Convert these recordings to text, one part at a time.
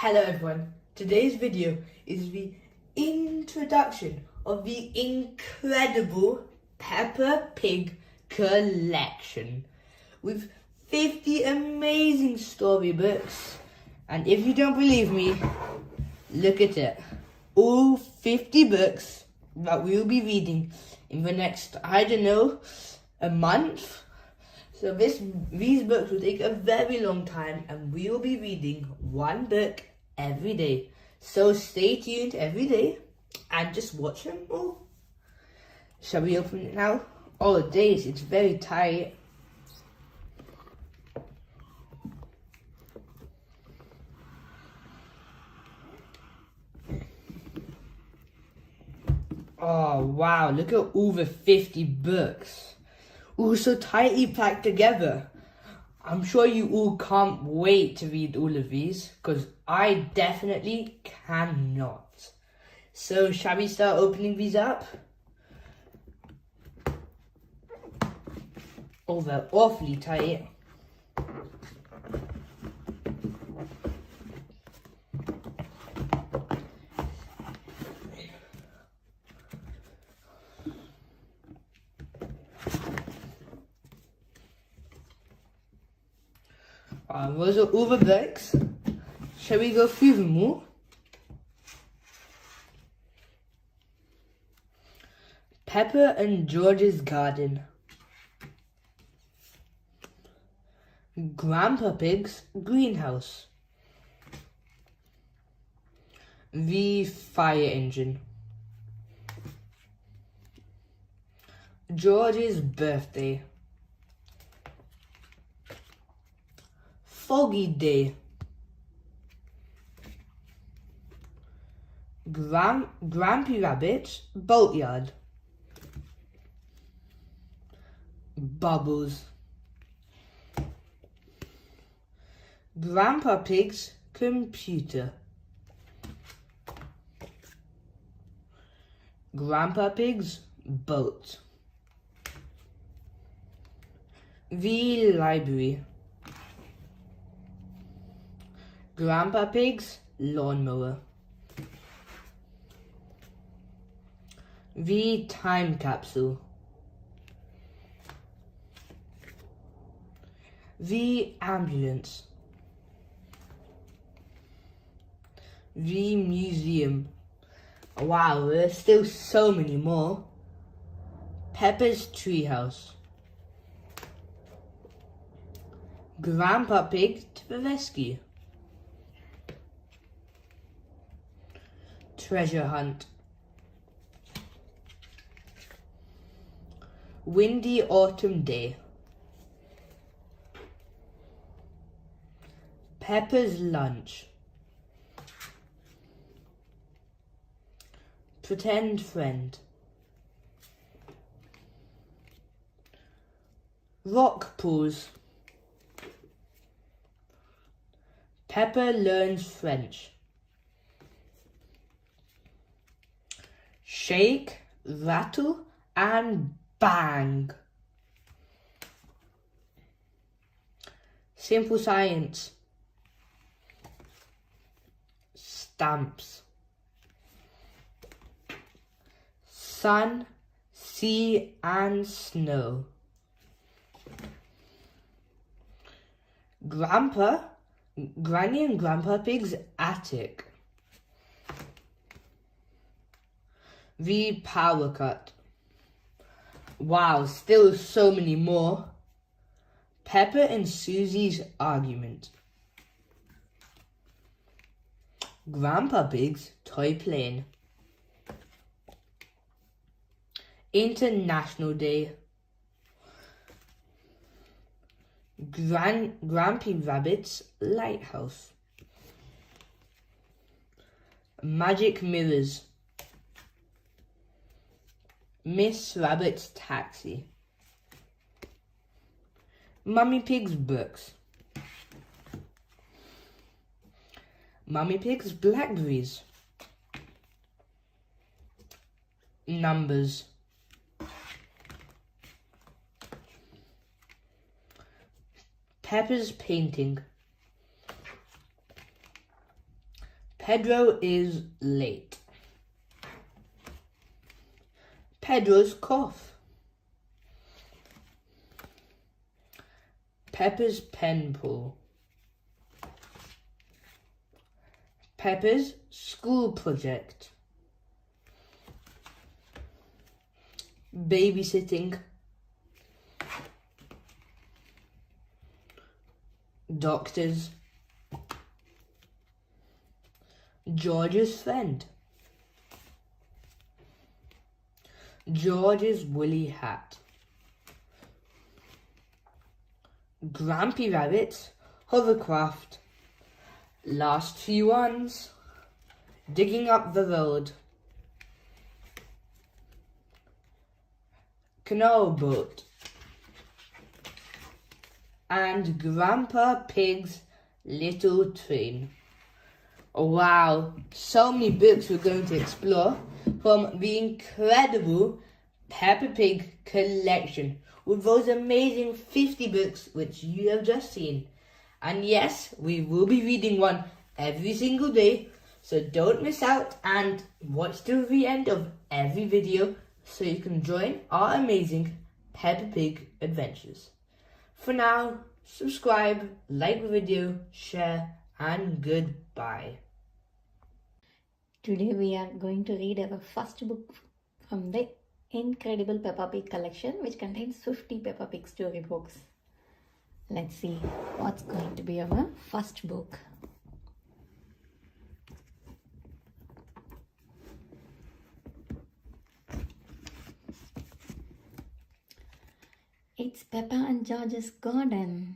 Hello everyone, today's video is the introduction of the incredible Peppa Pig collection with 50 amazing storybooks, and if you don't believe me, look at it. All 50 books that we will be reading in the next, a month. So these books will take a very long time, and we will be reading one book every day. So stay tuned every day and just watch them all. Shall we open it now? Oh days, it's very tight. Oh wow, look at all the 50 books. All so tightly packed together. I'm sure you all can't wait to read all of these, because I definitely cannot. So shall we start opening these up? Oh, they're awfully tight. Those are all the books. Shall we go through them all? Peppa and George's Garden. Grandpa Pig's Greenhouse. The Fire Engine. George's Birthday. Foggy Day. Grampy Rabbit's Boatyard. Bubbles. Grandpa Pig's Computer. Grandpa Pig's Boat. The Library. Grandpa Pig's Lawnmower. The Time Capsule. The Ambulance. The Museum. Wow, there's still so many more. Peppa's Treehouse. Grandpa Pig to the Rescue. Treasure Hunt. Windy Autumn Day. Peppa's Lunch. Pretend Friend. Rock Pools. Peppa Learns French. Shake, rattle, and bang. Simple Science. Stamps. Sun, sea, and snow. Granny and Grandpa Pig's attic. The Power Cut. Wow, still so many more. Peppa and Susie's Argument. Grandpa Pig's Toy Plane. International Day. Grampy Rabbit's Lighthouse. Magic Mirrors. Miss Rabbit's Taxi. Mummy Pig's Books. Mummy Pig's Blackberries. Numbers. Peppa's Painting. Pedro is late. Pedro's cough. Peppa's penpal. Peppa's school project. Babysitting. Doctors. George's friend. George's woolly hat. Grampy Rabbit, hovercraft. Last few ones. Digging up the road. Canal boat. And Grandpa Pig's little train. Wow, so many books we're going to explore from the incredible Peppa Pig collection with those amazing 50 books which you have just seen. And yes, we will be reading one every single day, so don't miss out and watch till the end of every video so you can join our amazing Peppa Pig adventures. For now, subscribe, like the video, share, and goodbye. Today we are going to read our first book from the incredible Peppa Pig collection, which contains 50 Peppa Pig storybooks. Let's see what's going to be our first book. It's Peppa and George's garden.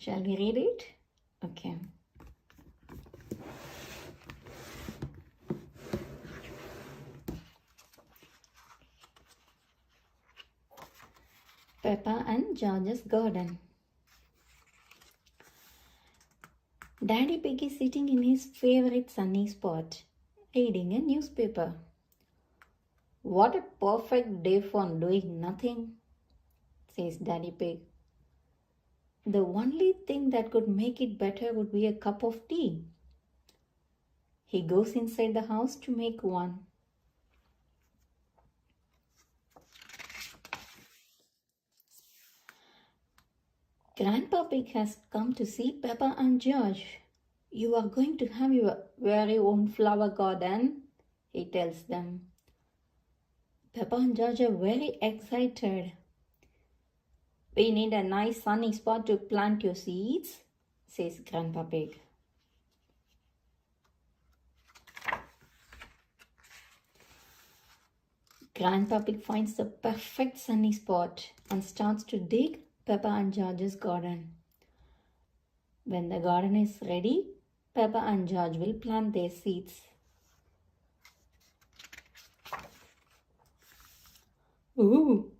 Shall we read it? Okay. Peppa and George's garden. Daddy Pig is sitting in his favorite sunny spot, reading a newspaper. What a perfect day for doing nothing, says Daddy Pig. The only thing that could make it better would be a cup of tea. He goes inside the house to make one. Grandpa Pig has come to see Peppa and George. You are going to have your very own flower garden, he tells them. Peppa and George are very excited. We need a nice sunny spot to plant your seeds, says Grandpa Pig. Grandpa Pig finds the perfect sunny spot and starts to dig Peppa and George's garden. When the garden is ready, Peppa and George will plant their seeds. Ooh!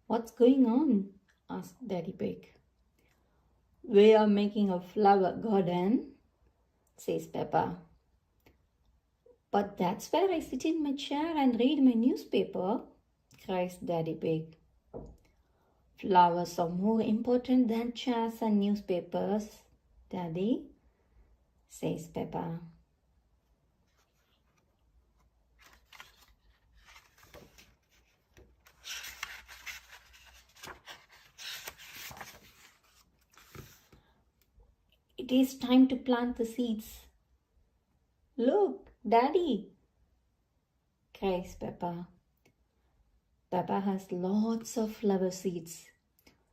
What's going on? Asked Daddy Pig. We are making a flower garden, says Peppa. But that's where I sit in my chair and read my newspaper, cries Daddy Pig. Flowers are more important than chairs and newspapers, Daddy, says Peppa. It is time to plant the seeds. Look, Daddy, cries Peppa. Peppa has lots of flower seeds.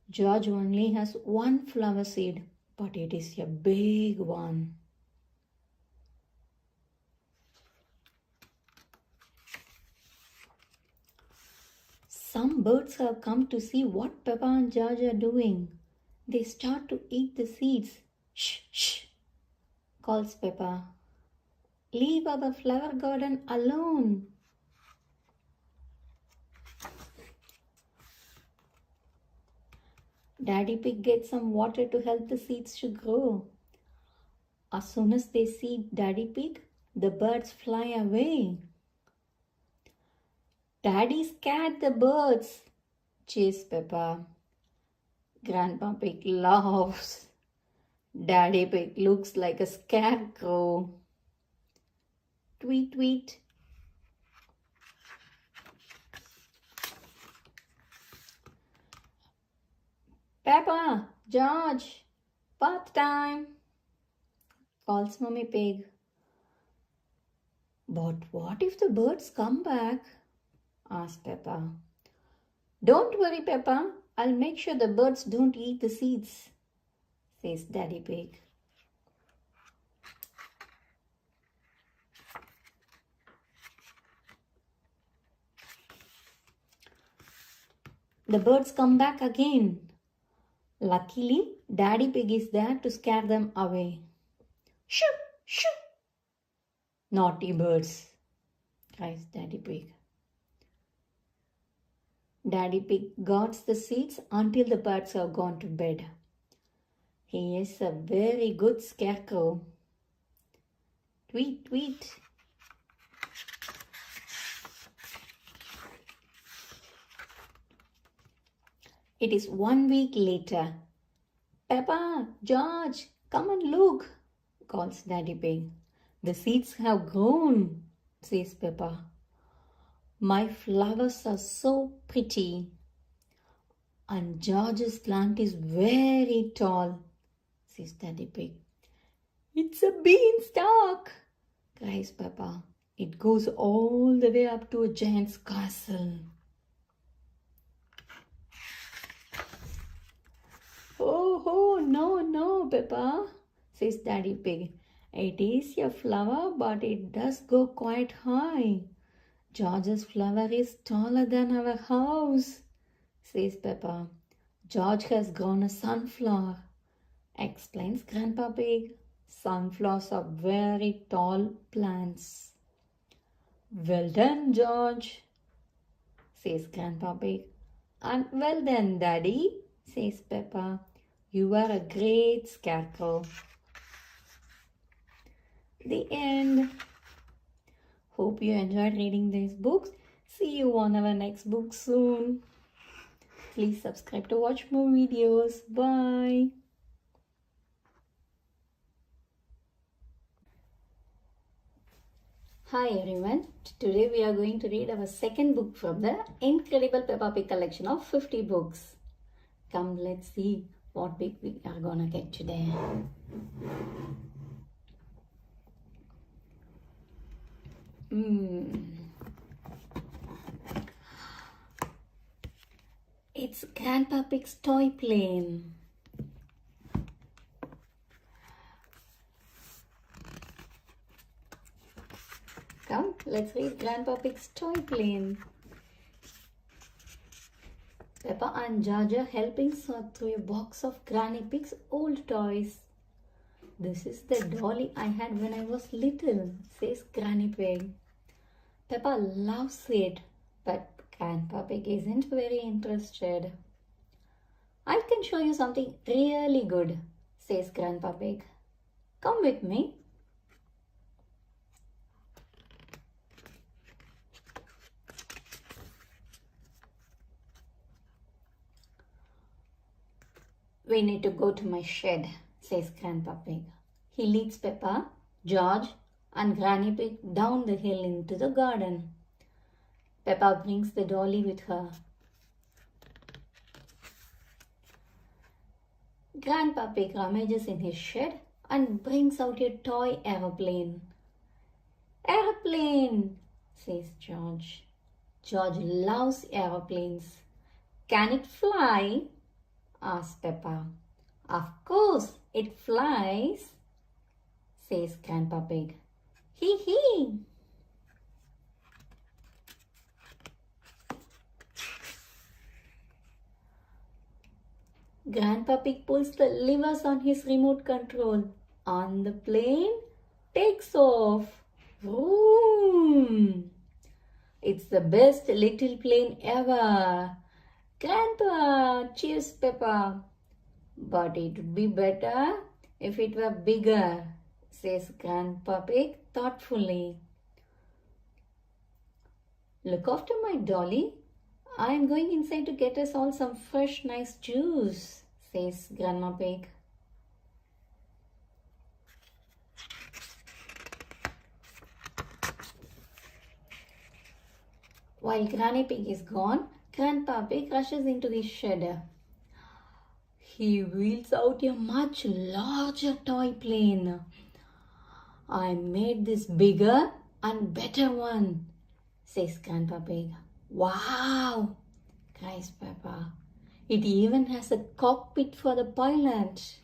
George only has one flower seed, but it is a big one. Some birds have come to see what Peppa and George are doing. They start to eat the seeds. Shh, shh, calls Peppa. Leave our flower garden alone. Daddy Pig gets some water to help the seeds to grow. As soon as they see Daddy Pig, the birds fly away. Daddy scared the birds, cheers Peppa. Grandpa Pig laughs. Daddy Pig looks like a scarecrow. Tweet, tweet. Peppa, George, bath time, calls Mummy Pig. But what if the birds come back? Asked Peppa. Don't worry, Peppa. I'll make sure the birds don't eat the seeds, says Daddy Pig. The birds come back again. Luckily, Daddy Pig is there to scare them away. Shoo! Shoo! Naughty birds, cries Daddy Pig. Daddy Pig guards the seeds until the birds have gone to bed. He is a very good scarecrow. Tweet, tweet. It is 1 week later. Peppa, George, come and look, calls Daddy Pig. The seeds have grown, says Peppa. My flowers are so pretty. And George's plant is very tall, says Daddy Pig. It's a beanstalk, cries Peppa. It goes all the way up to a giant's castle. Oh, no, Peppa, says Daddy Pig. It is a flower, but it does go quite high. George's flower is taller than our house, says Peppa. George has grown a sunflower, explains Grandpa Pig. Sunflowers are very tall plants. Well done, George, says Grandpa Pig. And well done, Daddy, says Peppa. You are a great scarecrow. The end. Hope you enjoyed reading these books. See you on our next book soon. Please subscribe to watch more videos. Bye. Hi everyone. Today we are going to read our second book from the incredible Peppa Pig collection of 50 books. Come, let's see what book we are gonna get today. It's Grandpa Pig's toy plane. Come, let's read Grandpa Pig's toy plane. Peppa and George are helping sort through a box of Granny Pig's old toys. This is the dolly I had when I was little, says Granny Pig. Peppa loves it, but Grandpa Pig isn't very interested. I can show you something really good, says Grandpa Pig. Come with me. We need to go to my shed, says Grandpa Pig. He leads Peppa, George, and Granny Pig down the hill into the garden. Peppa brings the dolly with her. Grandpa Pig rummages in his shed and brings out a toy aeroplane. Aeroplane, says George. George loves aeroplanes. Can it fly? Asks Peppa. Of course, it flies, says Grandpa Pig. Hee hee. Grandpa Pig pulls the levers on his remote control and the plane takes off. Vroom! It's the best little plane ever. Grandpa, cheers Peppa. But it would be better if it were bigger, says Grandpa Pig thoughtfully. Look after my dolly. I am going inside to get us all some fresh, nice juice, says Grandma Pig. While Granny Pig is gone, Grandpa Pig rushes into his shed. He wheels out a much larger toy plane. I made this bigger and better one, says Grandpa Pig. Wow, cries Peppa. It even has a cockpit for the pilot.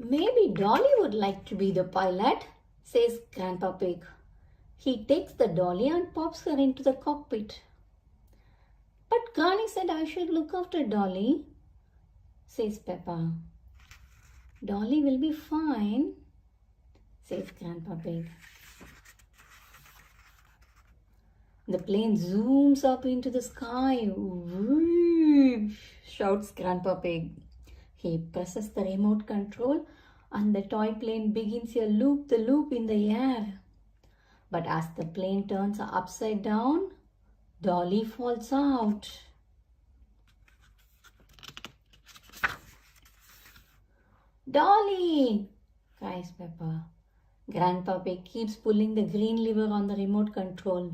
Maybe Dolly would like to be the pilot, says Grandpa Pig. He takes the dolly and pops her into the cockpit. But Granny said I should look after Dolly, says Peppa. Dolly will be fine, says Grandpa Pig. The plane zooms up into the sky. Whoosh, shouts Grandpa Pig. He presses the remote control and the toy plane begins a loop-the-loop in the air. But as the plane turns upside down, Dolly falls out. Dolly, cries Peppa. Grandpa Pig keeps pulling the green lever on the remote control.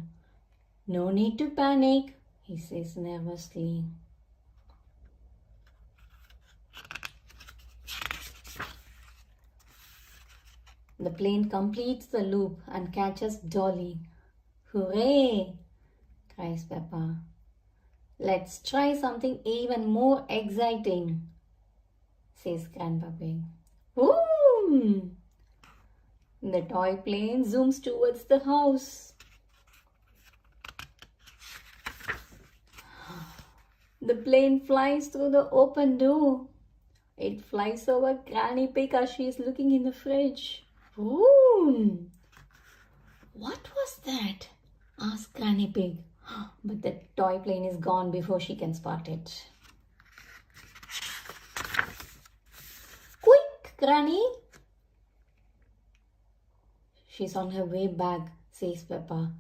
No need to panic, he says nervously. The plane completes the loop and catches Dolly. Hooray! Cries Peppa. Let's try something even more exciting, says Grandpa Pig. Boom! The toy plane zooms towards the house. The plane flies through the open door. It flies over Granny Pig as she is looking in the fridge. Boom! What was that? Asked Granny Pig. But the toy plane is gone before she can spot it. Quick, Granny! She's on her way back, says Peppa.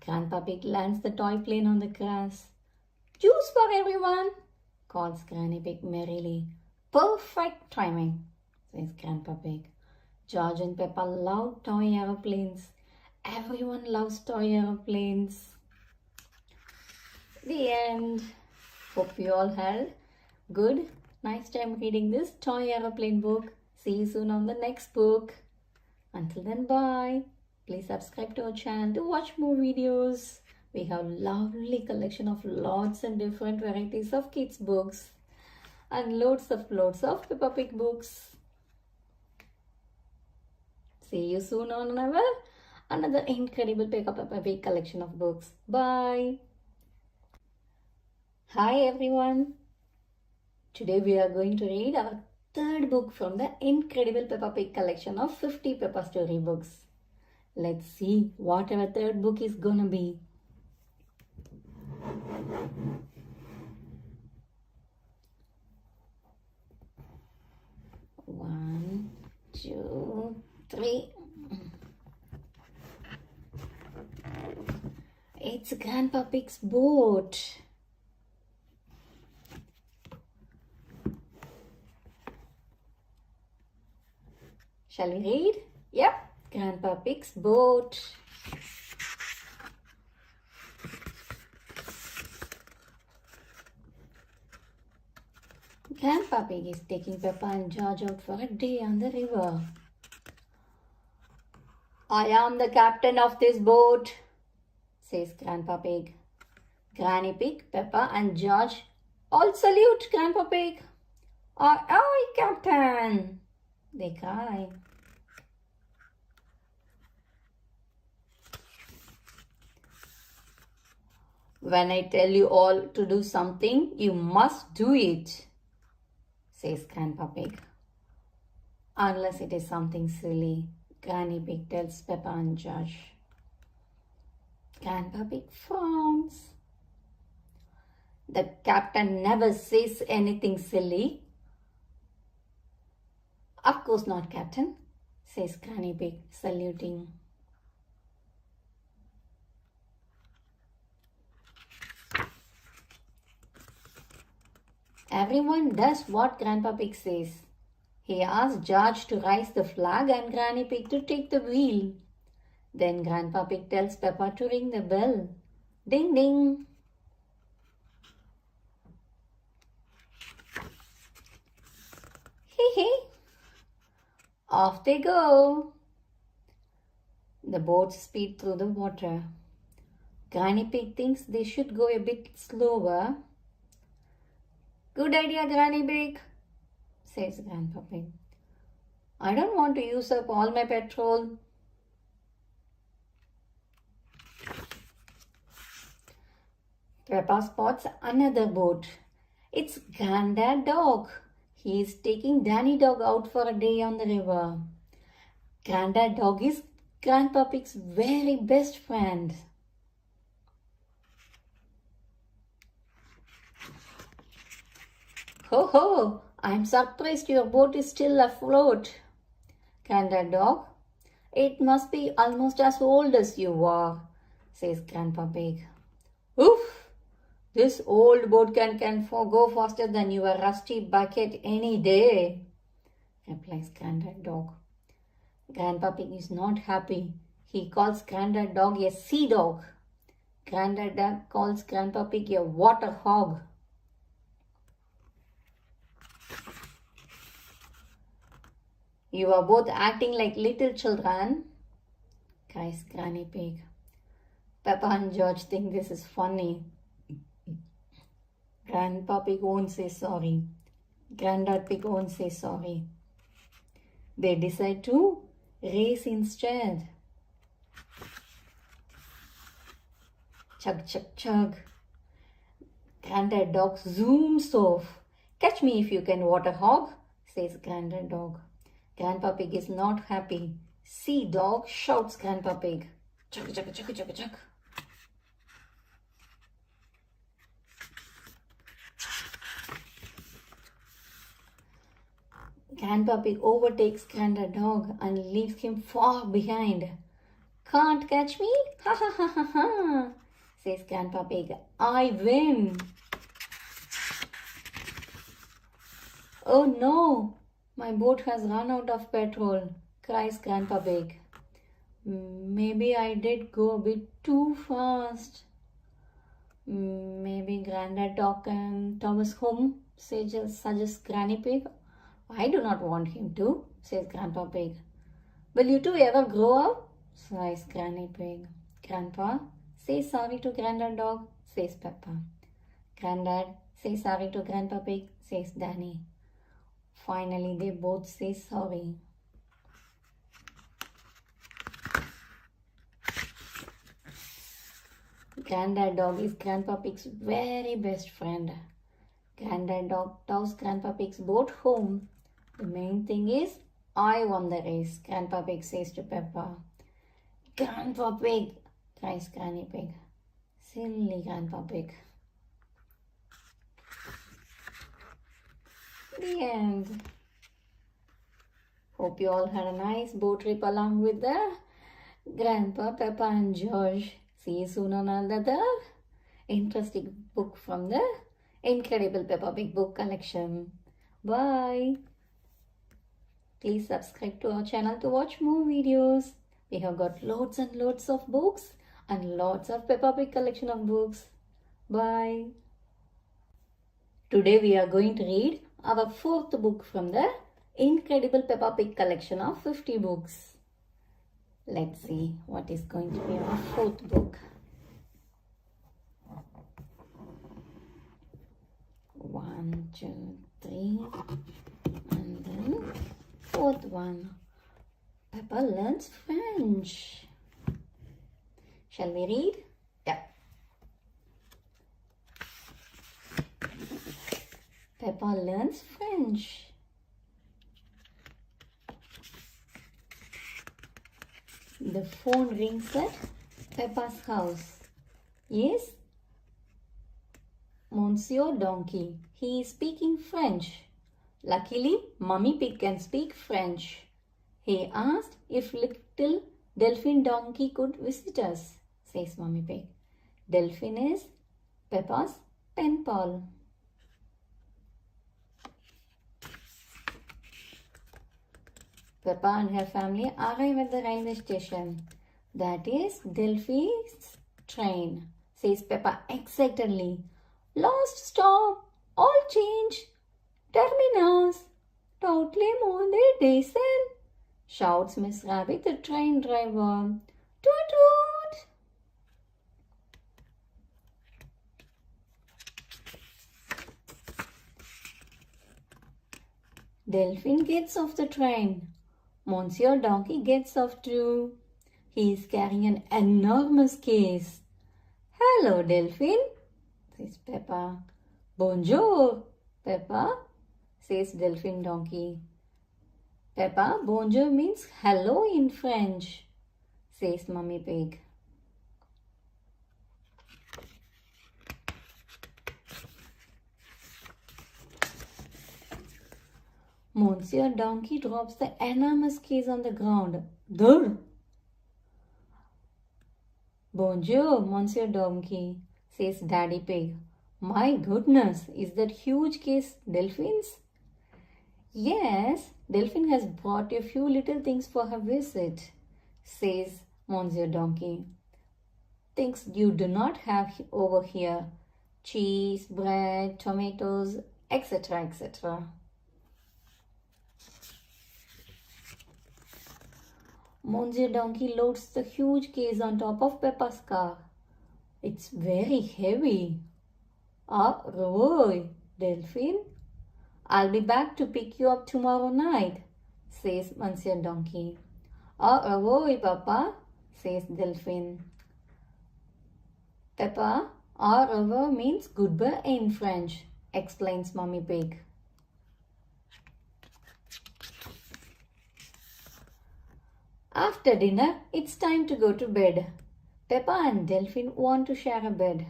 Grandpa Pig lands the toy plane on the grass. Juice for everyone, calls Granny Pig merrily. Perfect timing, says Grandpa Pig. George and Peppa love toy aeroplanes. Everyone loves toy aeroplanes. The end. Hope you all had good, nice time reading this toy aeroplane book. See you soon on the next book. Until then, bye. Please subscribe to our channel to watch more videos. We have lovely collection of lots and different varieties of kids books and loads of Peppa Pig books. See you soon on another incredible Peppa Pig collection of books. Bye. Hi everyone. Today we are going to read our third book from the incredible Peppa Pig collection of 50 Peppa story books. Let's see what our third book is gonna be. One, two, three. It's Grandpa Pig's boat. Shall we read? Yep, Grandpa Pig's boat. Grandpa Pig is taking Peppa and George out for a day on the river. I am the captain of this boat, says Grandpa Pig. Granny Pig, Peppa and George all salute Grandpa Pig. Aye, aye, Captain, they cry. When I tell you all to do something, you must do it, says Grandpa Pig. Unless it is something silly, Granny Pig tells Peppa and George. Grandpa Pig frowns. The captain never says anything silly. Of course not, Captain, says Granny Pig, saluting. Everyone does what Grandpa Pig says. He asked George to raise the flag and Granny Pig to take the wheel. Then Grandpa Pig tells Peppa to ring the bell. Ding ding! Hee hee! Off they go! The boats speed through the water. Granny Pig thinks they should go a bit slower. Good idea, Granny Pig, says Grandpa Pig. I don't want to use up all my petrol. Peppa spots another boat. It's Granddad Dog. He is taking Danny Dog out for a day on the river. Granddad Dog is Grandpa Pig's very best friend. Ho ho! I'm surprised your boat is still afloat. Granddad Dog, it must be almost as old as you are, says Grandpa Pig. Oof! This old boat can go faster than your rusty bucket any day, replies Granddad Dog. Grandpa Pig is not happy. He calls Granddad Dog a sea dog. Granddad Dog calls Grandpa Pig a water hog. You are both acting like little children, cries Granny Pig. Peppa and George think this is funny. Grandpa Pig won't say sorry. Granddad Pig won't say sorry. They decide to race instead. Chug, chug, chug. Granddad Dog zooms off. Catch me if you can, water hog, says Granddad Dog. Grandpa Pig is not happy. Sea Dog, shouts Grandpa Pig. Chug, chug, chug, chug, chug. Grandpa Pig overtakes Granddad Dog and leaves him far behind. Can't catch me? Ha ha ha ha ha, says Grandpa Pig. I win. Oh no, my boat has run out of petrol, cries Grandpa Pig. Maybe I did go a bit too fast. Maybe Granddad Dog can tow us home, suggests Granny Pig. I do not want him to, says Grandpa Pig. Will you two ever grow up? Sighs Granny Pig. Grandpa, say sorry to Granddad Dog, says Peppa. Granddad, say sorry to Grandpa Pig, says Danny. Finally, they both say sorry. Granddad Dog is Grandpa Pig's very best friend. Granddad Dog tows Grandpa Pig's boat home. The main thing is, I won the race, Grandpa Pig says to Peppa. Grandpa Pig, cries Granny Pig. Silly Grandpa Pig. The end. Hope you all had a nice boat trip along with the Grandpa, Peppa and George. See you soon on another interesting book from the incredible Peppa Pig book collection. Bye. Please subscribe to our channel to watch more videos. We have got loads and loads of books and lots of Peppa Pig collection of books. Bye. Today we are going to read our fourth book from the incredible Peppa Pig collection of 50 books. Let's see what is going to be our fourth book. One, two, three, and then fourth one. Peppa learns French. Shall we read? Yeah. Peppa learns French. The phone rings at Peppa's house. Yes? Monsieur Donkey. He is speaking French. Luckily, Mummy Pig can speak French. He asked if little Delphine Donkey could visit us, says Mummy Pig. Delphine is Peppa's pen pal. Peppa and her family arrive at the railway station. That is Delphi's train, says Peppa excitedly. Last stop, all change, terminus, totally on the diesel, shouts Miss Rabbit, the train driver. Toot toot! Delphine gets off the train. Monsieur Donkey gets off too. He is carrying an enormous case. Hello, Delphine, says Peppa. Bonjour, Peppa, says Delphine Donkey. Peppa, bonjour means hello in French, says Mummy Pig. Monsieur Donkey drops the enormous case on the ground. Durr! Bonjour, Monsieur Donkey, says Daddy Pig. My goodness, is that huge case Delphine's? Yes, Delphine has brought a few little things for her visit, says Monsieur Donkey. Things you do not have over here. Cheese, bread, tomatoes, etc., etc. Monsieur Donkey loads the huge case on top of Peppa's car. It's very heavy. Au revoir, Delphine. I'll be back to pick you up tomorrow night, says Monsieur Donkey. Au revoir, Papa, says Delphine. Peppa, au revoir means goodbye in French, explains Mummy Pig. After dinner, it's time to go to bed. Peppa and Delphine want to share a bed.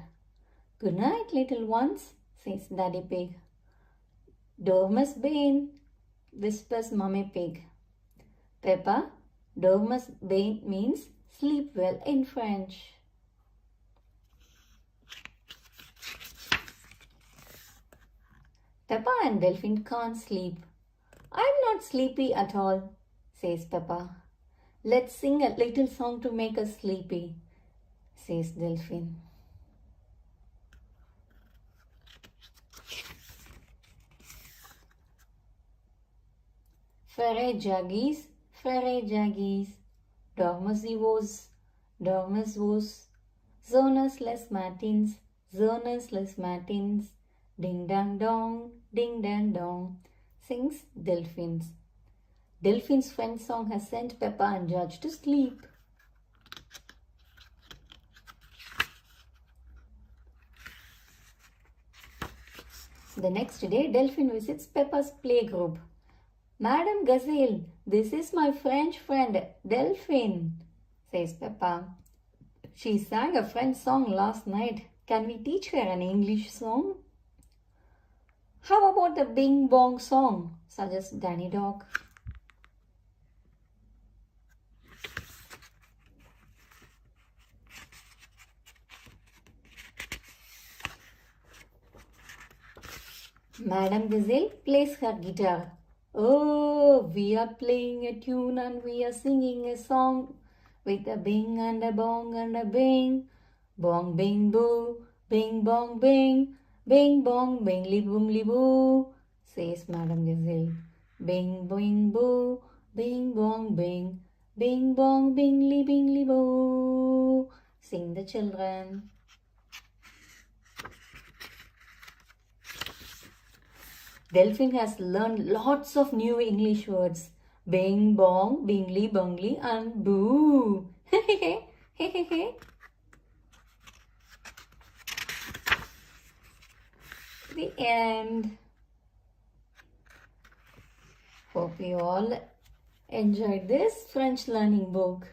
Good night, little ones, says Daddy Pig. Dormus Bane, whispers Mummy Pig. Peppa, Dormus Bane means sleep well in French. Peppa and Delphine can't sleep. I'm not sleepy at all, says Peppa. Let's sing a little song to make us sleepy, says Delphine. Frere jaggies, dormus vos, zonas les matins, ding dang dong, sings Delphine. Delphine's friend song has sent Peppa and George to sleep. The next day, Delphine visits Peppa's playgroup. Madame Gazelle, this is my French friend, Delphine, says Peppa. She sang a French song last night. Can we teach her an English song? How about the Bing Bong song, suggests Danny Dog. Madame Gazelle plays her guitar. Oh, we are playing a tune and we are singing a song with a bing and a bong and a bing. Bong bing boo, bing bong bing, bing bong bingly boomly boo, says Madame Gazelle. Bing bing boo, bing bong bing, bing bong bingly boo, sing the children. Delphine has learned lots of new English words. Bing, bong, bingly, bungly and boo. The end. Hope you all enjoyed this French learning book.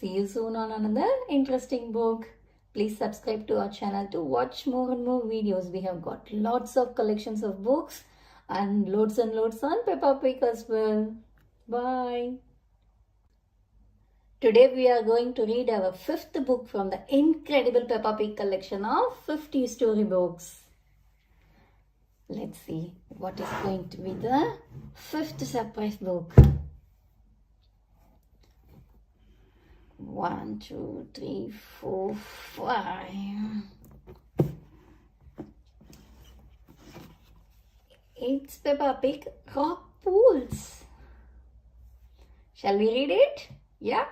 See you soon on another interesting book. Please subscribe to our channel to watch more and more videos. We have got lots of collections of books and loads on Peppa Pig as well. Bye. Today we are going to read our 5th book from the incredible Peppa Pig collection of 50 storybooks. Let's see what is going to be the 5th surprise book. 1, 2, 3, 4, 5. It's Peppa Pig rock pools. Shall we read it? Yeah.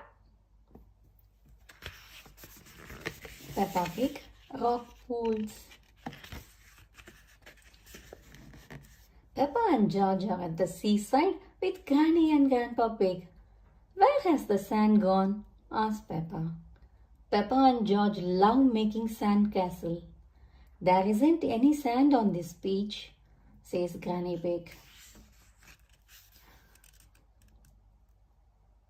Peppa Pig rock pools. Peppa and George are at the seaside with Granny and Grandpa Pig. Where has the sand gone? Asked Peppa. Peppa and George love making sand castle. There isn't any sand on this beach, says Granny Pig.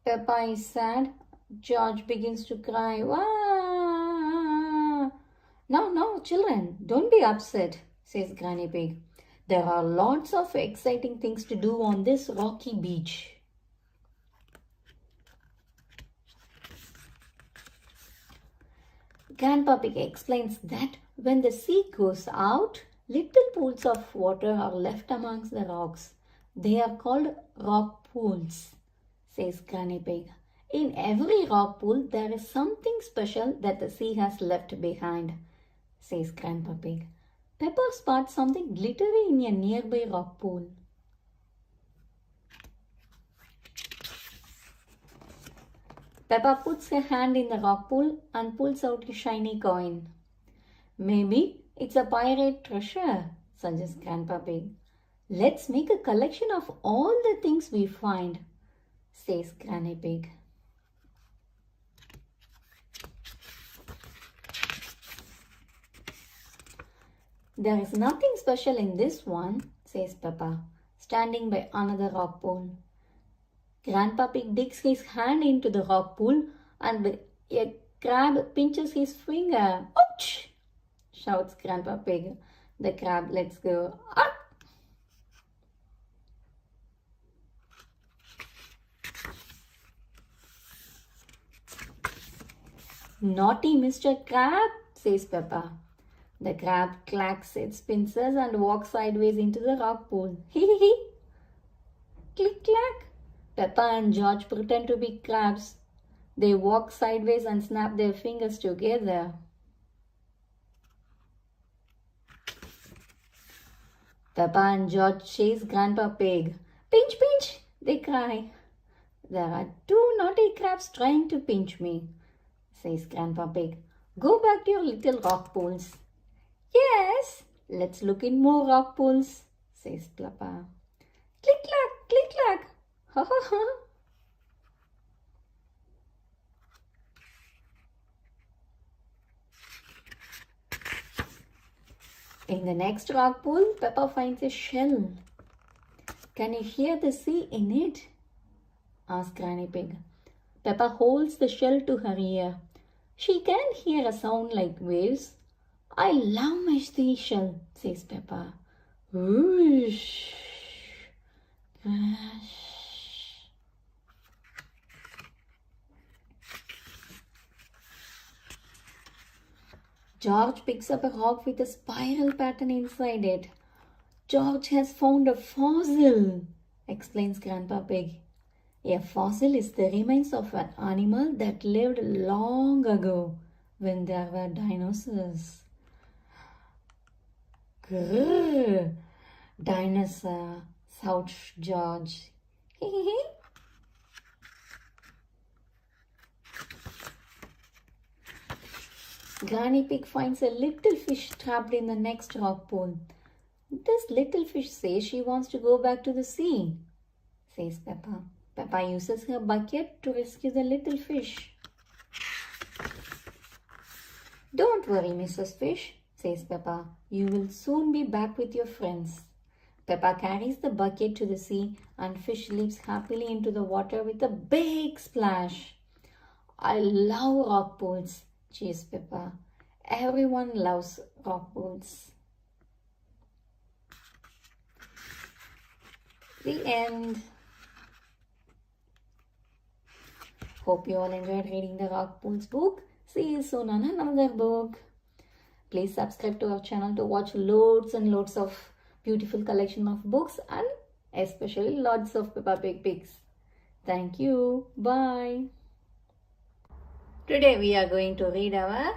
Peppa is sad. George begins to cry. Wah! No, children, don't be upset, says Granny Pig. There are lots of exciting things to do on this rocky beach. Grandpa Pig explains that when the sea goes out, little pools of water are left amongst the rocks. They are called rock pools, says Granny Pig. In every rock pool, there is something special that the sea has left behind, says Grandpa Pig. Peppa spots something glittery in a nearby rock pool. Peppa puts her hand in the rock pool and pulls out a shiny coin. Maybe it's a pirate treasure, suggests Grandpa Pig. Let's make a collection of all the things we find, says Granny Pig. There is nothing special in this one, says Peppa, standing by another rock pool. Grandpa Pig digs his hand into the rock pool and a crab pinches his finger. Ouch! Shouts Grandpa Pig. The crab lets go. Ah! Naughty Mr. Crab, says Peppa. The crab clacks its pincers and walks sideways into the rock pool. Hee hee hee. Click clack. Peppa and George pretend to be crabs. They walk sideways and snap their fingers together. Peppa and George chase Grandpa Pig. Pinch, pinch, they cry. There are 2 naughty crabs trying to pinch me, says Grandpa Pig. Go back to your little rock pools. Yes, let's look in more rock pools, says Peppa. Click clack, click clack. Ha ha ha. In the next rock pool, Peppa finds a shell. Can you hear the sea in it? Asks Granny Pig. Peppa holds the shell to her ear. She can hear a sound like waves. I love my seashell, says Peppa. Whoosh. Crash. George picks up a rock with a spiral pattern inside it. George has found a fossil, explains Grandpa Pig. A fossil is the remains of an animal that lived long ago when there were dinosaurs. Grrr, dinosaur, shouts George. Granny Pig finds a little fish trapped in the next rock pool. This little fish says she wants to go back to the sea, says Peppa. Peppa uses her bucket to rescue the little fish. Don't worry, Mrs. Fish, says Peppa. You will soon be back with your friends. Peppa carries the bucket to the sea and fish leaps happily into the water with a big splash. I love rock pools, cheers Peppa. Everyone loves rock pools. The end. Hope you all enjoyed reading the Rock Pools book. See you soon on another book. Please subscribe to our channel to watch loads and loads of beautiful collection of books and especially lots of Peppa Pig pics. Thank you. Bye. Today we are going to read our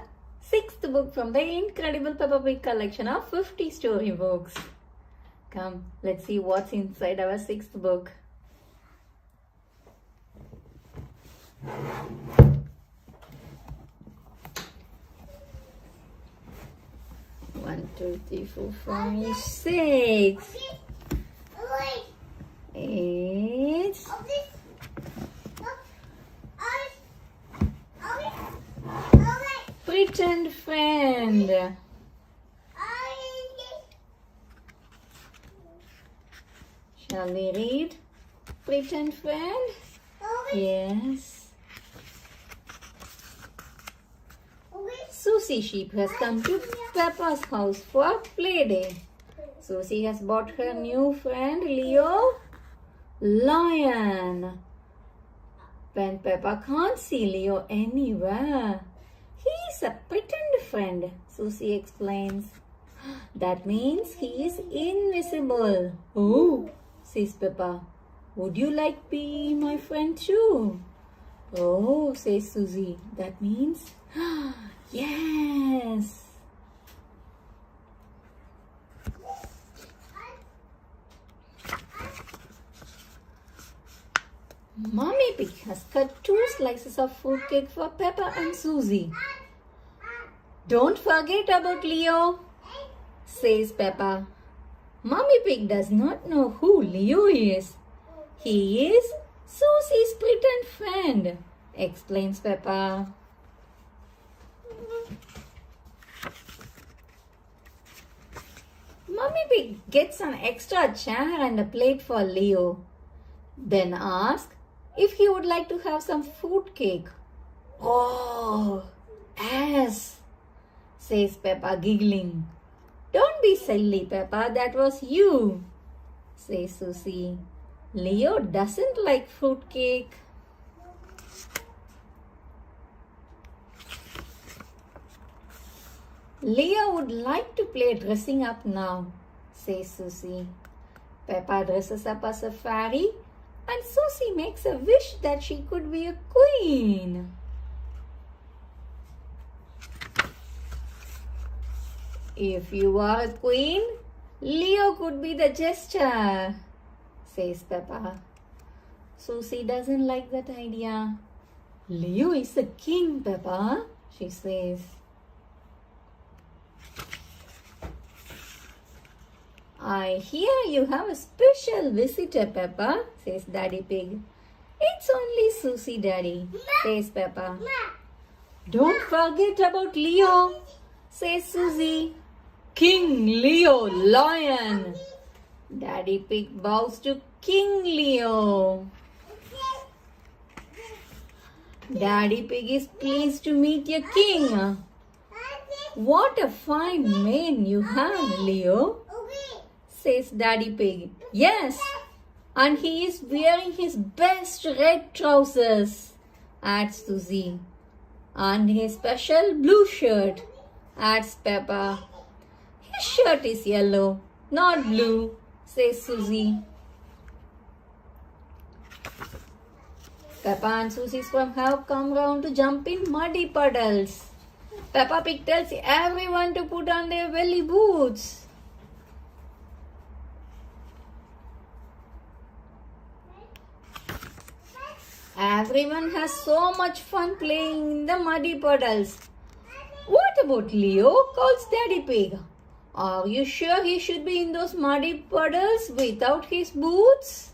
6th book from the incredible Peppa Pig collection of 50 storybooks. Come, let's see what's inside our 6th book. One, two, three, 4, 5, 6. 8. Pretend friend. Shall we read Pretend friend? Yes. Susie sheep has come to Peppa's house for a play day. Susie has bought her new friend Leo, lion. When Peppa can't see Leo anywhere, he's a pretend friend, Susie explains. That means he is invisible. Oh, says Peppa. Would you like be my friend too? Oh, says Susie. That means yes. Mommy Pig has cut 2 slices of fruitcake for Peppa and Susie. Don't forget about Leo, says Peppa. Mommy Pig does not know who Leo is. He is Susie's pretend friend, explains Peppa. Mommy Pig gets an extra chair and a plate for Leo. Then asks if he would like to have some fruit cake. Oh, yes, says Peppa giggling. Don't be silly, Peppa, that was you, says Susie. Leo doesn't like fruit cake. Leo would like to play dressing up now, says Susie. Peppa dresses up as a fairy and Susie makes a wish that she could be a queen. If you are a queen, Leo could be the jester, says Peppa. Susie doesn't like that idea. Leo is the king, Peppa, she says. I hear you have a special visitor, Peppa, says Daddy Pig. It's only Susie, Daddy, says Peppa. Don't forget about Leo, says Susie. King Leo, lion. Daddy Pig bows to King Leo. Daddy Pig is pleased to meet your king. What a fine mane you have, Leo, says Daddy Pig. Yes, and he is wearing his best red trousers, adds Susie. And his special blue shirt, adds Peppa. His shirt is yellow, not blue, says Susie. Peppa and Susie's friend have come round to jump in muddy puddles. Peppa Pig tells everyone to put on their belly boots. Everyone has so much fun playing in the muddy puddles. What about Leo? Calls Daddy Pig. Are you sure he should be in those muddy puddles without his boots?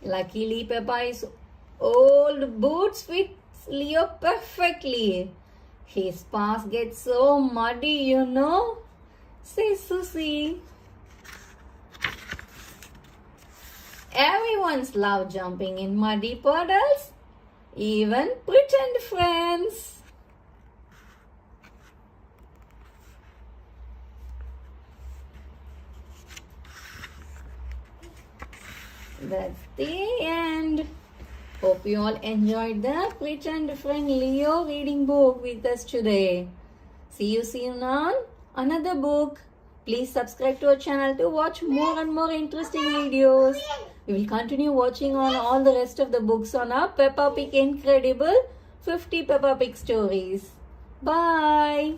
Luckily, Peppa's old boots fit Leo perfectly. His paws get so muddy, you know, says Susie. Everyone's love jumping in muddy puddles, even pretend friends. That's the end. Hope you all enjoyed the Pretend Friend Leo reading book with us today. See you soon on another book. Please subscribe to our channel to watch more and more interesting videos. We will continue watching on all the rest of the books on our Peppa Pig Incredible 50 Peppa Pig stories. Bye.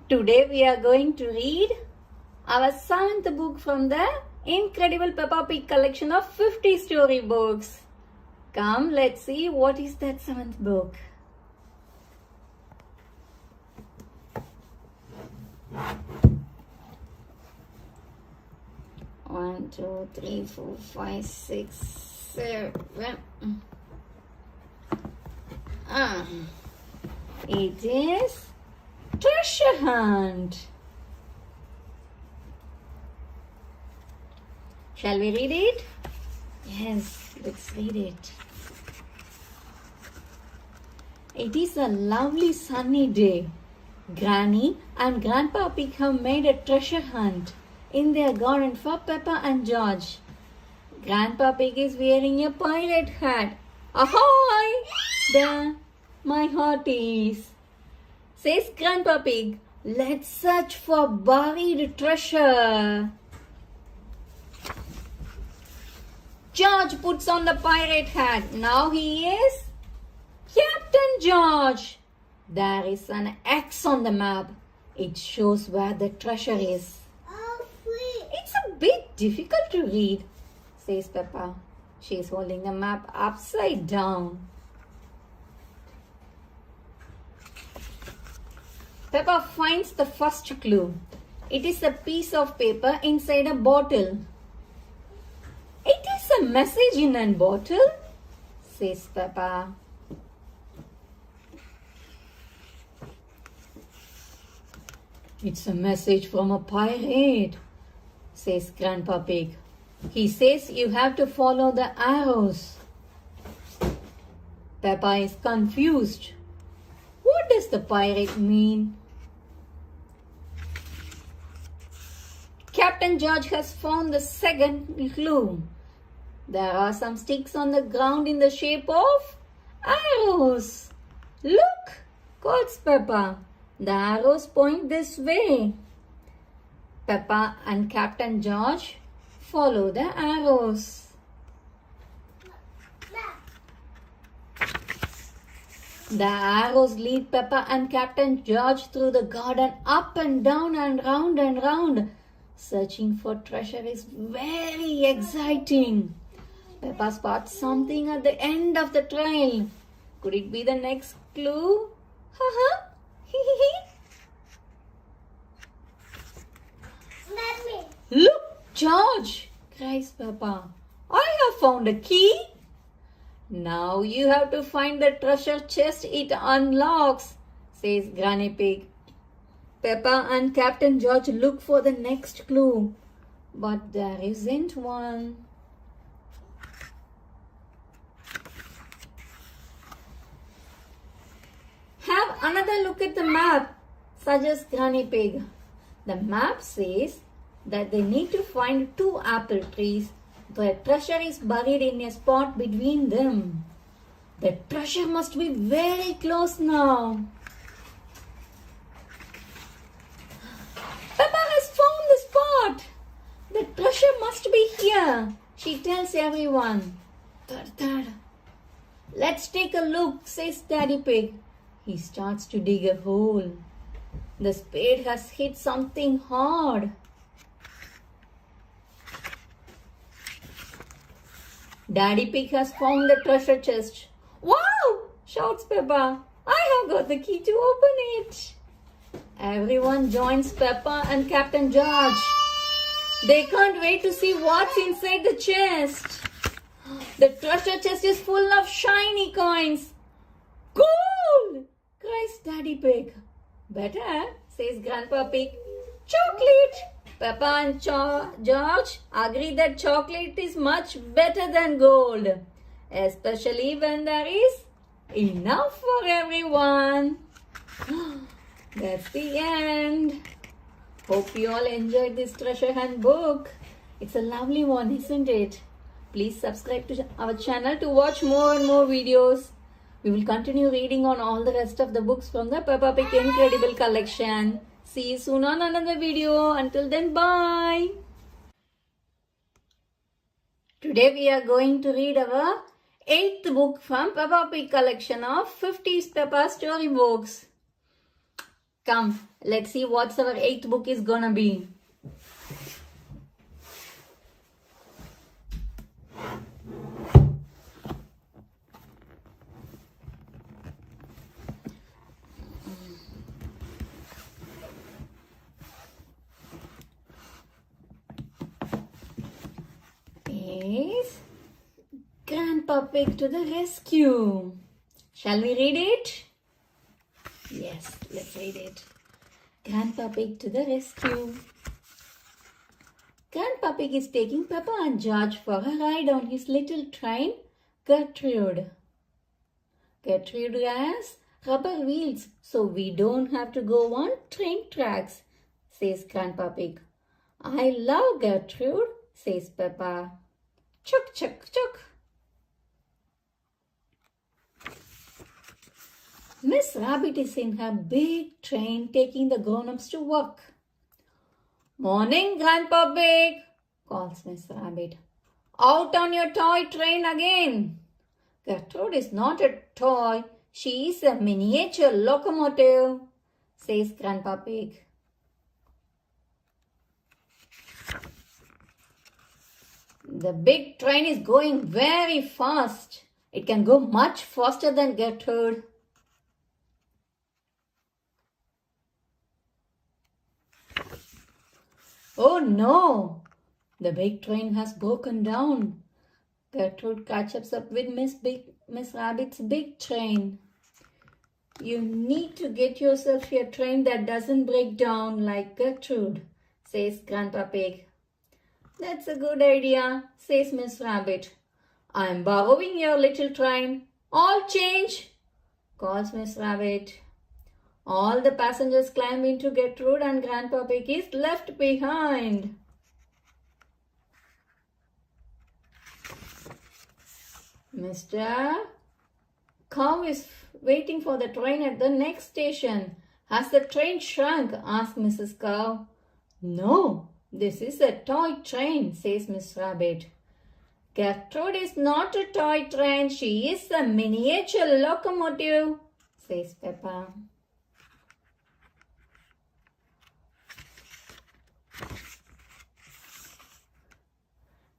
Today we are going to read our 7th book from the Incredible Peppa Pig collection of 50 storybooks. Come, let's see what is that 7th book. One, two, three, 4, 5, 6, 7. It is Treasure Hunt. Shall we read it? Yes, let's read it. It is a lovely sunny day. Granny and Grandpa Pig have made a treasure hunt in their garden for Peppa and George. Grandpa Pig is wearing a pirate hat. Ahoy! There, my hearties, says Grandpa Pig. Let's search for buried treasure. George puts on the pirate hat. Now he is Captain George. There is an X on the map. It shows where the treasure is. It's a bit difficult to read, says Peppa. She is holding the map upside down. Peppa finds the first clue. It is a piece of paper inside a bottle. It is a message in a bottle, says Peppa. It's a message from a pirate, says Grandpa Pig. He says you have to follow the arrows. Peppa is confused. What does the pirate mean? Captain George has found the second clue. There are some sticks on the ground in the shape of arrows. Look, calls Peppa. The arrows point this way. Peppa and Captain George follow the arrows. The arrows lead Peppa and Captain George through the garden, up and down and round and round. Searching for treasure is very exciting. Peppa spots something at the end of the trail. Could it be the next clue? Haha. Look, George, cries Peppa. I have found a key. Now you have to find the treasure chest it unlocks, says Granny Pig. Peppa and Captain George look for the next clue, but there isn't one. Have another look at the map, suggests Granny Pig. The map says that they need to find 2 apple trees. The treasure is buried in a spot between them. The treasure must be very close now. Peppa has found the spot. The treasure must be here, she tells everyone. Thud. Let's take a look, says Daddy Pig. He starts to dig a hole. The spade has hit something hard. Daddy Pig has found the treasure chest. Wow! Shouts Peppa. I have got the key to open it. Everyone joins Peppa and Captain George. They can't wait to see what's inside the chest. The treasure chest is full of shiny coins. Gold! Cries Daddy Pig. Better, says Grandpa Pig. Chocolate! Peppa and George agree that chocolate is much better than gold, especially when there is enough for everyone. That's the end. Hope you all enjoyed this treasure hunt book. It's a lovely one, isn't it? Please subscribe to our channel to watch more and more videos. We will continue reading on all the rest of the books from the Peppa Pig Incredible collection. See you soon on another video. Until then, bye. Today we are going to read our 8th book from Peppa Pig collection of 50 Peppa storybooks. Come, let's see what's our 8th book is gonna be. Is Grandpa Pig to the rescue. Shall we read it? Yes, let's read it. Grandpa Pig to the rescue. Grandpa Pig is taking Peppa and George for a ride on his little train, Gertrude. Gertrude has rubber wheels, so we don't have to go on train tracks, says Grandpa Pig. I love Gertrude, says Peppa. Chuk, chuk, chuk. Miss Rabbit is in her big train taking the grown-ups to work. Morning, Grandpa Pig, calls Miss Rabbit. Out on your toy train again. Gertrude is not a toy. She is a miniature locomotive, says Grandpa Pig. The big train is going very fast. It can go much faster than Gertrude. Oh no! The big train has broken down. Gertrude catches up with Miss Rabbit's big train. You need to get yourself a train that doesn't break down like Gertrude, says Grandpa Pig. That's a good idea, says Miss Rabbit. I'm borrowing your little train. All change, calls Miss Rabbit. All the passengers climb into Gertrude and Grandpa Pig is left behind. Mr. Cow is waiting for the train at the next station. Has the train shrunk? Asks Mrs. Cow. No, this is a toy train, says Miss Rabbit. Gertrude is not a toy train. She is a miniature locomotive, says Peppa.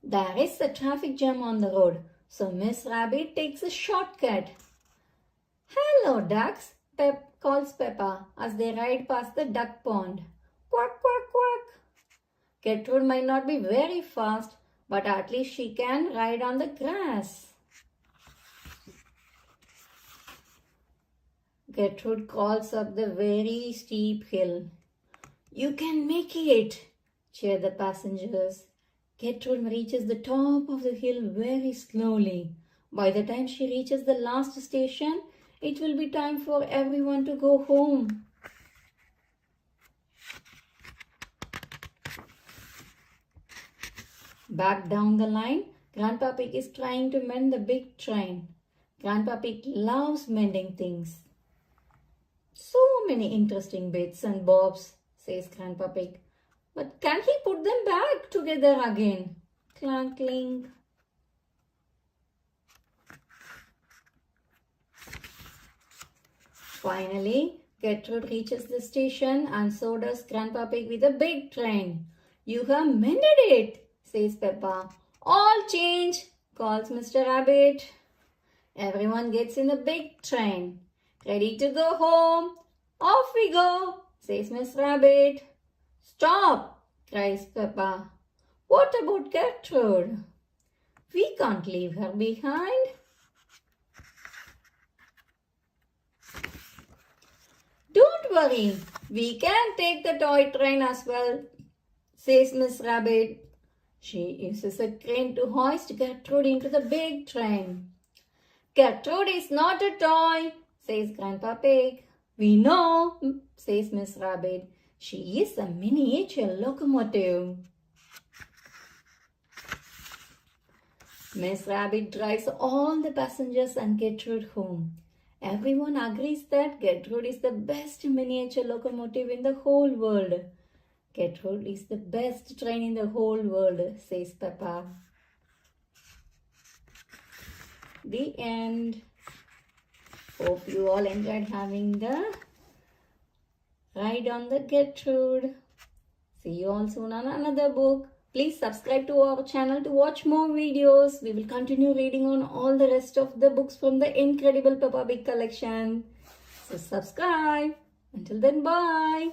There is a traffic jam on the road, so Miss Rabbit takes a shortcut. Hello, ducks, calls Peppa as they ride past the duck pond. Quack, quack, quack. Gertrude might not be very fast, but at least she can ride on the grass. Gertrude crawls up the very steep hill. You can make it, cheer the passengers. Gertrude reaches the top of the hill very slowly. By the time she reaches the last station, it will be time for everyone to go home. Back down the line, Grandpa Pig is trying to mend the big train. Grandpa Pig loves mending things. So many interesting bits and bobs, says Grandpa Pig. But can he put them back together again? Clank, clink. Finally, Gertrude reaches the station and so does Grandpa Pig with a big train. You have mended it, says Peppa. All change, calls Mr. Rabbit. Everyone gets in the big train. Ready to go home. Off we go, says Miss Rabbit. Stop, cries Peppa. What about Gertrude? We can't leave her behind. Don't worry, we can take the toy train as well, says Miss Rabbit. She uses a crane to hoist Gertrude into the big train. Gertrude is not a toy, says Grandpa Pig. We know, says Miss Rabbit. She is a miniature locomotive. Miss Rabbit drives all the passengers and Gertrude home. Everyone agrees that Gertrude is the best miniature locomotive in the whole world. Gertrude is the best train in the whole world, says Peppa. The end. Hope you all enjoyed having the ride on the Gertrude. See you all soon on another book. Please subscribe to our channel to watch more videos. We will continue reading on all the rest of the books from the incredible Peppa Pig collection. So subscribe. Until then, bye.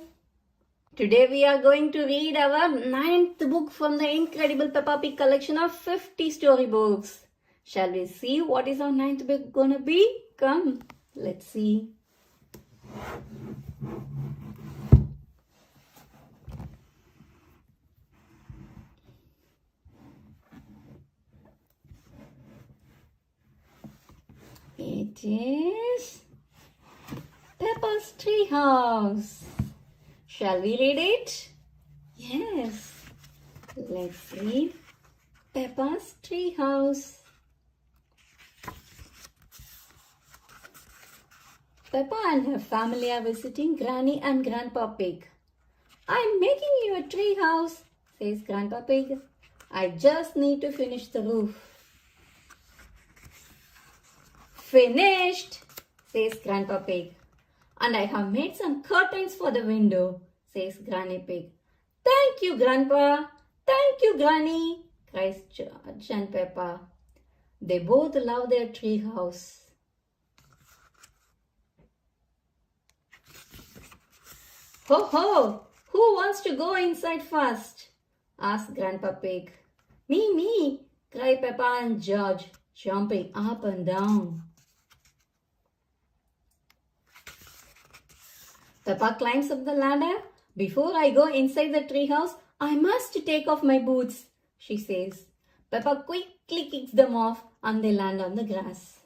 Today we are going to read our 9th book from the incredible Peppa Pig collection of 50 storybooks. Shall we see what is our 9th book gonna be? Come, let's see. It is Peppa's Treehouse. Shall we read it? Yes. Let's read Peppa's Treehouse. Peppa and her family are visiting Granny and Grandpa Pig. I'm making you a tree house, says Grandpa Pig. I just need to finish the roof. Finished, says Grandpa Pig. And I have made some curtains for the window, says Granny Pig. Thank you, Grandpa. Thank you, Granny, cries George and Peppa. They both love their tree house. Ho ho! Who wants to go inside first? Asked Grandpa Pig. Me, cried Peppa and George, jumping up and down. Peppa climbs up the ladder. Before I go inside the treehouse, I must take off my boots, she says. Peppa quickly kicks them off and they land on the grass.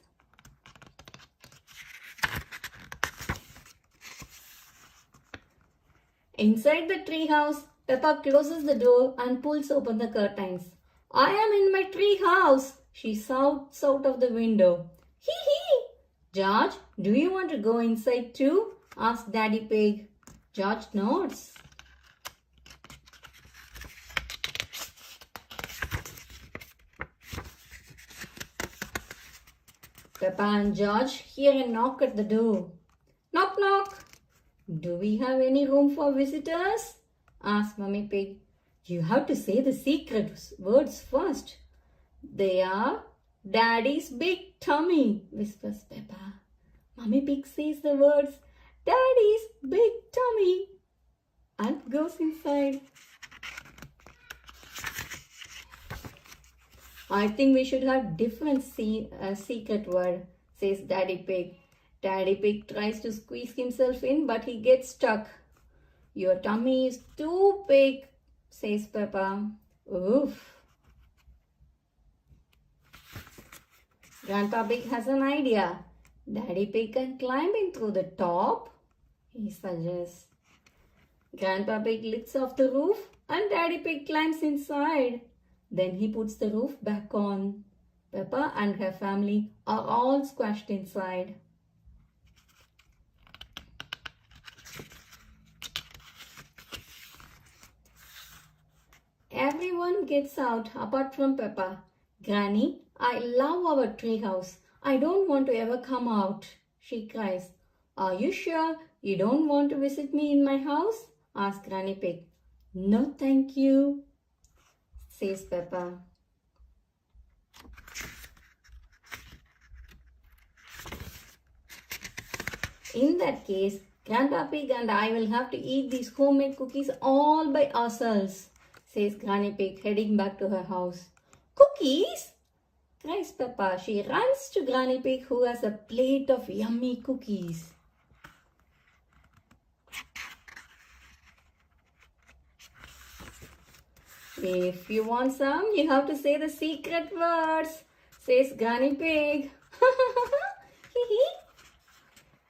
Inside the treehouse, Peppa closes the door and pulls open the curtains. I am in my treehouse, she shouts out of the window. Hee hee! George, do you want to go inside too? Asked Daddy Pig. George nods. Peppa and George hear a knock at the door. Knock, knock. Do we have any room for visitors? Asked Mummy Pig. You have to say the secret words first. They are Daddy's big tummy, whispers Peppa. Mummy Pig says the words Daddy's big tummy and goes inside. I think we should have different secret word, says Daddy Pig. Daddy Pig tries to squeeze himself in, but he gets stuck. Your tummy is too big, says Peppa. Oof. Grandpa Pig has an idea. Daddy Pig can climb in through the top, he suggests. Grandpa Pig lifts off the roof and Daddy Pig climbs inside. Then he puts the roof back on. Peppa and her family are all squashed inside. Everyone gets out apart from Peppa. Granny, I love our treehouse. I don't want to ever come out, she cries. Are you sure you don't want to visit me in my house? Asked Granny Pig. No, thank you, says Peppa. In that case, Grandpa Pig and I will have to eat these homemade cookies all by ourselves, says Granny Pig, heading back to her house. Cookies? Cries Peppa. She runs to Granny Pig, who has a plate of yummy cookies. If you want some, you have to say the secret words, says Granny Pig.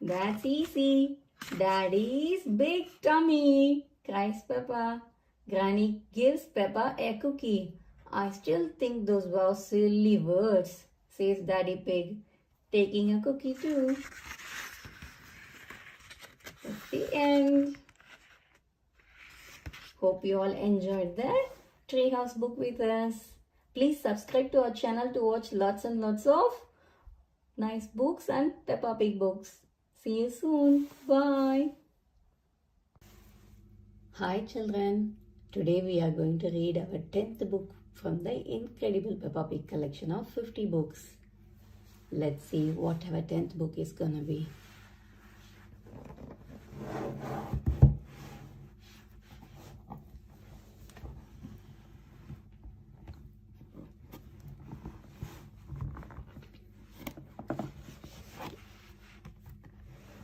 That's easy. Daddy's big tummy, cries Peppa. Granny gives Peppa a cookie. I still think those were silly words, says Daddy Pig, taking a cookie too. The end. Hope you all enjoyed that treehouse book with us. Please subscribe to our channel to watch lots and lots of nice books and Peppa Pig books. See you soon. Bye. Hi children. Today we are going to read our 10th book from the incredible Peppa Pig collection of 50 books. Let's see what our 10th book is gonna be.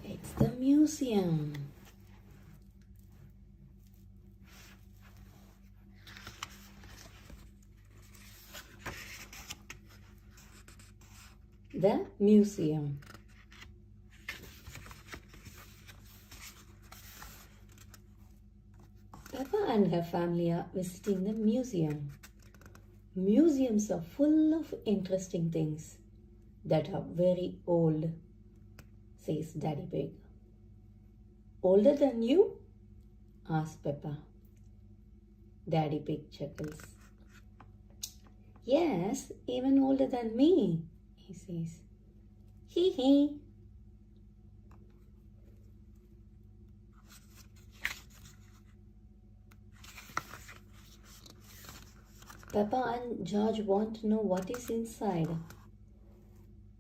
It's the museum. The museum. Peppa and her family are visiting the museum. Museums are full of interesting things that are very old, says Daddy Pig. Older than you? asks Peppa. Daddy Pig chuckles. Yes, even older than me, he says. Hee hee. Peppa and George want to know what is inside.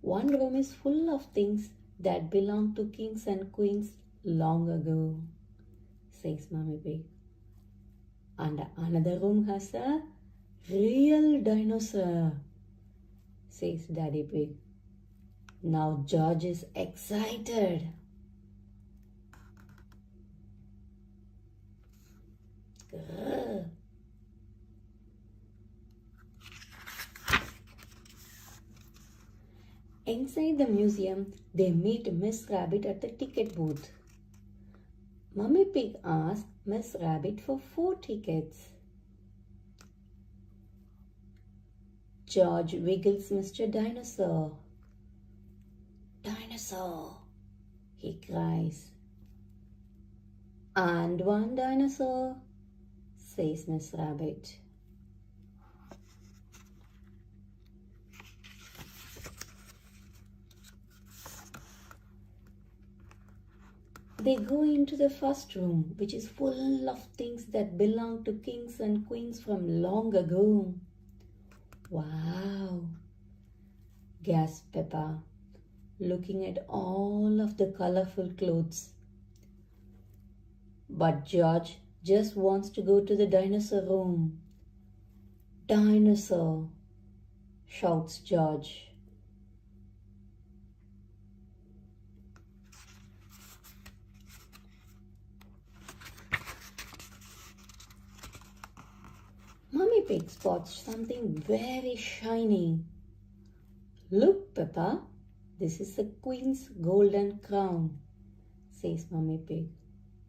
One room is full of things that belonged to kings and queens long ago, says Mommy Pig. And another room has a real dinosaur, says Daddy Pig. Now George is excited. Grrr. Inside the museum, they meet Miss Rabbit at the ticket booth. Mummy Pig asks Miss Rabbit for 4 tickets. George wiggles Mr. Dinosaur. Dinosaur, he cries. And 1 dinosaur, says Miss Rabbit. They go into the first room, which is full of things that belong to kings and queens from long ago. Wow, gasped Peppa, looking at all of the colorful clothes. But George just wants to go to the dinosaur room. Dinosaur, shouts George. Mummy Pig spots something very shiny. Look, Peppa, this is the Queen's golden crown, says Mummy Pig.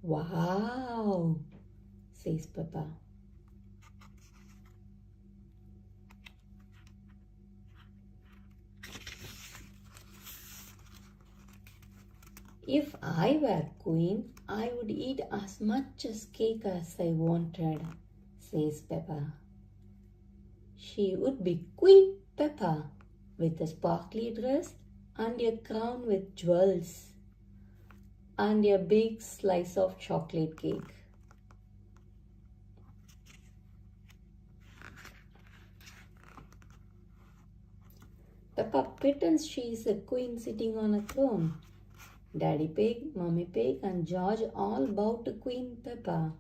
Wow, says Peppa. If I were queen, I would eat as much as cake as I wanted, says Peppa. She would be Queen Peppa with a sparkly dress and a crown with jewels and a big slice of chocolate cake. Peppa pretends she is a queen sitting on a throne. Daddy Pig, Mummy Pig and George all bow to Queen Peppa.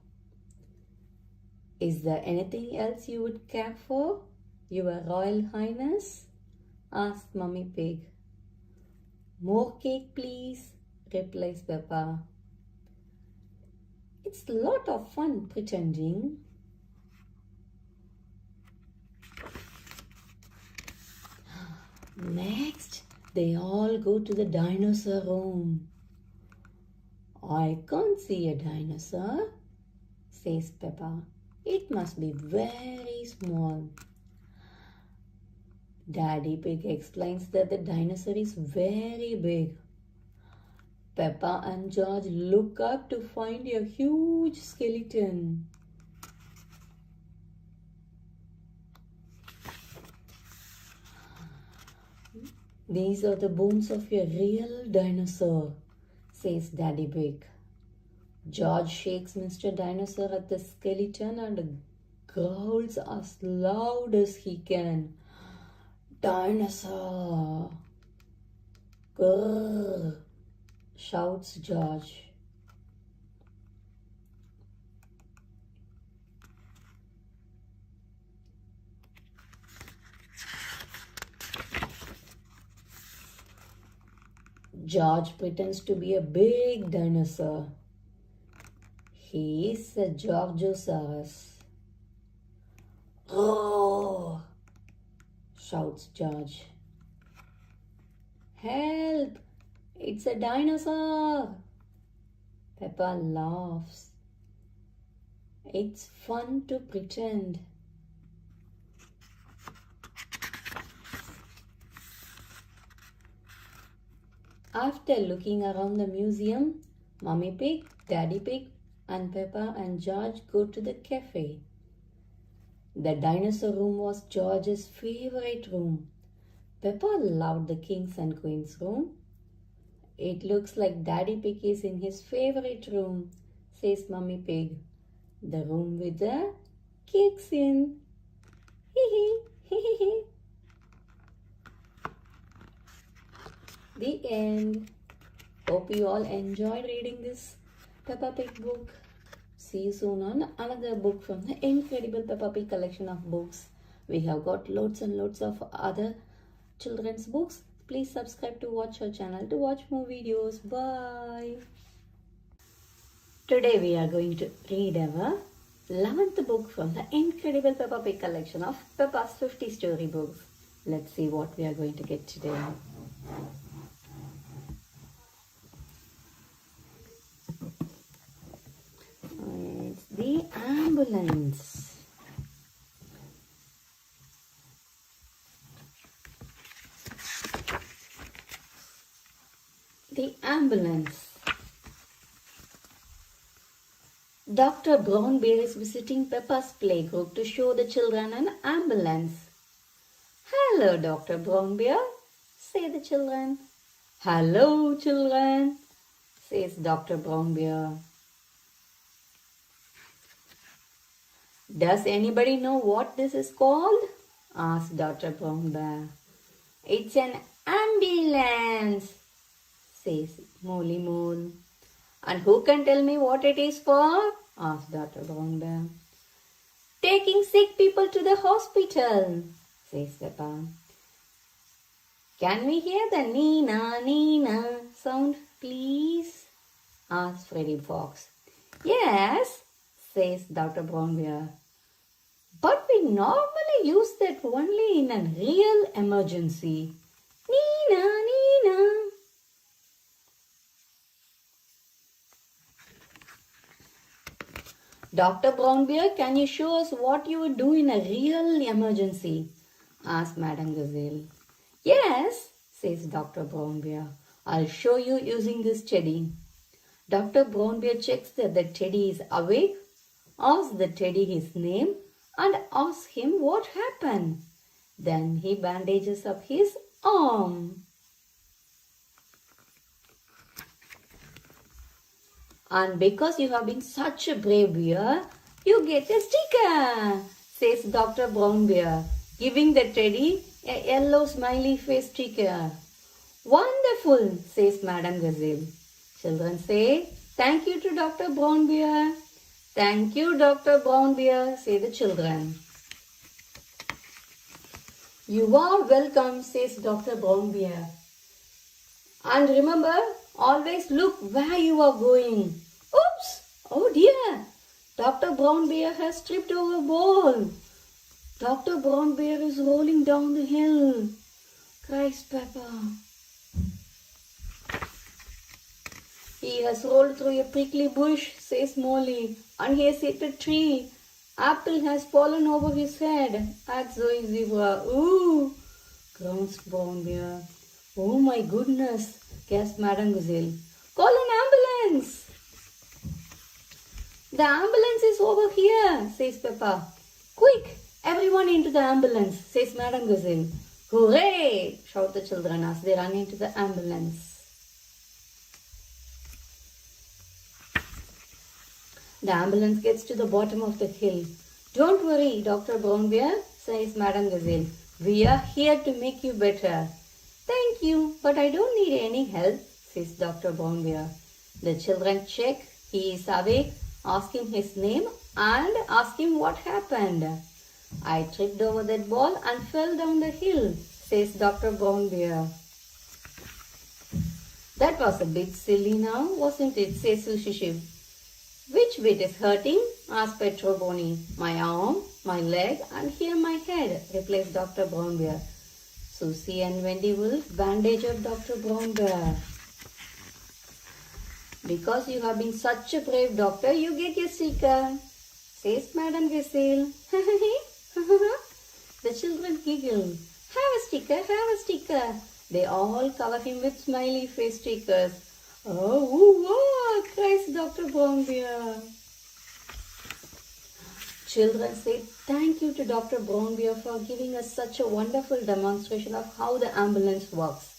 Is there anything else you would care for, Your Royal Highness? asked Mummy Pig. More cake, please, replies Peppa. It's a lot of fun pretending. Next, they all go to the dinosaur room. I can't see a dinosaur, says Peppa. It must be very small. Daddy Pig explains that the dinosaur is very big. Peppa and George look up to find a huge skeleton. These are the bones of a real dinosaur, says Daddy Pig. George shakes Mr. Dinosaur at the skeleton and growls as loud as he can. Dinosaur! Grrr! Shouts George. George pretends to be a big dinosaur. He is a Georgosaurus. Roar! Shouts George. Help! It's a dinosaur! Peppa laughs. It's fun to pretend. After looking around the museum, Mummy Pig, Daddy Pig, and Peppa and George go to the cafe. The dinosaur room was George's favorite room. Peppa loved the kings and queens room. It looks like Daddy Pig is in his favorite room, says Mummy Pig. The room with the cakes in. Hee hee, hee hee hee. The end. Hope you all enjoyed reading this Peppa Pig book. See you soon on another book from the incredible Peppa Pig collection of books. We have got loads and loads of other children's books. Please subscribe to watch our channel to watch more videos. Bye. Today we are going to read our 11th book from the incredible Peppa Pig collection of Peppa's 50 storybooks. Let's see what we are going to get today. It's the ambulance. The ambulance. Dr. Brown Bear is visiting Peppa's playgroup to show the children an ambulance. Hello, Dr. Brown Bear, say the children. Hello, children, says Dr. Brown Bear. Does anybody know what this is called? Asked Dr. Brown Bear. It's an ambulance, says Molly Mole. And who can tell me what it is for? Asked Dr. Brown Bear. Taking sick people to the hospital, says Peppa. Can we hear the Nina, Nina sound, please? Asked Freddy Fox. Yes, says Dr. Brown Bear. But we normally use that only in a real emergency. Nina, Nina. Dr. Brown Bear, can you show us what you would do in a real emergency? Asked Madame Gazelle. Yes, says Dr. Brown Bear. I'll show you using this teddy. Dr. Brown Bear checks that the teddy is awake, asks the teddy his name, and asks him what happened. Then he bandages up his arm. And because you have been such a brave bear, you get a sticker, says Dr. Brown Bear, giving the teddy a yellow smiley face sticker. Wonderful, says Madame Gazelle. Children say, thank you to Dr. Brown Bear. Thank you, Dr. Brown Bear, say the children. You are welcome, says Dr. Brown Bear. And remember, always look where you are going. Oops! Oh dear! Dr. Brown Bear has tripped over a ball. Dr. Brown Bear is rolling down the hill, cries Peppa. He has rolled through a prickly bush, says Molly, and he has hit a tree. Apple has fallen over his head, adds Zoe Zebra. Ooh, groans Brown Bear. Oh my goodness, gasped Madame Gazelle. Call an ambulance. The ambulance is over here, says Peppa. Quick, everyone into the ambulance, says Madam Gazelle. Hooray! Shout the children as they run into the ambulance. The ambulance gets to the bottom of the hill. Don't worry, Dr. Brown Bear, says Madam Gazelle. We are here to make you better. Thank you, but I don't need any help, says Dr. Brown Bear. The children check he is awake, ask him his name and ask him what happened. I tripped over that ball and fell down the hill, says Dr. Brown Bear. That was a bit silly now, wasn't it, says Sushi Sheep. Which bit is hurting? asked Pedro Bonnie. My arm, my leg and here my head, replies Dr. Brown Bear. Susie and Wendy Wolf bandage up Dr. Brown Bear. Because you have been such a brave doctor, you get your sticker, says Madam Gazelle. The children giggle. Have a sticker, have a sticker. They all cover him with smiley face stickers. Oh, woo, cries Dr. Brown Bear. Children say thank you to Dr. Brown Bear for giving us such a wonderful demonstration of how the ambulance works,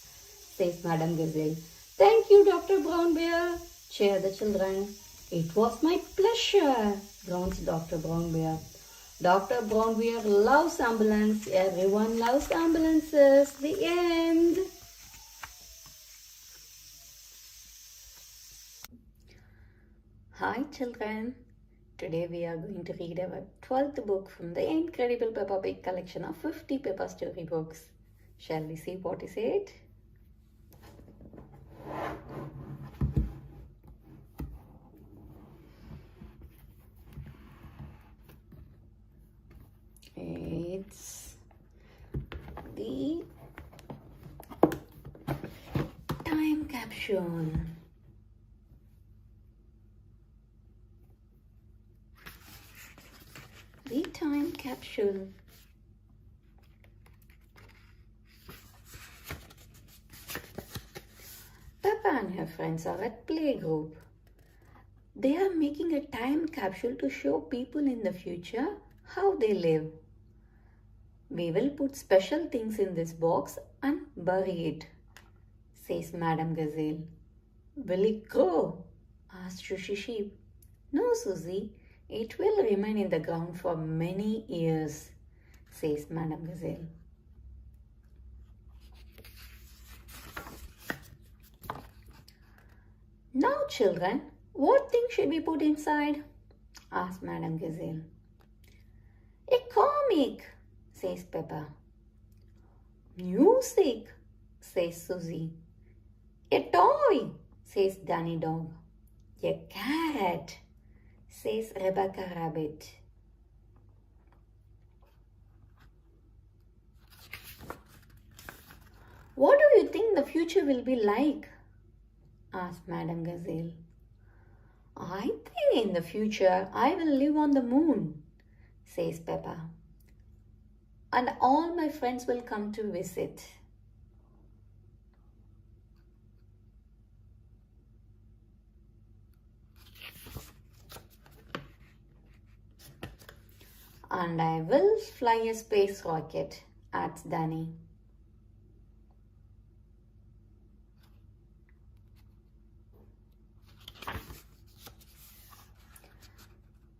says Madam Gazelle. Thank you, Dr. Brown Bear, cheer the children. It was my pleasure, groans Dr. Brown Bear. Dr. Brown Bear loves ambulance. Everyone loves ambulances. The end. Hi children. Today we are going to read our 12th book from the incredible Peppa Pig collection of 50 Peppa storybooks. Shall we see what is it? It's the time capsule. The time capsule. Peppa and her friends are at playgroup. They are making a time capsule to show people in the future how they live. We will put special things in this box and bury it, says Madam Gazelle. Will it grow? asked Sushi Sheep. No, Susie, it will remain in the ground for many years, says Madam Gazelle. Now, children, what thing should we put inside? asked Madam Gazelle. A comic, says Peppa. Music, says Susie. A toy, says Danny Dog. A cat, says Rebecca Rabbit. What do you think the future will be like? asked Madam Gazelle. I think in the future I will live on the moon, says Peppa. And all my friends will come to visit. And I will fly a space rocket, adds Danny.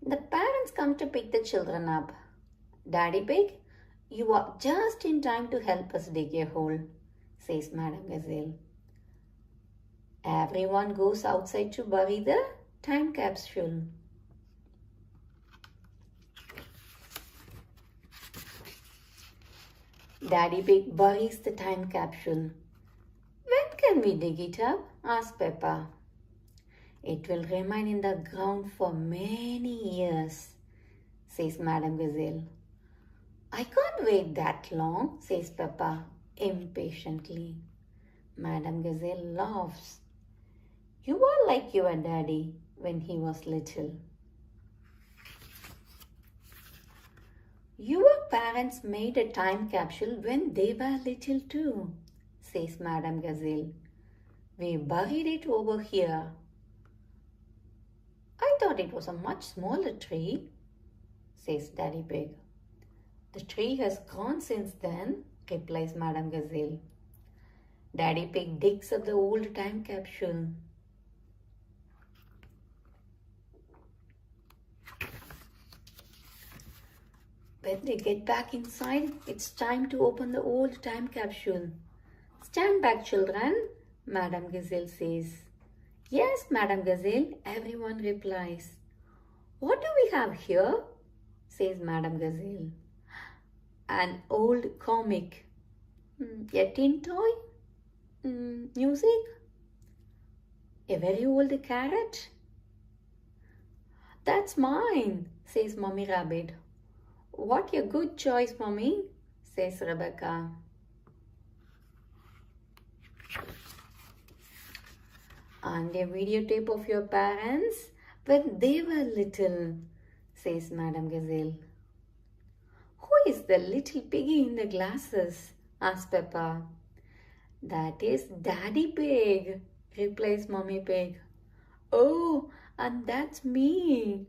The parents come to pick the children up. Daddy Pig, you are just in time to help us dig a hole, says Madam Gazelle. Everyone goes outside to bury the time capsule. Daddy Pig buries the time capsule. When can we dig it up? asked Peppa. It will remain in the ground for many years, says Madam Gazelle. I can't wait that long, says Peppa impatiently. Madam Gazelle laughs. You are like your daddy when he was little. Your parents made a time capsule when they were little too, says Madam Gazelle. We buried it over here. I thought it was a much smaller tree, says Daddy Pig. The tree has grown since then, replies Madame Gazelle. Daddy Pig digs up the old time capsule. When they get back inside, it's time to open the old time capsule. Stand back, children, Madame Gazelle says. Yes, Madame Gazelle, everyone replies. What do we have here? Says Madame Gazelle. An old comic. A tin toy? Music? A very old carrot? That's mine, says Mummy Rabbit. What a good choice, Mummy, says Rebecca. And a videotape of your parents when they were little, says Madame Gazelle. Who is the little piggy in the glasses? Asks Peppa. That is Daddy Pig, replies Mummy Pig. Oh, and that's me.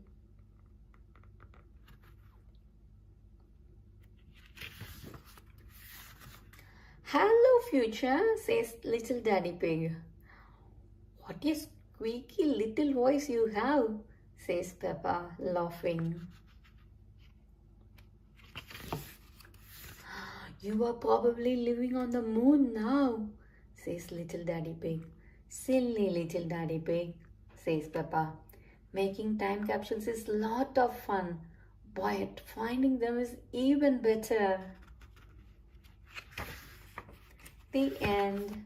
Hello, future, says little Daddy Pig. What a squeaky little voice you have, says Peppa, laughing. You are probably living on the moon now, says little Daddy Pig. Silly little Daddy Pig, says Peppa. Making time capsules is a lot of fun, but finding them is even better. The end.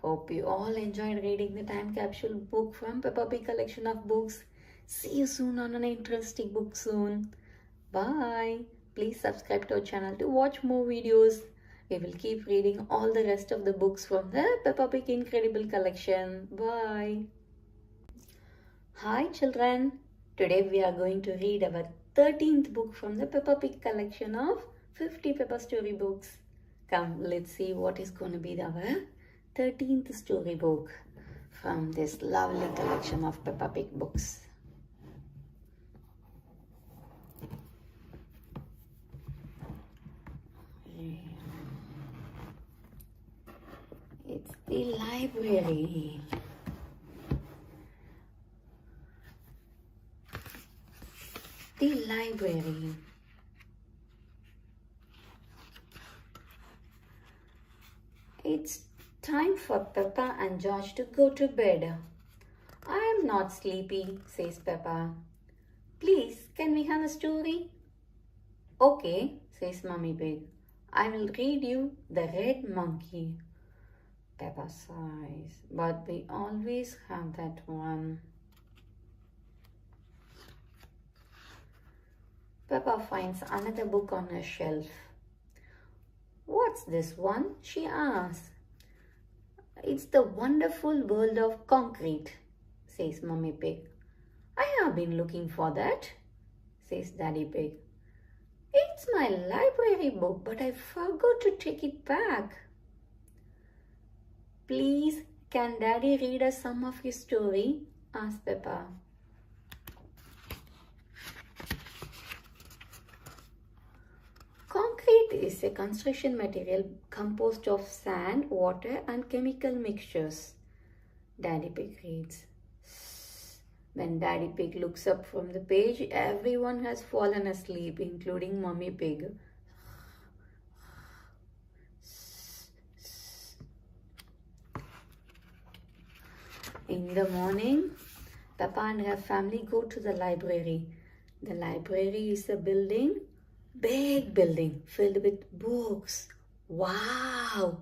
Hope you all enjoyed reading the time capsule book from Peppa Pig collection of books. See you soon on an interesting book soon. Bye. Please subscribe to our channel to watch more videos. We will keep reading all the rest of the books from the Peppa Pig Incredible collection. Bye. Hi children. Today we are going to read our 13th book from the Peppa Pig collection of 50 Peppa story books. Come, let's see what is going to be our 13th storybook from this lovely collection of Peppa Pig books. It's the library. The library. It's time for Peppa and George to go to bed. I am not sleepy, says Peppa. Please, can we have a story? Okay, says Mummy Pig. I will read you The Red Monkey. Peppa sighs, but we always have that one. Peppa finds another book on her shelf. What's this one? She asks. It's The Wonderful World of Concrete, says Mummy Pig. I have been looking for that, says Daddy Pig. It's my library book, but I forgot to take it back. Please, can Daddy read us some of his story? Asked Peppa. Concrete is a construction material composed of sand, water and chemical mixtures. Daddy Pig reads. When Daddy Pig looks up from the page, everyone has fallen asleep, including Mummy Pig. In the morning, Peppa and her family go to the library. The library is a building, big building filled with books. Wow,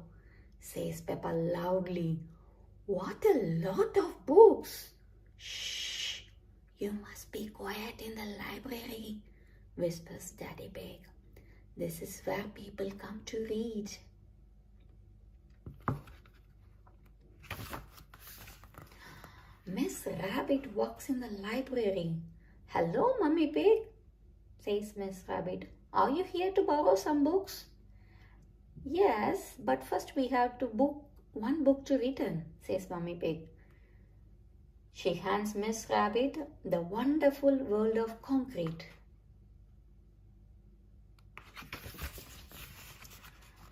says Peppa loudly. What a lot of books. Shh, you must be quiet in the library, whispers Daddy Pig. This is where people come to read. Miss Rabbit walks in the library. Hello, Mummy Pig, says Miss Rabbit. Are you here to borrow some books? Yes, but first we have to book one book to return, says Mummy Pig. She hands Miss Rabbit The Wonderful World of Concrete.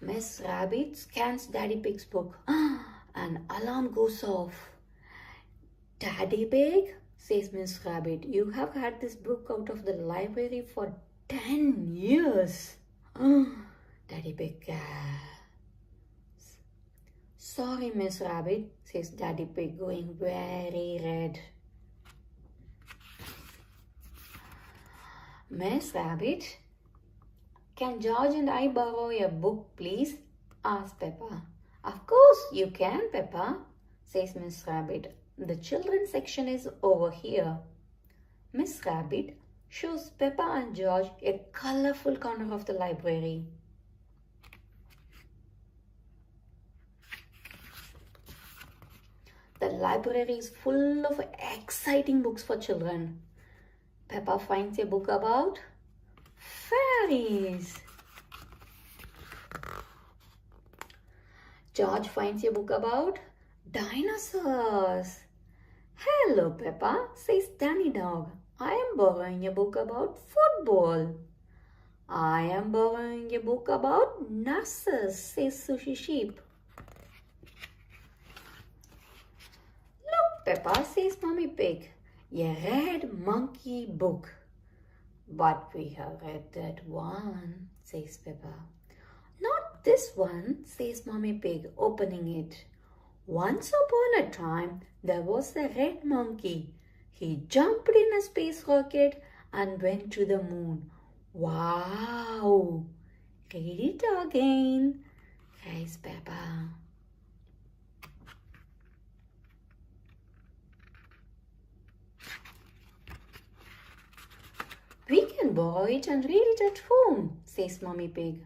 Miss Rabbit scans Daddy Pig's book. An alarm goes off. Daddy Pig, says Miss Rabbit, you have had this book out of the library for 10 years. Daddy Pig gasps. Sorry, Miss Rabbit, says Daddy Pig, going very red. Miss Rabbit, can George and I borrow a book, please? Asks Peppa. Of course you can, Peppa, says Miss Rabbit. The children's section is over here. Miss Rabbit shows Peppa and George a colorful corner of the library. The library is full of exciting books for children. Peppa finds a book about fairies. George finds a book about dinosaurs. Hello, Peppa, says Danny Dog. I am borrowing a book about football. I am borrowing a book about nurses, says Sushi Sheep. Look, Peppa, says Mummy Pig, a red monkey book. But we have read that one, says Peppa. Not this one, says Mummy Pig, opening it. Once upon a time, there was a red monkey. He jumped in a space rocket and went to the moon. Wow! Read it again, cries Peppa. We can borrow it and read it at home, says Mummy Pig.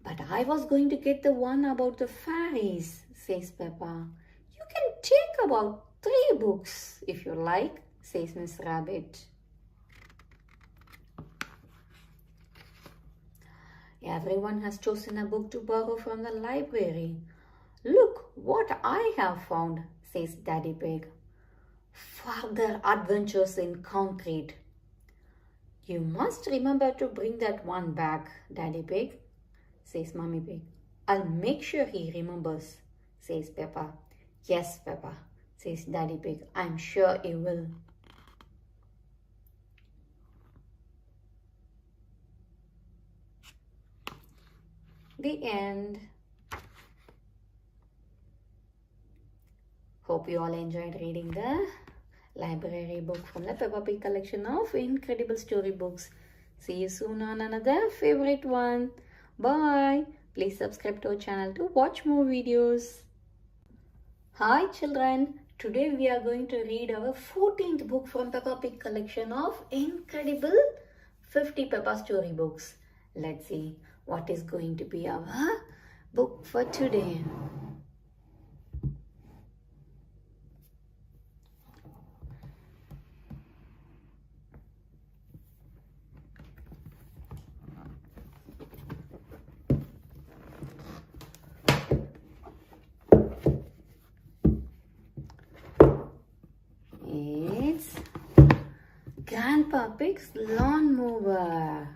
But I was going to get the one about the fairies, says Peppa. You can take about 3 books if you like, says Miss Rabbit. Everyone has chosen a book to borrow from the library. Look what I have found, says Daddy Pig. Further Adventures in Concrete. You must remember to bring that one back, Daddy Pig, says Mummy Pig. I'll make sure he remembers, says Peppa. Yes, Peppa, says Daddy Pig. I'm sure he will. The end. Hope you all enjoyed reading the library book from the Peppa Pig collection of incredible storybooks. See you soon on another favorite one. Bye. Please subscribe to our channel to watch more videos. Hi children. Today we are going to read our 14th book from Peppa Pig collection of incredible 50 Peppa storybooks. Let's see what is going to be our book for today. It's Grandpa Pig's lawnmower.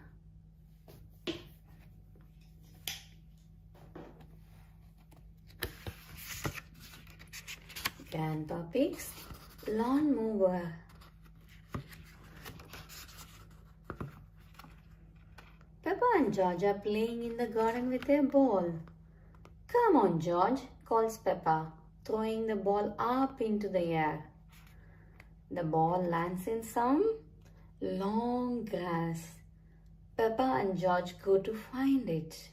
Grandpa Pig's lawnmower. Peppa and George are playing in the garden with their ball. Come on, George, calls Peppa, throwing the ball up into the air. The ball lands in some long grass. Peppa and George go to find it.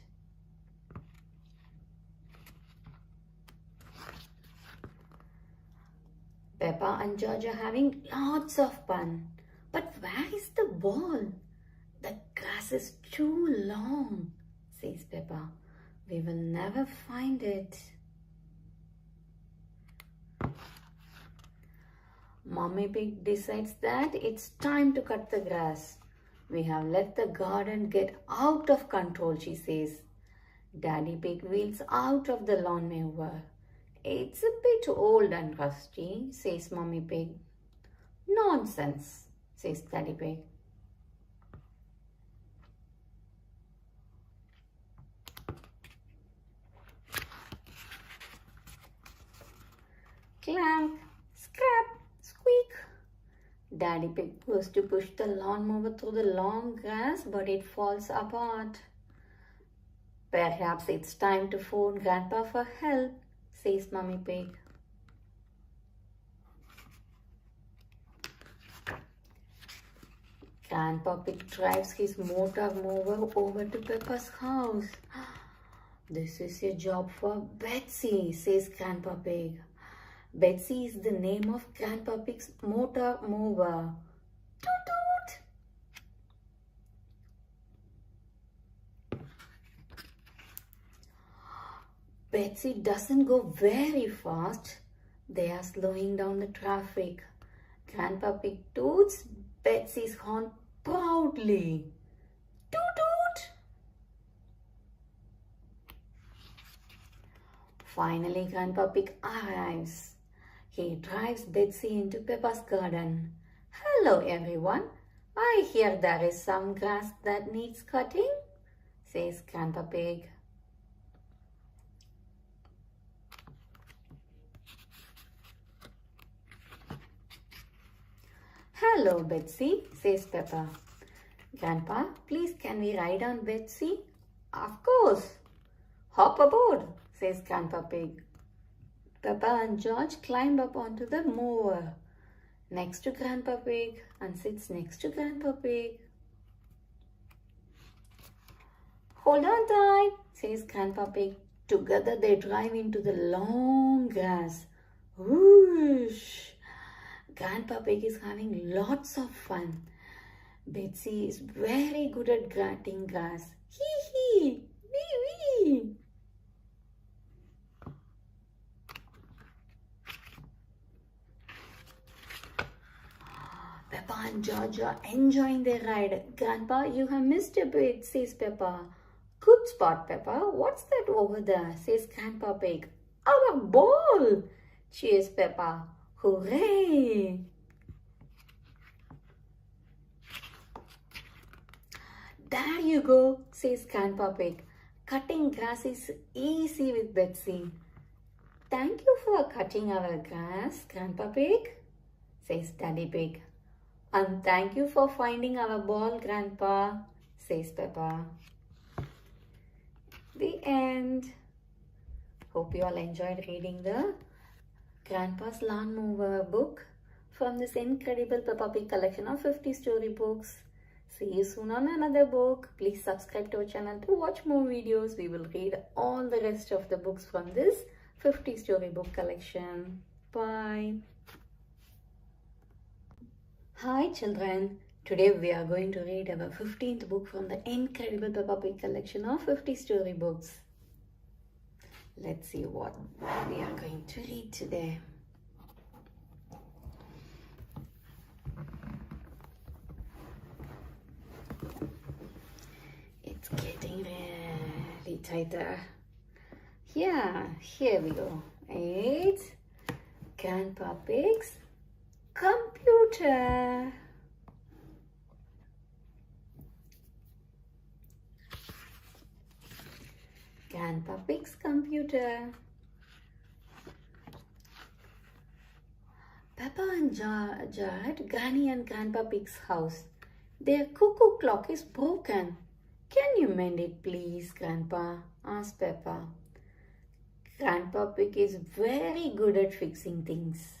Peppa and George are having lots of fun. But where is the ball? The grass is too long, says Peppa. We will never find it. Mummy Pig decides that it's time to cut the grass. We have let the garden get out of control, she says. Daddy Pig wheels out of the lawnmower. It's a bit old and rusty, says Mummy Pig. Nonsense, says Daddy Pig. Clank, scrap, squeak. Daddy Pig goes to push the lawnmower through the long grass, but it falls apart. Perhaps it's time to phone Grandpa for help, says Mummy Pig. Grandpa Pig drives his motor mower over to Peppa's house. This is a job for Betsy, says Grandpa Pig. Betsy is the name of Grandpa Pig's motor mower. Toot toot! Betsy doesn't go very fast. They are slowing down the traffic. Grandpa Pig toots Betsy's horn proudly. Toot toot! Finally, Grandpa Pig arrives. He drives Betsy into Peppa's garden. Hello, everyone. I hear there is some grass that needs cutting, says Grandpa Pig. Hello, Betsy, says Peppa. Grandpa, please can we ride on Betsy? Of course. Hop aboard, says Grandpa Pig. Peppa and George climb up onto the mower next to Grandpa Pig and sits next to Grandpa Pig. Hold on tight, says Grandpa Pig. Together they drive into the long grass. Whoosh! Grandpa Pig is having lots of fun. Betsy is very good at cutting grass. Hee hee! Wee wee! Peppa and George are enjoying their ride. Grandpa, you have missed a bit, says Peppa. Good spot, Peppa. What's that over there, says Grandpa Pig. Our ball, cheers Peppa. Hooray! There you go, says Grandpa Pig. Cutting grass is easy with Betsy. Thank you for cutting our grass, Grandpa Pig, says Daddy Pig. And thank you for finding our ball, Grandpa, says Peppa. The end. Hope you all enjoyed reading the Grandpa's Lawnmower book from this incredible Peppa Pig collection of 50 storybooks. See you soon on another book. Please subscribe to our channel to watch more videos. We will read all the rest of the books from this 50 storybook collection. Bye. Hi children. Today we are going to read our 15th book from the incredible Peppa Pig collection of 50 storybooks. Let's see what we are going to read today. It's getting really tighter. Yeah, here we go. It's Grandpa Pig's computer. Grandpa Pig's computer. Peppa and George are at Granny and Grandpa Pig's house. Their cuckoo clock is broken. Can you mend it, please, Grandpa? Asked Peppa. Grandpa Pig is very good at fixing things.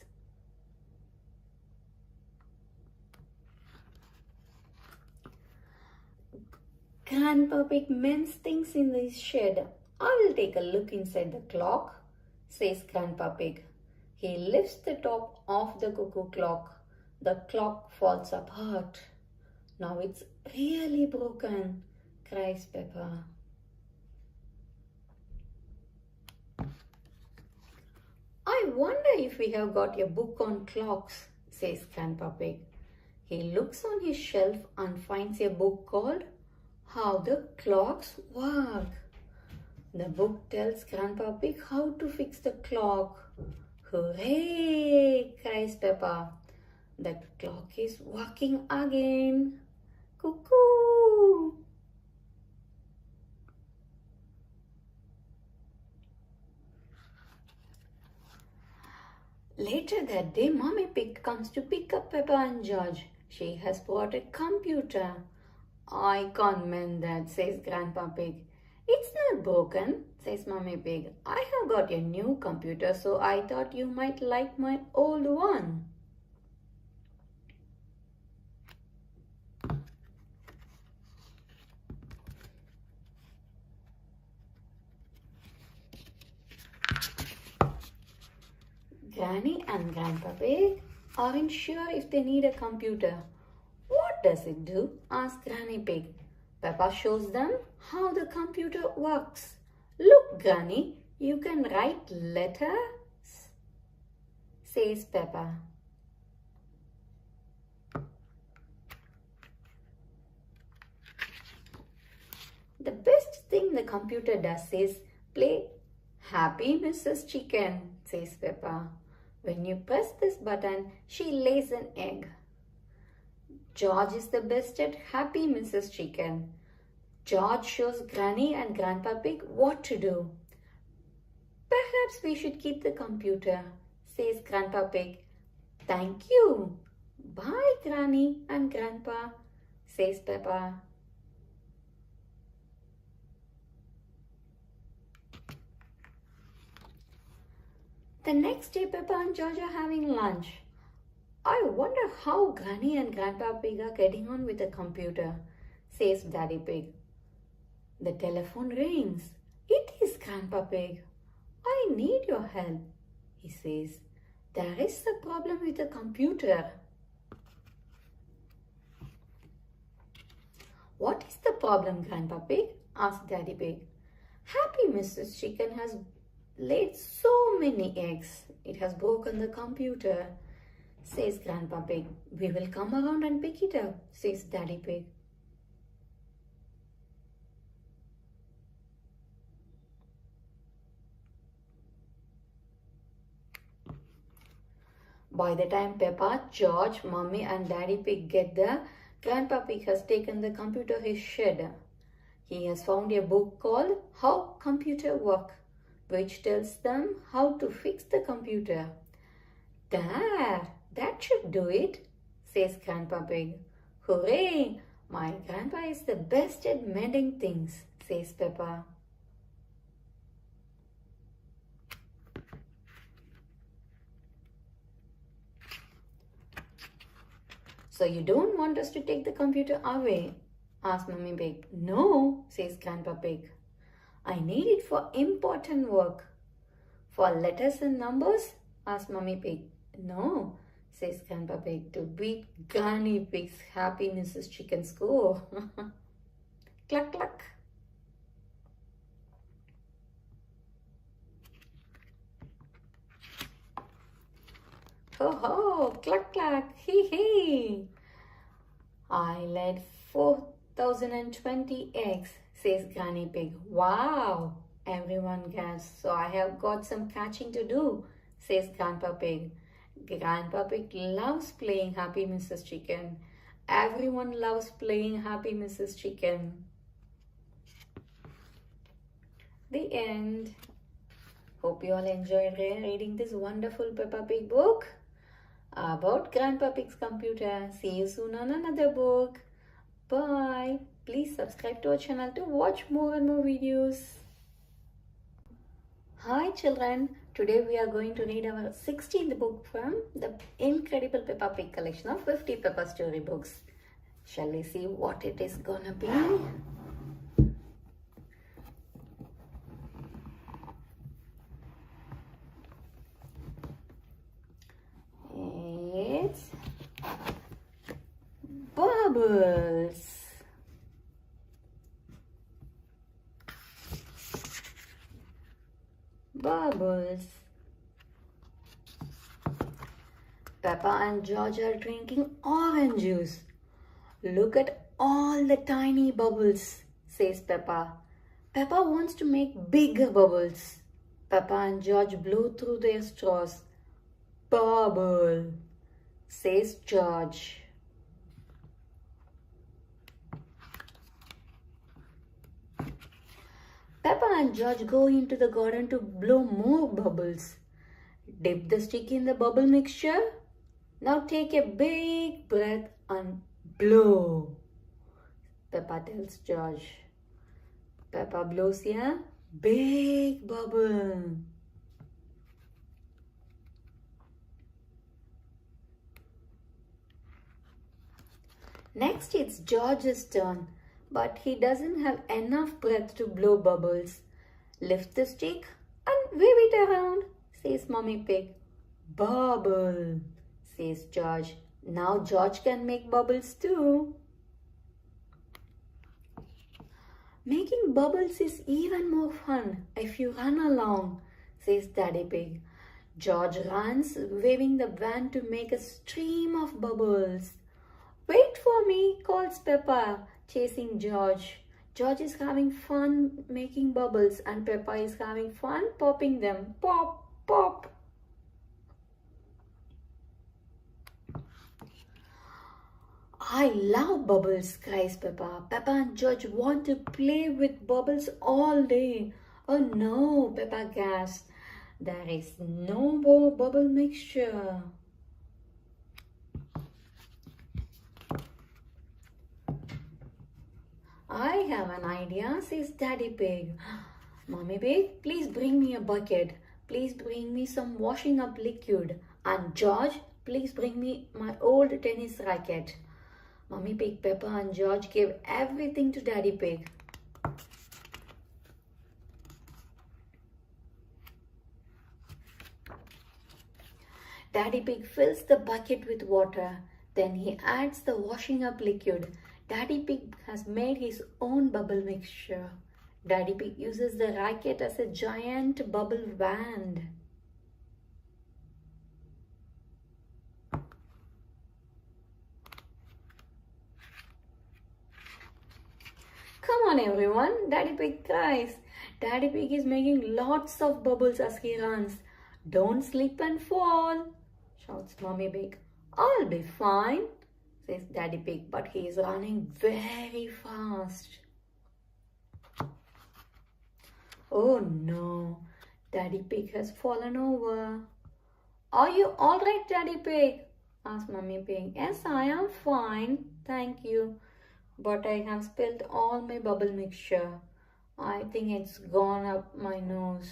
Grandpa Pig mends things in his shed. I will take a look inside the clock, says Grandpa Pig. He lifts the top of the cuckoo clock. The clock falls apart. Now it's really broken, cries Peppa. I wonder if we have got a book on clocks, says Grandpa Pig. He looks on his shelf and finds a book called How the Clocks Work. The book tells Grandpa Pig how to fix the clock. Hooray! Cries Peppa. The clock is working again. Cuckoo! Later that day, Mommy Pig comes to pick up Peppa and George. She has brought a computer. I can't mend that, says Grandpa Pig. It's not broken, says Mommy Pig. I have got a new computer, so I thought you might like my old one. Granny and Grandpa Pig aren't sure if they need a computer. What does it do? Asks Granny Pig. Peppa shows them how the computer works. Look, Granny, you can write letters, says Peppa. The best thing the computer does is play Happy Mrs. Chicken, says Peppa. When you press this button, she lays an egg. George is the best at Happy Mrs. Chicken. George shows Granny and Grandpa Pig what to do. Perhaps we should keep the computer, says Grandpa Pig. Thank you. Bye, Granny and Grandpa, says Peppa. The next day, Peppa and George are having lunch. I wonder how Granny and Grandpa Pig are getting on with the computer, says Daddy Pig. The telephone rings. It is Grandpa Pig. I need your help, he says. There is a problem with the computer. What is the problem, Grandpa Pig? Asked Daddy Pig. Happy Mrs. Chicken has laid so many eggs. It has broken the computer, says Grandpa Pig. We will come around and pick it up, says Daddy Pig. By the time Peppa, George, Mommy and Daddy Pig get there, Grandpa Pig has taken the computer to his shed. He has found a book called How Computer Work, which tells them how to fix the computer. There, that should do it, says Grandpa Pig. Hooray! My grandpa is the best at mending things, says Peppa. So you don't want us to take the computer away? Asks Mummy Pig. No, says Grandpa Pig. I need it for important work. For letters and numbers? Asks Mummy Pig. No, says Grandpa Pig, to beat Granny Pig's Happy Mrs. Chicken score. Cluck cluck. Ho ho, cluck cluck, hee hee. I laid 4,020 eggs, says Granny Pig. Wow, everyone gasps. So I have got some catching to do, says Grandpa Pig. Grandpa Pig loves playing Happy Mrs. Chicken. Everyone loves playing Happy Mrs. Chicken. The end. Hope you all enjoyed reading this wonderful Peppa Pig book about Grandpa Pig's computer. See you soon on another book. Bye. Please subscribe to our channel to watch more and more videos. Hi children. Today we are going to read our 16th book from the incredible Peppa Pig collection of 50 Peppa story books. Shall we see what it is gonna be? It's Bubbles. Bubbles. Peppa and George are drinking orange juice. Look at all the tiny bubbles, says Peppa. Peppa wants to make bigger bubbles. Peppa and George blow through their straws. Bubble, says George. Peppa and George go into the garden to blow more bubbles. Dip the stick in the bubble mixture. Now take a big breath and blow, Peppa tells George. Peppa blows a big bubble. Next it's George's turn, but he doesn't have enough breath to blow bubbles. Lift the stick and wave it around, says Mummy Pig. Bubble, says George. Now George can make bubbles too. Making bubbles is even more fun if you run along, says Daddy Pig. George runs, waving the wand to make a stream of bubbles. Wait for me, calls Peppa, chasing George. George is having fun making bubbles and Peppa is having fun popping them. Pop, pop. I love bubbles, cries Peppa. Peppa and George want to play with bubbles all day. Oh no, Peppa gasps. There is no more bubble mixture. I have an idea, says Daddy Pig. Mommy Pig, please bring me a bucket. Please bring me some washing up liquid. And George, please bring me my old tennis racket. Mommy Pig, Peppa and George gave everything to Daddy Pig. Daddy Pig fills the bucket with water. Then he adds the washing up liquid. Daddy Pig has made his own bubble mixture. Daddy Pig uses the racket as a giant bubble wand. Come on everyone, Daddy Pig cries. Daddy Pig is making lots of bubbles as he runs. Don't slip and fall, shouts Mommy Pig. I'll be fine, says Daddy Pig, but he is running very fast. Oh no, Daddy Pig has fallen over. Are you alright, Daddy Pig? Asked Mommy Pig. Yes, I am fine, thank you. But I have spilled all my bubble mixture. I think it's gone up my nose,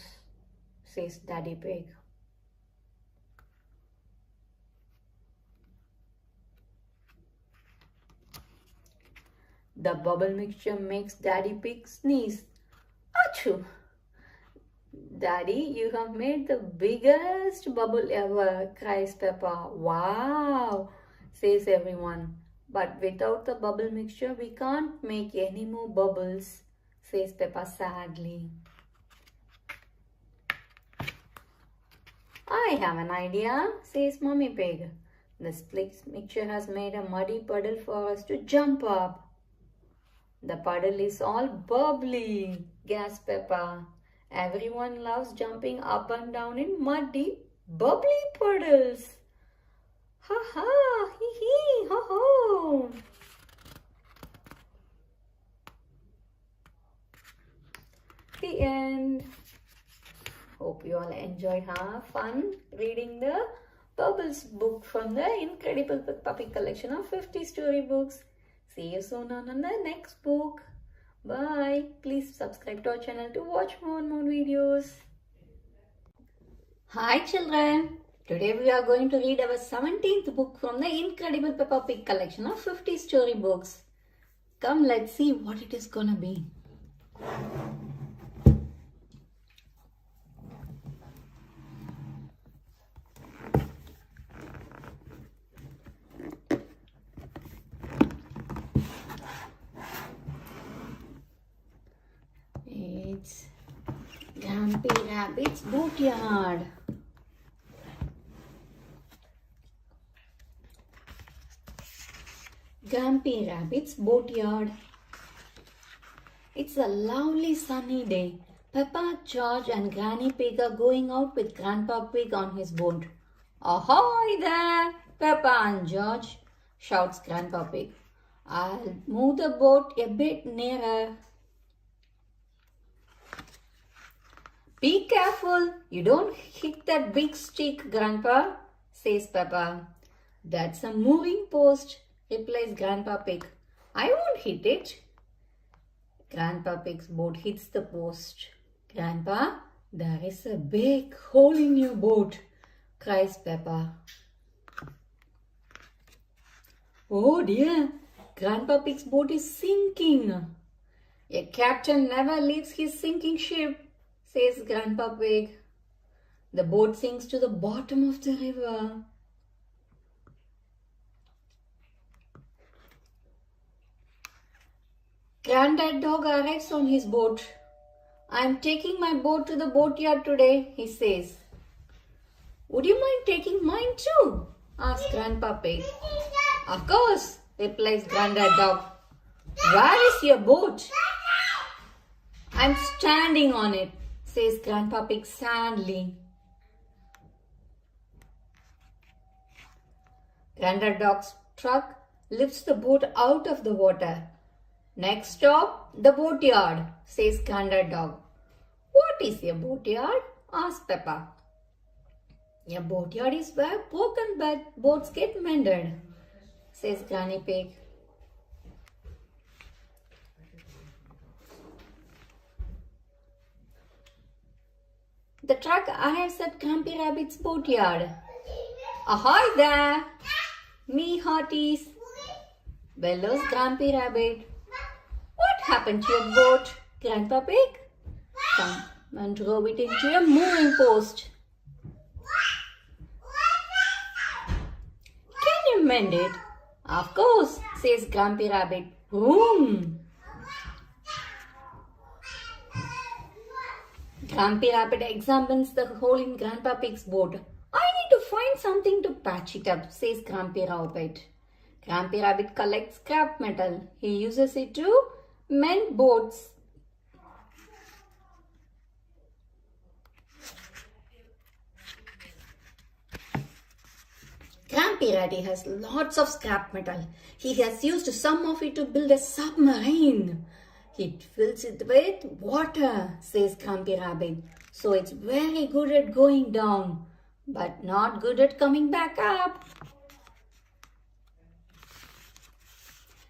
says Daddy Pig. The bubble mixture makes Daddy Pig sneeze. Achoo! Daddy, you have made the biggest bubble ever, cries Peppa. Wow, says everyone. But without the bubble mixture, we can't make any more bubbles, says Peppa sadly. I have an idea, says Mommy Pig. The split mixture has made a muddy puddle for us to jump up. The puddle is all bubbly, gasped Peppa. Everyone loves jumping up and down in muddy, bubbly puddles. Ha ha, hee hee, ho ho. The end. Hope you all enjoyed fun reading the Bubbles book from the Incredible Peppa Pig collection of 50 storybooks. See you soon on the next book. Bye. Please subscribe to our channel to watch more and more videos. Hi children. Today we are going to read our 17th book from the Incredible Peppa Pig collection of 50 storybooks. Come, let's see what it is gonna be. It's Grampy Rabbit's boatyard. Grampy Rabbit's boatyard. It's a lovely sunny day. Peppa, George and Granny Pig are going out with Grandpa Pig on his boat. Ahoy there, Peppa and George, shouts Grandpa Pig. I'll move the boat a bit nearer. Be careful, you don't hit that big stick, Grandpa, says Peppa. That's a moving post, replies Grandpa Pig. I won't hit it. Grandpa Pig's boat hits the post. Grandpa, there is a big hole in your boat, cries Peppa. Oh dear, Grandpa Pig's boat is sinking. A captain never leaves his sinking ship, says Grandpa Pig. The boat sinks to the bottom of the river. Granddad Dog arrives on his boat. I am taking my boat to the boatyard today, he says. Would you mind taking mine too? Asks Grandpa Pig. Of course, replies Granddad Dog. Where is your boat? I'm standing on it, says Grandpa Pig sadly. Granddad Dog's truck lifts the boat out of the water. Next stop, the boatyard, says Granddad Dog. What is a boatyard? Asks Peppa. A boatyard is where broken boats get mended, says Granny Pig. The truck arrives at Grampy Rabbit's boatyard. Ahoy there! Me hearties! Bellows Grampy Rabbit. What happened to your boat, Grandpa Pig? Someone drove it into a moving post. Can you mend it? Of course, says Grampy Rabbit. Vroom! Grampy Rabbit examines the hole in Grandpa Pig's boat. I need to find something to patch it up, says Grampy Rabbit. Grampy Rabbit collects scrap metal. He uses it to mend boats. Grampy Rabbit has lots of scrap metal. He has used some of it to build a submarine. He fills it with water, says Grampy Rabbit. So it's very good at going down, but not good at coming back up.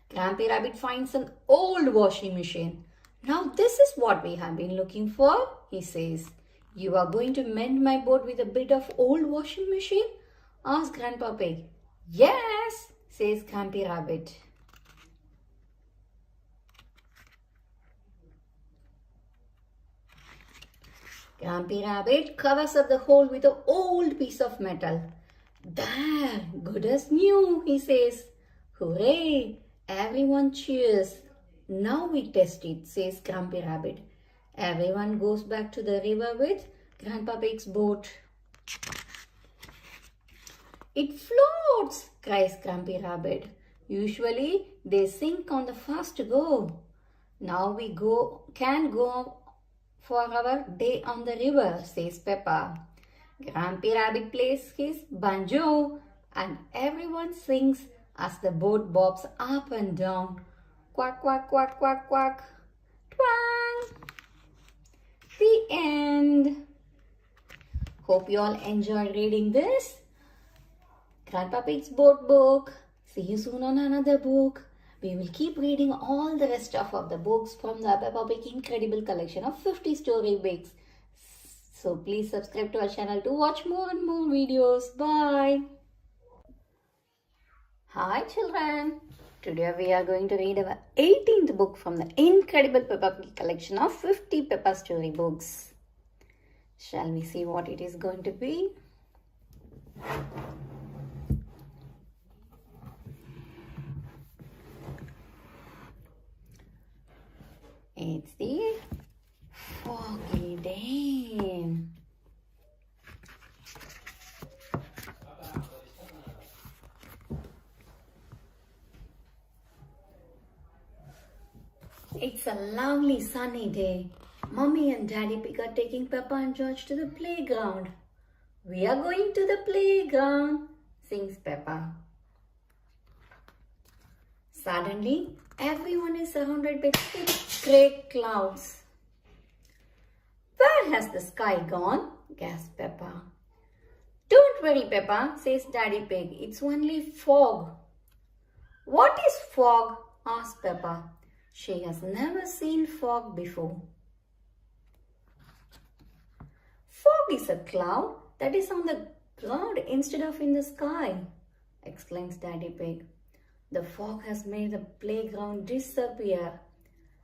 Grampy Rabbit finds an old washing machine. Now this is what we have been looking for, he says. You are going to mend my boat with a bit of old washing machine? Asks Grandpa Pig. Yes, says Grampy Rabbit. Grampy Rabbit covers up the hole with an old piece of metal. There, good as new, he says. Hooray! Everyone cheers. Now we test it, says Grampy Rabbit. Everyone goes back to the river with Grandpa Pig's boat. It floats, cries Grampy Rabbit. Usually they sink on the first go. Now we can go for our day on the river, says Peppa. Grampy Rabbit plays his banjo and everyone sings as the boat bobs up and down. Quack, quack, quack, quack, quack. Twang! The end. Hope you all enjoyed reading this Grandpa Pig's boat book. See you soon on another book. We will keep reading all the rest of the books from the Peppa Pig incredible collection of 50 story books. So please subscribe to our channel to watch more and more videos. Bye. Hi children. Today we are going to read our 18th book from the incredible Peppa Pig collection of 50 Peppa story books. Shall we see what it is going to be? It's the foggy day. It's a lovely sunny day. Mummy and Daddy Pig are taking Peppa and George to the playground. We are going to the playground, sings Peppa. Suddenly, everyone is surrounded by thick grey clouds. Where has the sky gone? Gasped Peppa. Don't worry, Peppa, says Daddy Pig. It's only fog. What is fog? Asked Peppa. She has never seen fog before. Fog is a cloud that is on the ground instead of in the sky, exclaims Daddy Pig. The fog has made the playground disappear.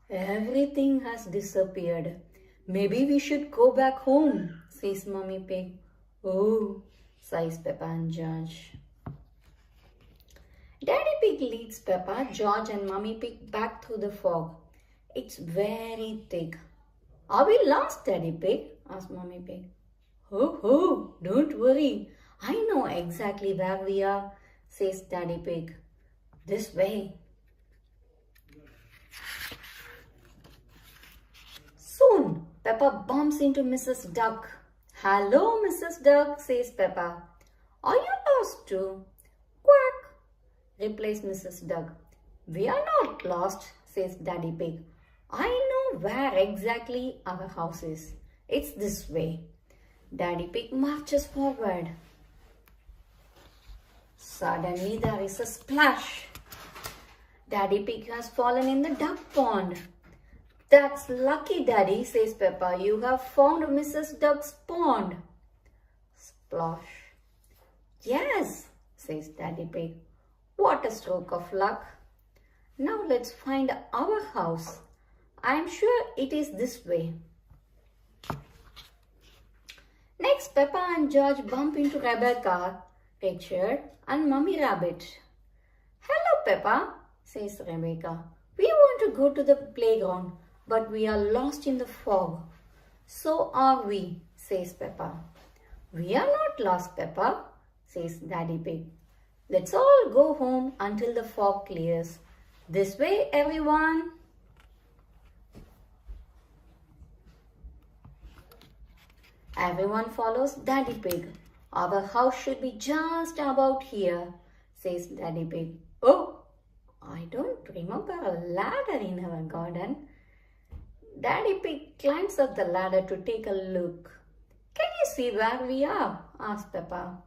Everything has disappeared. Maybe we should go back home, says Mummy Pig. Oh, sighs Peppa and George. Daddy Pig leads Peppa, George and Mummy Pig back through the fog. It's very thick. Are we lost, Daddy Pig? Asked Mummy Pig. Oh, don't worry. I know exactly where we are, says Daddy Pig. This way. Soon, Peppa bumps into Mrs. Duck. Hello, Mrs. Duck, says Peppa. Are you lost too? Quack, replies Mrs. Duck. We are not lost, says Daddy Pig. I know where exactly our house is. It's this way. Daddy Pig marches forward. Suddenly there is a splash. Daddy Pig has fallen in the duck pond. That's lucky, Daddy, says Peppa. You have found Mrs. Duck's pond. Splash. Yes, says Daddy Pig. What a stroke of luck. Now let's find our house. I'm sure it is this way. Next, Peppa and George bump into Rebecca, Richard and Mummy Rabbit. Hello, Peppa, says Rebecca. We want to go to the playground, but we are lost in the fog. So are we, says Peppa. We are not lost, Peppa, says Daddy Pig. Let's all go home until the fog clears. This way, everyone. Everyone follows Daddy Pig. Our house should be just about here, says Daddy Pig. Oh, I don't remember a ladder in our garden. Daddy Pig climbs up the ladder to take a look. Can you see where we are? Asks Peppa.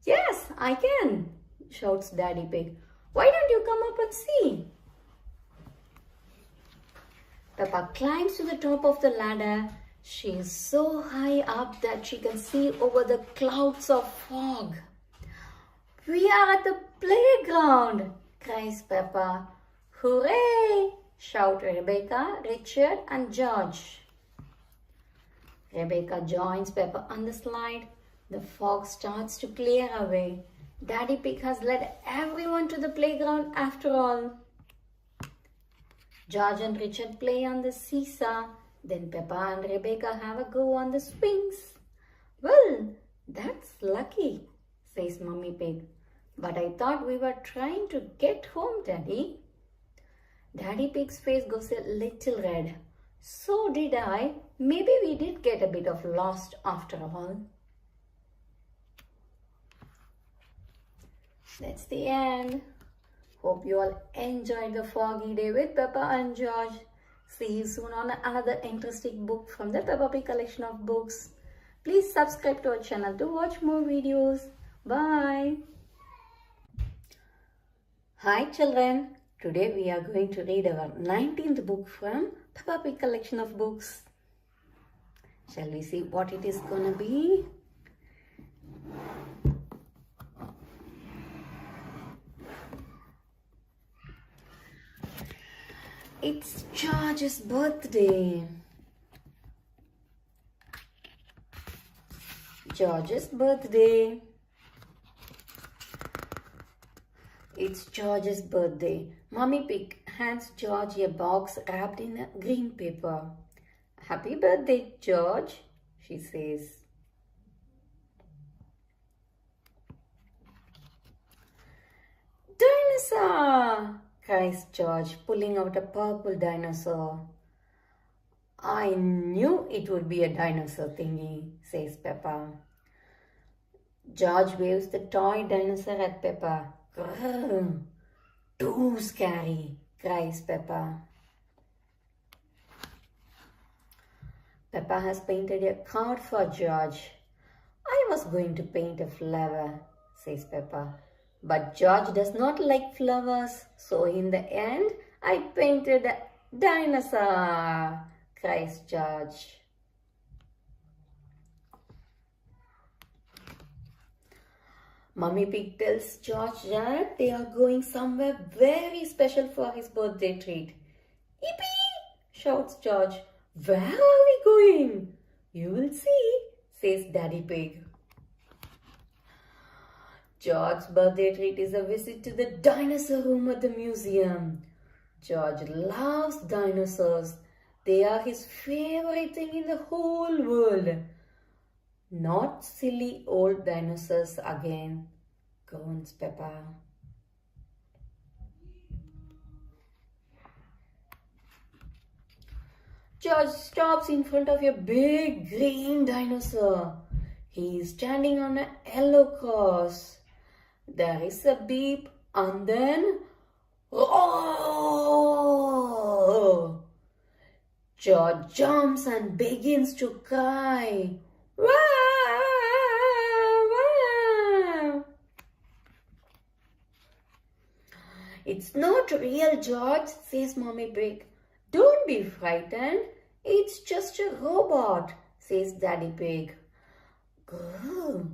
Yes, I can, shouts Daddy Pig. Why don't you come up and see? Peppa climbs to the top of the ladder. She is so high up that she can see over the clouds of fog. We are at the playground, cries Peppa. Hooray! Shout Rebecca, Richard and George. Rebecca joins Peppa on the slide. The fog starts to clear away. Daddy Pig has led everyone to the playground after all. George and Richard play on the seesaw. Then Peppa and Rebecca have a go on the swings. Well, that's lucky, says Mummy Pig. But I thought we were trying to get home, Daddy. Daddy Pig's face goes a little red. So did I. Maybe we did get a bit of lost after all. That's the end. Hope you all enjoyed the foggy day with Peppa and George. See you soon on another interesting book from the Peppa Pig collection of books. Please subscribe to our channel to watch more videos. Bye. Hi children. Today we are going to read our 19th book from Peppa Pig collection of books. Shall we see what it is gonna be? It's George's birthday. George's birthday. It's George's birthday. Mummy Pig hands George a box wrapped in a green paper. Happy birthday, George, she says. Dinosaur, cries George, pulling out a purple dinosaur. I knew it would be a dinosaur thingy, says Peppa. George waves the toy dinosaur at Peppa. Grrr, too scary, cries Peppa. Peppa has painted a card for George. I was going to paint a flower, says Peppa. But George does not like flowers, so in the end, I painted a dinosaur, cries George. Mummy Pig tells George that they are going somewhere very special for his birthday treat. Yippee! Shouts George. Where are we going? You will see, says Daddy Pig. George's birthday treat is a visit to the dinosaur room at the museum. George loves dinosaurs. They are his favorite thing in the whole world. Not silly old dinosaurs again, groans Peppa. George stops in front of a big green dinosaur. He is standing on a yellow cross. There is a beep and then roar! George jumps and begins to cry. Wah, wah. It's not real, George, says Mommy Pig. Don't be frightened. It's just a robot, says Daddy Pig. Grrr,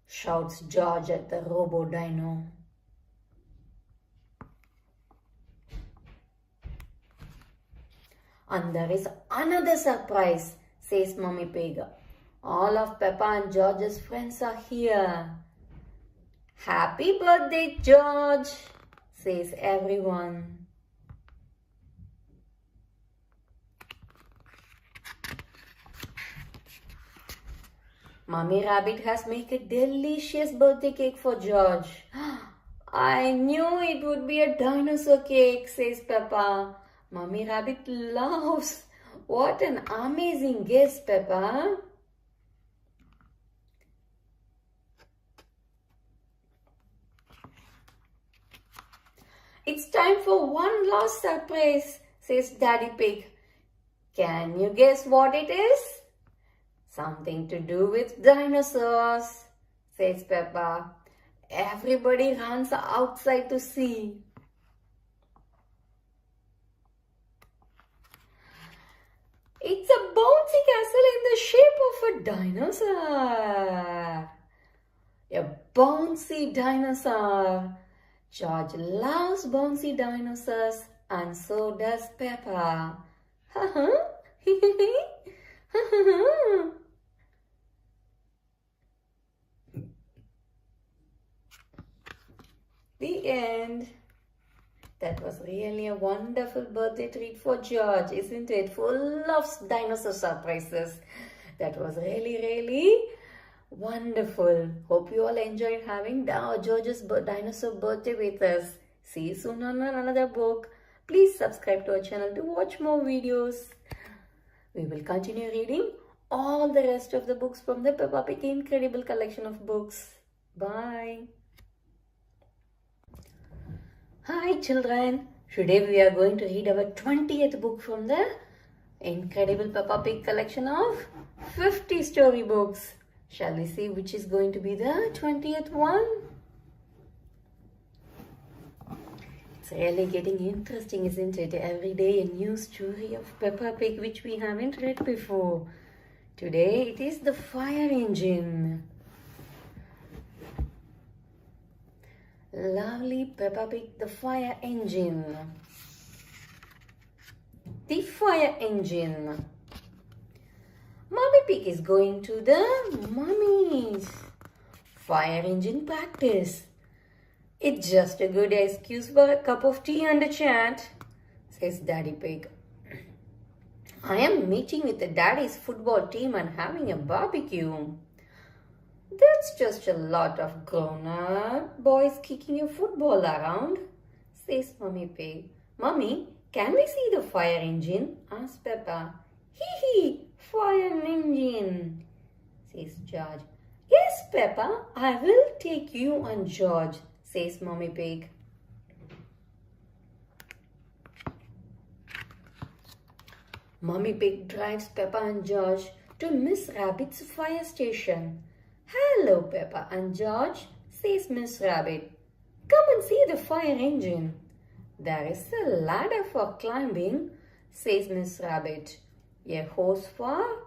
shouts George at the robo dino. And there is another surprise, says Mommy Pig. All of Peppa and George's friends are here. Happy birthday, George, says everyone. Mummy Rabbit has made a delicious birthday cake for George. I knew it would be a dinosaur cake, says Peppa. Mummy Rabbit laughs. What an amazing guess, Peppa. It's time for one last surprise, says Daddy Pig. Can you guess what it is? Something to do with dinosaurs, says Peppa. Everybody runs outside to see. It's a bouncy castle in the shape of a dinosaur. A bouncy dinosaur. George loves bouncy dinosaurs and so does Peppa. The end. That was really a wonderful birthday treat for George, isn't it? Full of dinosaur surprises. That was really wonderful. Hope you all enjoyed having George's dinosaur birthday with us. See you soon on another book. Please subscribe to our channel to watch more videos. We will continue reading all the rest of the books from the Peppa Pig incredible collection of books. Bye. Hi children. Today we are going to read our 20th book from the incredible Peppa Pig collection of 50 storybooks. Shall we see which is going to be the 20th one? It's really getting interesting, isn't it? Every day a new story of Peppa Pig which we haven't read before. Today it is the fire engine. Lovely Peppa Pig, the fire engine. The fire engine. Mommy Pig is going to the mummy's fire engine practice. It's just a good excuse for a cup of tea and a chat, says Daddy Pig. I am meeting with the daddy's football team and having a barbecue. That's just a lot of grown-up boys kicking a football around, says Mummy Pig. Mummy, can we see the fire engine? Asks Peppa. Hee hee, fire engine, says George. Yes, Peppa, I will take you and George, says Mummy Pig. Mummy Pig drives Peppa and George to Miss Rabbit's fire station. Hello, Peppa and George, says Miss Rabbit. Come and see the fire engine. There is a ladder for climbing, says Miss Rabbit. A hose for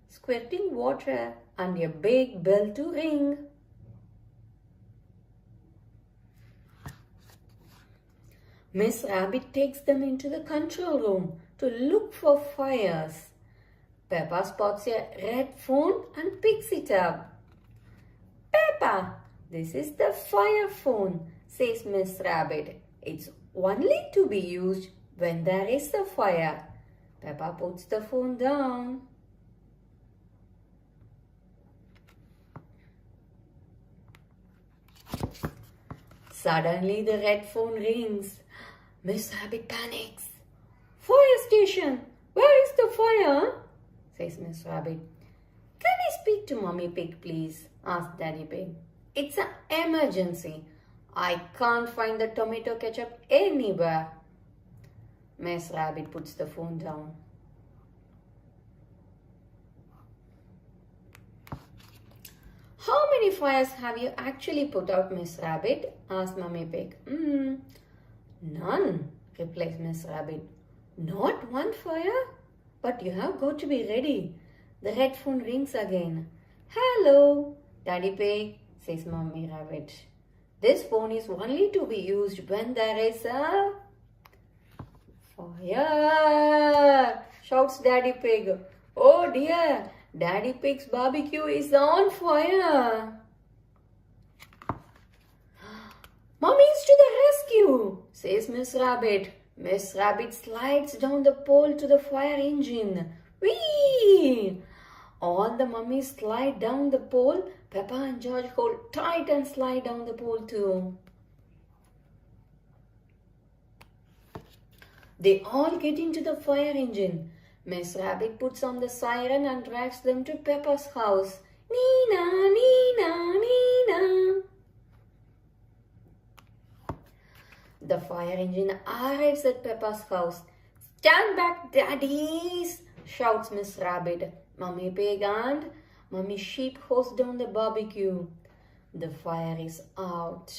squirting water and a big bell to ring. Miss Rabbit takes them into the control room to look for fires. Peppa spots a red phone and picks it up. Peppa, this is the fire phone, says Miss Rabbit. It's only to be used when there is a fire. Peppa puts the phone down. Suddenly the red phone rings. Miss Rabbit panics. Fire station! Where is the fire? Says Miss Rabbit. Can I speak to Mummy Pig, please? Asked Daddy Pig. It's an emergency. I can't find the tomato ketchup anywhere. Miss Rabbit puts the phone down. How many fires have you actually put out, Miss Rabbit? Asked Mummy Pig. None, replies Miss Rabbit. Not one fire? But you have got to be ready. The red phone rings again. Hello, Daddy Pig, says Mummy Rabbit. This phone is only to be used when there is a fire, shouts Daddy Pig. Oh dear, Daddy Pig's barbecue is on fire. Mummy's to the rescue, says Miss Rabbit. Miss Rabbit slides down the pole to the fire engine. Whee! All the mummies slide down the pole. Peppa and George hold tight and slide down the pole too. They all get into the fire engine. Miss Rabbit puts on the siren and drives them to Peppa's house. Nina, Nina, Nina. The fire engine arrives at Peppa's house. Stand back, daddies, shouts Miss Rabbit. Mummy Pig and Mummy Sheep hose down the barbecue. The fire is out.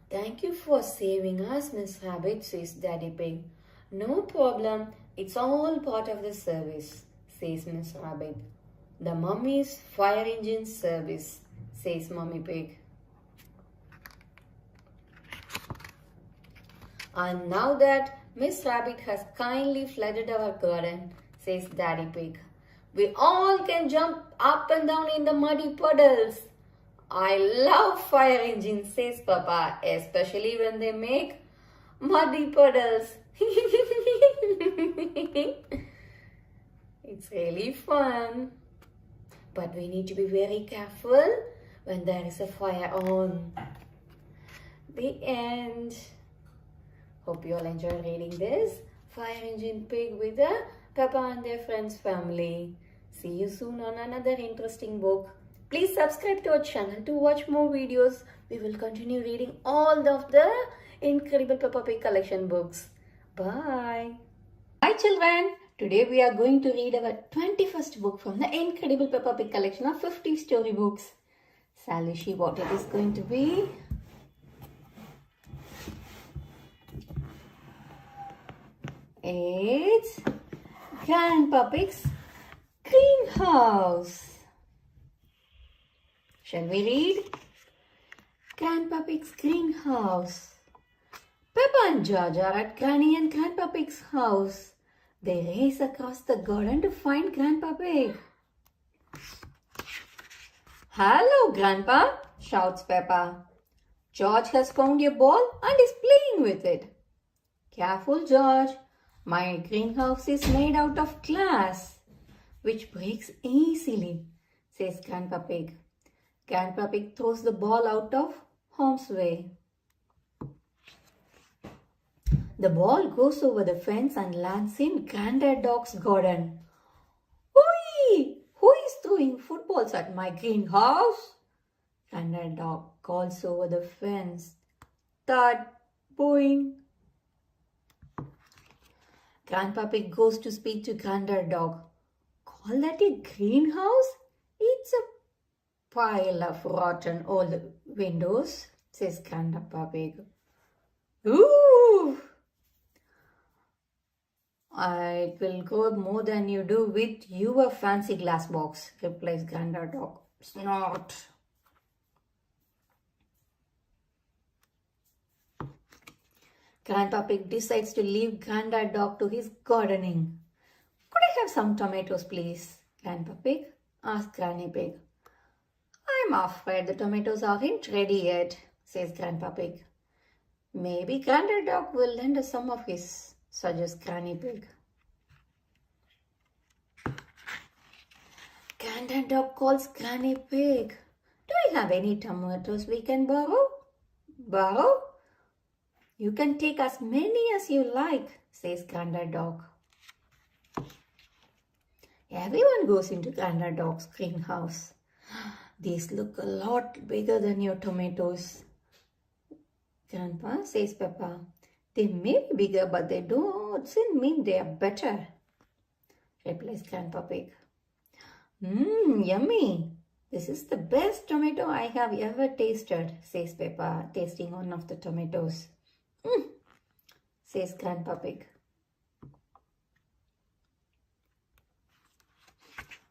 Thank you for saving us, Miss Rabbit, says Daddy Pig. No problem. It's all part of the service, says Miss Rabbit. The mummy's fire engine service, says Mummy Pig. And now that Miss Rabbit has kindly flooded our garden, says Daddy Pig, we all can jump up and down in the muddy puddles. I love fire engines, says Papa, especially when they make muddy puddles. It's really fun. But we need to be very careful when there is a fire on. The end. Hope you all enjoyed reading this Fire Engine Pig with the Peppa and their friends family. See you soon on another interesting book. Please subscribe to our channel to watch more videos. We will continue reading all of the incredible Peppa Pig collection books. Bye. Hi children. Today we are going to read our 21st book from the incredible Peppa Pig collection of 50 storybooks. Shall we see what it is going to be? It's Grandpa Pig's greenhouse. Shall we read? Grandpa Pig's greenhouse. Peppa and George are at Granny and Grandpa Pig's house. They race across the garden to find Grandpa Pig. Hello, Grandpa, shouts Peppa. George has found a ball and is playing with it. Careful, George. My greenhouse is made out of glass, which breaks easily, says Grandpa Pig. Grandpa Pig throws the ball out of harm's way. The ball goes over the fence and lands in Granddad Dog's garden. Oi! Who is throwing footballs at my greenhouse? Granddad Dog calls over the fence. Thud, boing. Grandpa Pig goes to speak to Granddad Dog. Call that a greenhouse? It's a pile of rotten old windows, says Grandpa Pig. Ooh! I will grow more than you do with your fancy glass box, replies Granddad Dog. Snort. Grandpa Pig decides to leave Granddad Dog to his gardening. Could I have some tomatoes, please? Grandpa Pig asked Granny Pig. I'm afraid the tomatoes aren't ready yet, says Grandpa Pig. Maybe Granddad Dog will lend us some of his, suggests Granny Pig. Granddad Dog calls Granny Pig. Do you have any tomatoes we can borrow? Borrow? You can take as many as you like, says Granddad Dog. Everyone goes into Granddad Dog's greenhouse. These look a lot bigger than your tomatoes. Grandpa, says Peppa. They may be bigger, but they don't mean they are better, replies Grandpa Pig. Yummy. This is the best tomato I have ever tasted, says Peppa, tasting one of the tomatoes. Says Grandpa Pig.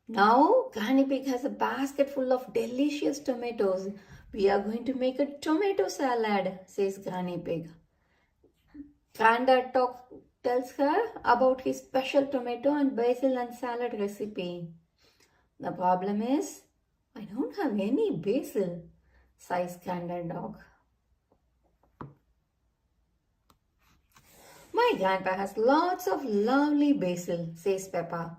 Now, Granny Pig has a basket full of delicious tomatoes. We are going to make a tomato salad, says Granny Pig. Granddad Dog tells her about his special tomato and basil and salad recipe. The problem is, I don't have any basil, sighs Granddad Dog. My grandpa has lots of lovely basil, says Peppa.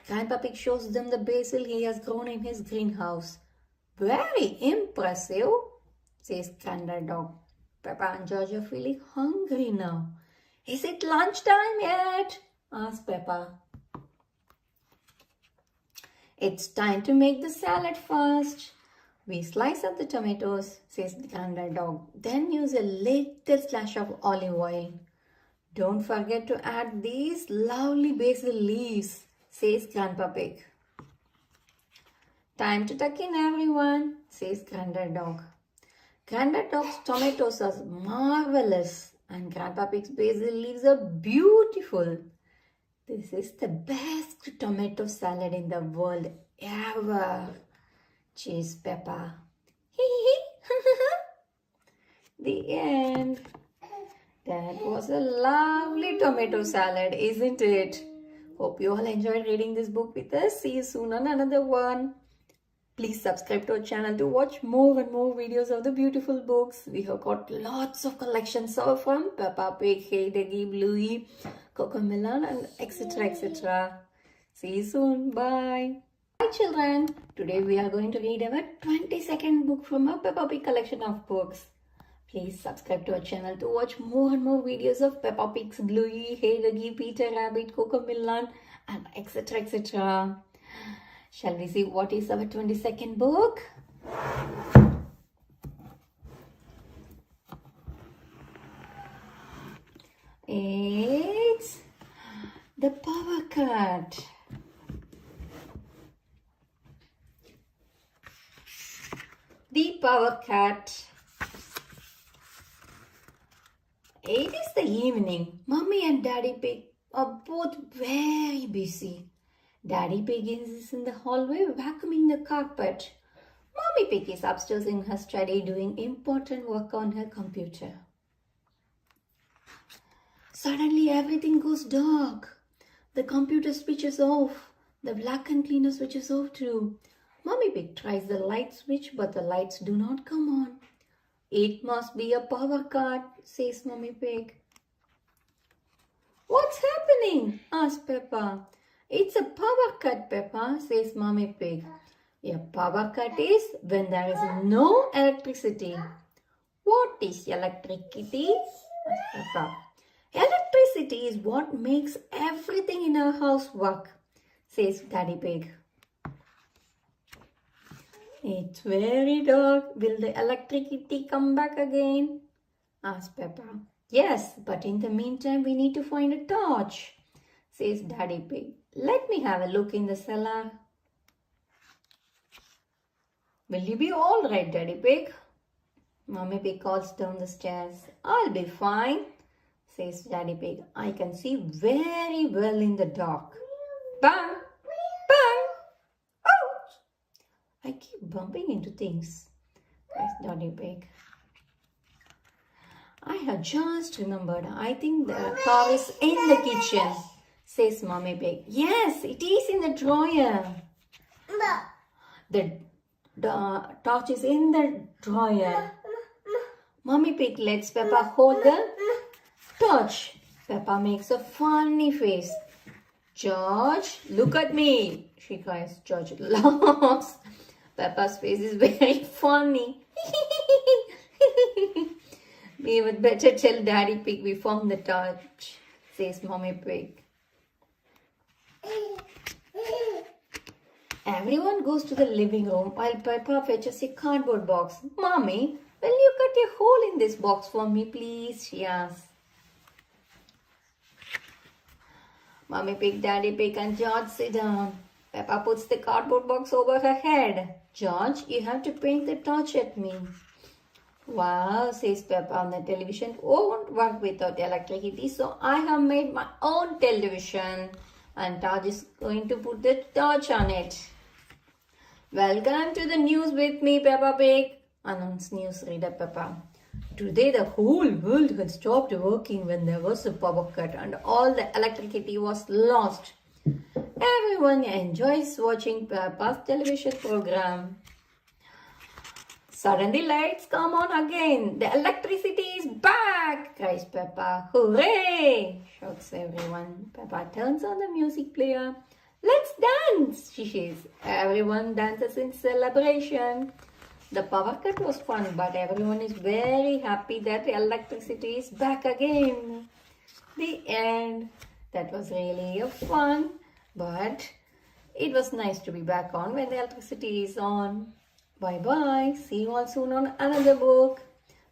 Grandpa Pig shows them the basil he has grown in his greenhouse. Very impressive, says Granddad Dog. Peppa and George are feeling hungry now. Is it lunchtime yet? Asks Peppa. It's time to make the salad first. We slice up the tomatoes, says Granddad Dog. Then use a little splash of olive oil. Don't forget to add these lovely basil leaves, says Grandpa Pig. Time to tuck in, everyone, says Granddad Dog. Granddad Dog's tomatoes are marvelous and Grandpa Pig's basil leaves are beautiful. This is the best tomato salad in the world ever, cheers Peppa. The end. That was a lovely tomato salad, isn't it? Hope you all enjoyed reading this book with us. See you soon on another one. Please subscribe to our channel to watch more and more videos of the beautiful books. We have got lots of collections from Peppa Pig, Hey Doggy, Bluey, Cocomelon, and etc. etc. See you soon. Bye. Hi children. Today we are going to read our 22nd book from our Peppa Pig collection of books. Please subscribe to our channel to watch more and more videos of Peppa Pig's Bluey, Hey Doggy, Peter Rabbit, Cocomelon, and etc. etc. Shall we see what is our 22nd book? It's The Power Cut. The Power Cut. It is the evening. Mummy and Daddy Pig are both very busy. Daddy Pig is in the hallway vacuuming the carpet. Mommy Pig is upstairs in her study doing important work on her computer. Suddenly everything goes dark. The computer switches off. The vacuum cleaner switches off too. Mommy Pig tries the light switch but the lights do not come on. It must be a power cut, says Mommy Pig. What's happening? Asks Peppa. It's a power cut, Peppa, says Mommy Pig. A power cut is when there is no electricity. What is electricity? Asks Peppa. electricity is what makes everything in our house work, says Daddy Pig. It's very dark. Will the electricity come back again? Asked Peppa. Yes, but in the meantime we need to find a torch, says Daddy Pig. Let me have a look in the cellar. Will you be all right, Daddy Pig? Mummy Pig calls down the stairs. I'll be fine, says Daddy Pig. I can see very well in the dark. Bang! Bang! Ouch! I keep bumping into things, cries Daddy Pig. I have just remembered. I think the car is in the kitchen, says Mummy Pig. Yes, it is in the drawer. The torch is in the drawer. Mummy Pig lets Peppa hold the torch. Peppa makes a funny face. George, look at me, she cries. George laughs. Peppa's face is very funny. We would better tell Daddy Pig we found the torch, says Mummy Pig. Everyone goes to the living room while Peppa fetches a cardboard box. Mommy, will you cut a hole in this box for me, please? She asks. Mummy Pig, Daddy Pig and George sit down. Peppa puts the cardboard box over her head. George, you have to point the torch at me. Wow, says Peppa, the television won't work without electricity, so I have made my own television. And George is going to put the torch on it. Welcome to the news with me, Peppa Pig, announced newsreader Peppa. Today the whole world had stopped working when there was a power cut and all the electricity was lost. Everyone enjoys watching Peppa's television program. Suddenly lights come on again. The electricity is back, cries Peppa. Hooray! Shouts everyone. Peppa turns on the music player. Let's dance, she says. Everyone dances in celebration. The power cut was fun, but everyone is very happy that the electricity is back again. The end. That was really a fun, but it was nice to be back on when the electricity is on. Bye-bye. See you all soon on another book.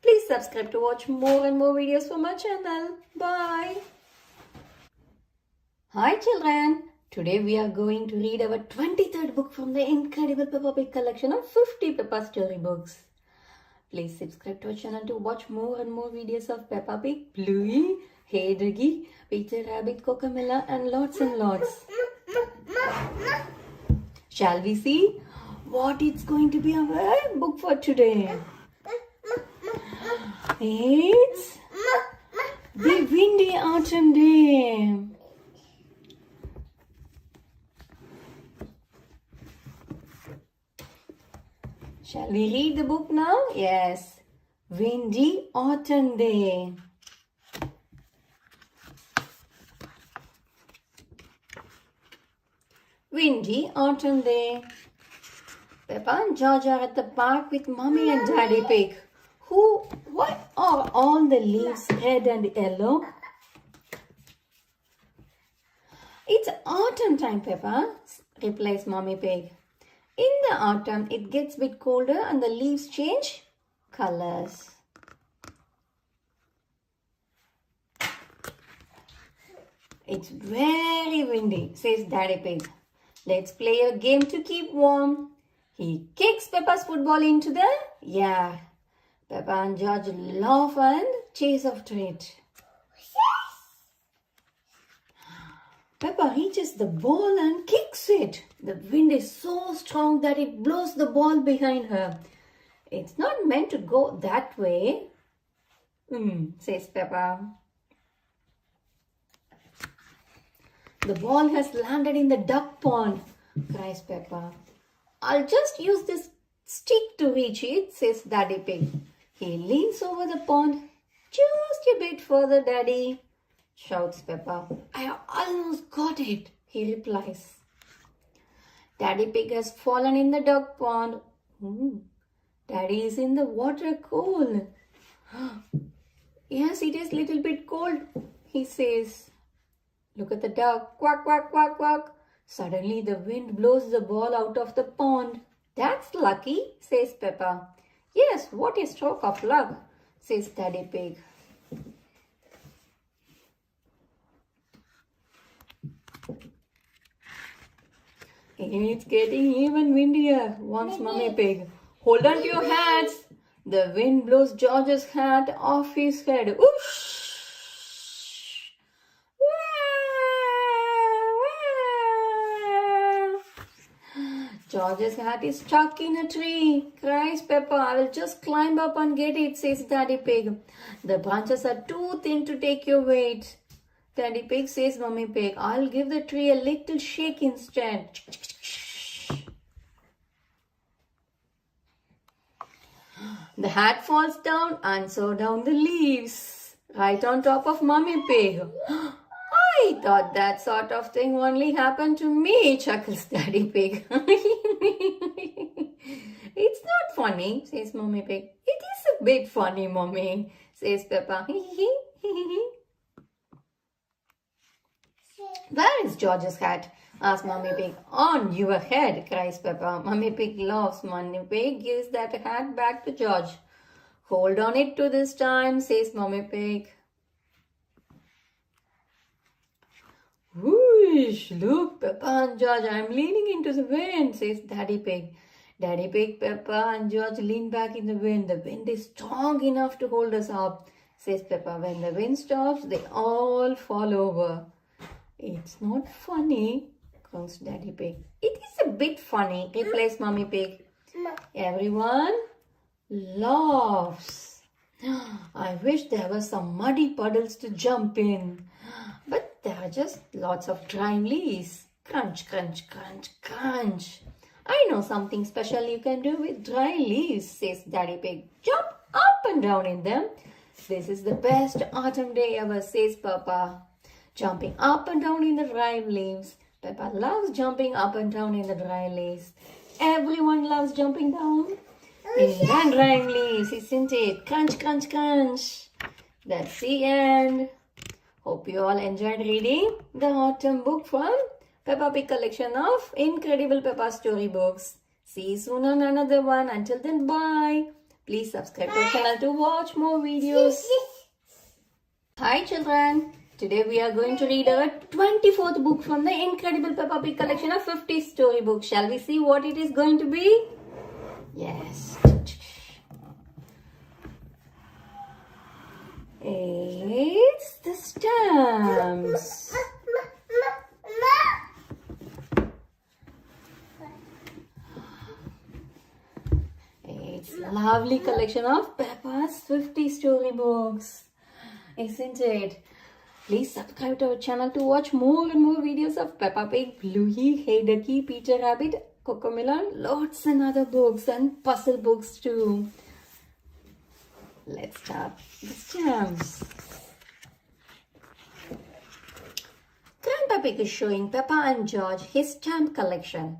Please subscribe to watch more and more videos from my channel. Bye. Hi children. Today we are going to read our 23rd book from the incredible Peppa Pig collection of 50 Peppa storybooks. Please subscribe to our channel to watch more and more videos of Peppa Pig, Bluey, Hey Doggy, Peter Rabbit, Cocamilla and lots. Shall we see what it's going to be our book for today? It's The Windy Autumn Day. Shall we read the book now? Yes. Windy Autumn Day. Windy Autumn Day. Peppa and George are at the park with Mummy and Daddy Pig. What are all the leaves red and yellow? It's autumn time, Peppa, replies Mummy Pig. In the autumn, it gets a bit colder and the leaves change colors. It's very windy, says Daddy Pig. Let's play a game to keep warm. He kicks Peppa's football into the yard. Peppa and George laugh and chase after it. Peppa reaches the ball and kicks it. The wind is so strong that it blows the ball behind her. It's not meant to go that way, says Peppa. The ball has landed in the duck pond, cries Peppa. I'll just use this stick to reach it, says Daddy Pig. He leans over the pond. Just a bit further, Daddy, shouts Peppa. I almost got it, he replies. Daddy Pig has fallen in the duck pond. Daddy is in the water cold. Yes, it is a little bit cold. he says. Look at the duck. Quack, quack, quack, quack. Suddenly the wind blows the ball out of the pond. That's lucky, says Peppa. Yes, what a stroke of luck, says Daddy Pig. It's getting even windier, warns Mummy Pig. Hold on to your hats. The wind blows George's hat off his head. Whoosh! George's hat is stuck in a tree. Cries Peppa. I will just climb up and get it, says Daddy Pig. The branches are too thin to take your weight. Daddy Pig says Mummy Pig. I'll give the tree a little shake instead. The hat falls down and so down the leaves. Right on top of Mummy Pig. I thought that sort of thing only happened to me, chuckles Daddy Pig. It's not funny, says Mummy Pig. It is a bit funny, Mummy, says Peppa. Where is George's hat? Asks Mummy Pig. On your head, cries Peppa. Mummy Pig laughs. Mummy Pig gives that hat back to George. Hold on it to this time, says Mummy Pig. Whoosh! Look, Peppa and George, I'm leaning into the wind, says Daddy Pig. Daddy Pig, Peppa and George lean back in the wind. The wind is strong enough to hold us up, says Peppa. When the wind stops, they all fall over. It's not funny, croaks Daddy Pig. It is a bit funny, replies Mummy Pig. Everyone laughs. I wish there were some muddy puddles to jump in. But there are just lots of dry leaves. Crunch, crunch, crunch, crunch. I know something special you can do with dry leaves, says Daddy Pig. Jump up and down in them. This is the best autumn day ever, says Peppa. Jumping up and down in the dry leaves. Peppa loves jumping up and down in the dry leaves. Everyone loves jumping down in the dry leaves, isn't it? Crunch, crunch, crunch. That's the end. Hope you all enjoyed reading the autumn book from Peppa Pig collection of Incredible Peppa storybooks. See you soon on another one. Until then, bye. Please subscribe to our channel to watch more videos. Hi children. Today we are going to read our 24th book from the Incredible Peppa Pig collection of 50 storybooks. Shall we see what it is going to be? Yes. It's the stamps. It's a lovely collection of Peppa's 50 storybooks, isn't it? Please subscribe to our channel to watch more and more videos of Peppa Pig, Bluey, Hey Ducky, Peter Rabbit, Cocomelon, lots and other books and puzzle books too. Let's start the stamps. Grandpa Pig is showing Peppa and George his stamp collection.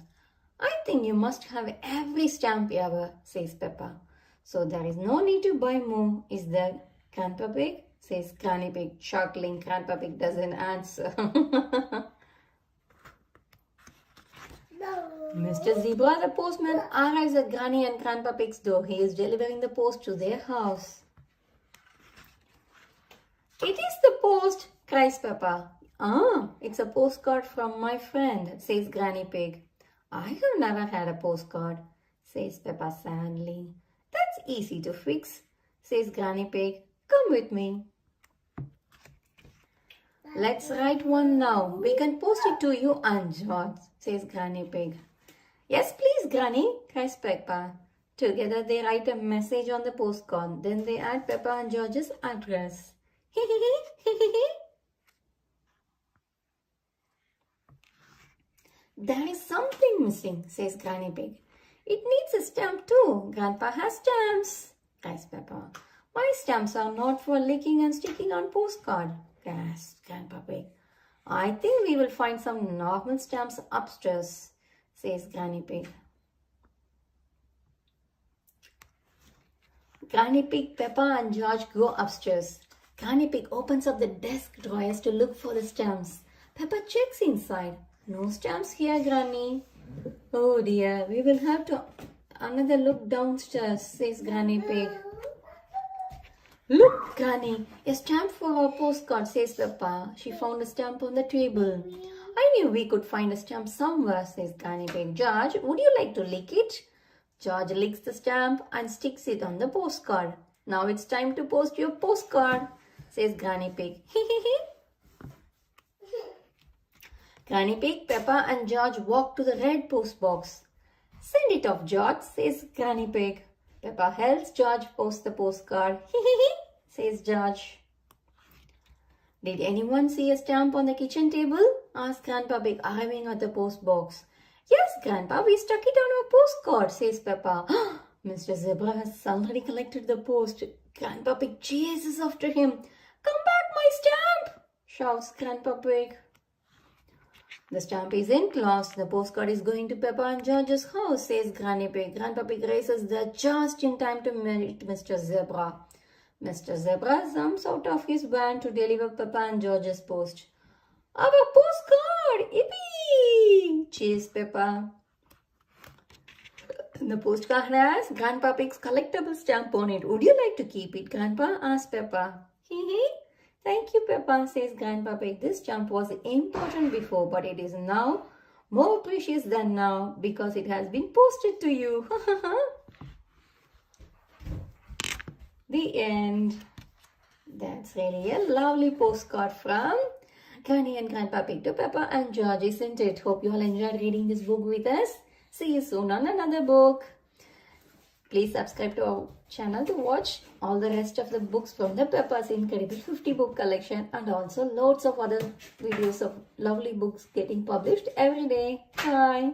I think you must have every stamp ever, says Peppa. So there is no need to buy more, is there, Grandpa Pig? Says Granny Pig, chuckling. Grandpa Pig doesn't answer. Mr. Zebra, the postman, arrives at Granny and Grandpa Pig's door. He is delivering the post to their house. It is the post, cries Peppa. Ah, it's a postcard from my friend, says Granny Pig. I have never had a postcard, says Peppa sadly. That's easy to fix, says Granny Pig. Come with me. Let's write one now. We can post it to you and George, says Granny Pig. Yes, please, Granny, cries Peppa. Together they write a message on the postcard. Then they add Peppa and George's address. There is something missing, says Granny Pig. It needs a stamp too. Grandpa has stamps, cries Peppa. My stamps are not for licking and sticking on postcard, gasped Grandpa Pig. I think we will find some normal stamps upstairs, says Granny Pig. Granny Pig, Peppa and George go upstairs. Granny Pig opens up the desk drawers to look for the stamps. Peppa checks inside. No stamps here, Granny. Oh dear, we will have to another look downstairs, says Granny Pig. Look, Granny, a stamp for a postcard, says Peppa. She found a stamp on the table. I knew we could find a stamp somewhere, says Granny Pig. George, would you like to lick it? George licks the stamp and sticks it on the postcard. Now it's time to post your postcard, says Granny Pig. Granny Pig, Peppa and George walk to the red post box. Send it off, George, says Granny Pig. Peppa helps George post the postcard. Says George. Did anyone see a stamp on the kitchen table? Asked Grandpa Pig, arriving at the post box. Yes, Grandpa, we stuck it on our postcard, says Peppa. Mr. Zebra has already collected the post. Grandpa Pig chases after him. Come back, my stamp, shouts Grandpa Pig. The stamp is enclosed. The postcard is going to Peppa and George's house, says Granny Pig. Grandpa Pig races there just in time to meet Mr. Zebra. Mr. Zebra jumps out of his van to deliver Peppa and George's post. Our postcard! Yippee! Cheers, Peppa. The postcard has Grandpa Pig's collectible stamp on it. Would you like to keep it, Grandpa? Asked Peppa. Thank you, Peppa, says Grandpa Pig. This stamp was important before, but it is now more precious than now because it has been posted to you. The end. That's really a lovely postcard from Granny and Grandpa Pig to Peppa and George, isn't it? Hope you all enjoyed reading this book with us. See you soon on another book. Please subscribe to our channel to watch all the rest of the books from the Peppa's Incredible 50 book collection and also loads of other videos of lovely books getting published every day. Bye.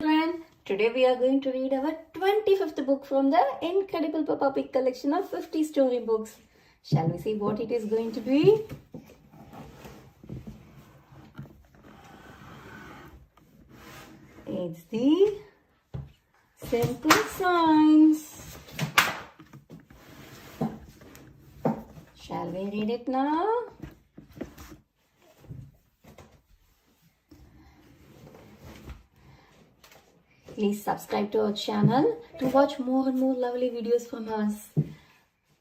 And today we are going to read our 25th book from the Incredible Peppa Pig collection of 50 storybooks. Shall we see what it is going to be? It's the Simple Signs. Shall we read it now? Please subscribe to our channel to watch more and more lovely videos from us.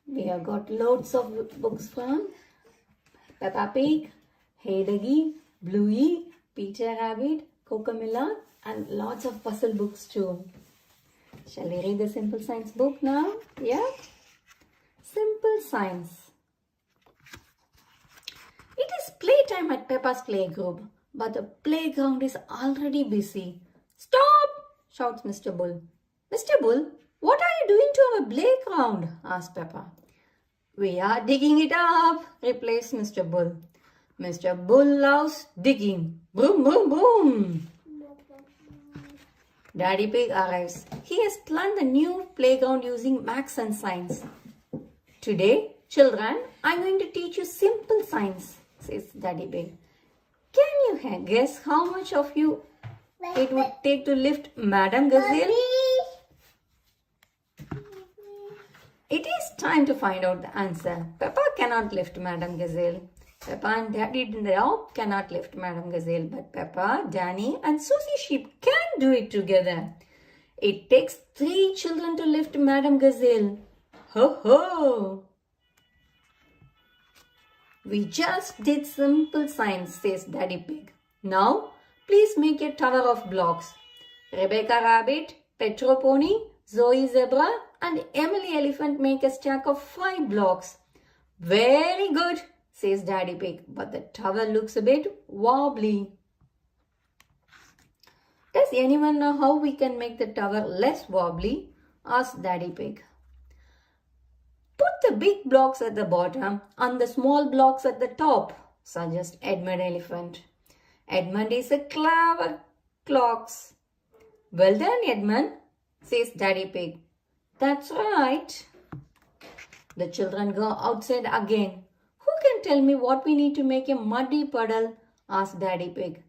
We have got loads of books from Peppa Pig, Hey Doggy, Bluey, Peter Rabbit, Cocamilla, and lots of puzzle books too. Shall we read the Simple Signs book now? Yeah? Simple Signs. It is playtime at Peppa's playgroup, but the playground is already busy. Stop! Shouts Mr. Bull. Mr. Bull, what are you doing to our playground? Asks Peppa. We are digging it up, replies Mr. Bull. Mr. Bull loves digging. Boom, boom, boom. Daddy Pig arrives. He has planned a new playground using max and science. Today, children, I'm going to teach you simple signs, says Daddy Pig. Can you guess how much of you it would take to lift Madame Gazelle? It is time to find out the answer. Peppa cannot lift Madame Gazelle. Peppa and Daddy Dog cannot lift Madame Gazelle, but Peppa, Danny and Susie Sheep can do it together. It takes 3 children to lift Madame Gazelle. Ho ho! We just did simple signs, says Daddy Pig. Now, please make a tower of blocks. Rebecca Rabbit, Pedro Pony, Zoe Zebra and Emily Elephant make a stack of 5 blocks. Very good, says Daddy Pig, but the tower looks a bit wobbly. Does anyone know how we can make the tower less wobbly? Asked Daddy Pig. Put the big blocks at the bottom and the small blocks at the top, suggests Edmund Elephant. Edmund is a clever clogs. Well done, Edmund, says Daddy Pig. That's right. The children go outside again. Who can tell me what we need to make a muddy puddle? Asked Daddy Pig.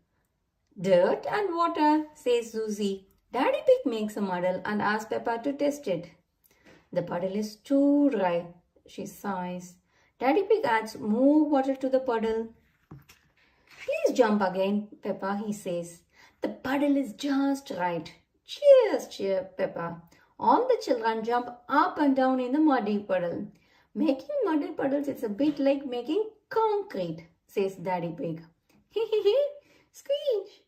Dirt and water, says Susie. Daddy Pig makes a muddle and asks Peppa to test it. The puddle is too dry, she sighs. Daddy Pig adds more water to the puddle. Please jump again, Peppa, he says. The puddle is just right. Cheers, cheer, Peppa. All the children jump up and down in the muddy puddle. Making muddy puddles is a bit like making concrete, says Daddy Pig. Hee hee hee, squeeze.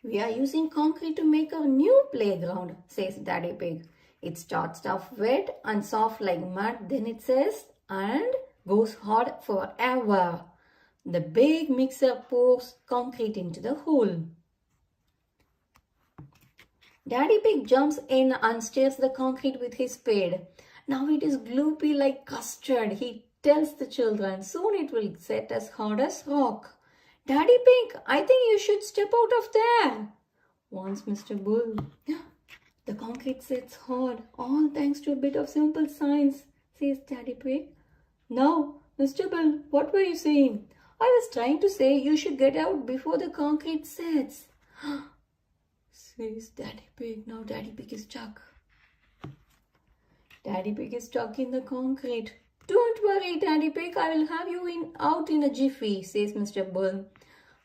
We are using concrete to make a new playground, says Daddy Pig. It starts off wet and soft like mud, then it says, and goes hard forever. The big mixer pours concrete into the hole. Daddy Pig jumps in and stirs the concrete with his spade. Now it is gloopy like custard, he tells the children. Soon it will set as hard as rock. Daddy Pig, I think you should step out of there, warns Mr. Bull. The concrete sets hard, all thanks to a bit of simple science, says Daddy Pig. Now, Mr. Bull, what were you saying? I was trying to say you should get out before the concrete sets, says Daddy Pig. Now Daddy Pig is stuck. Daddy Pig is stuck in the concrete. Don't worry, Daddy Pig, I will have you out in a jiffy, says Mr. Bull.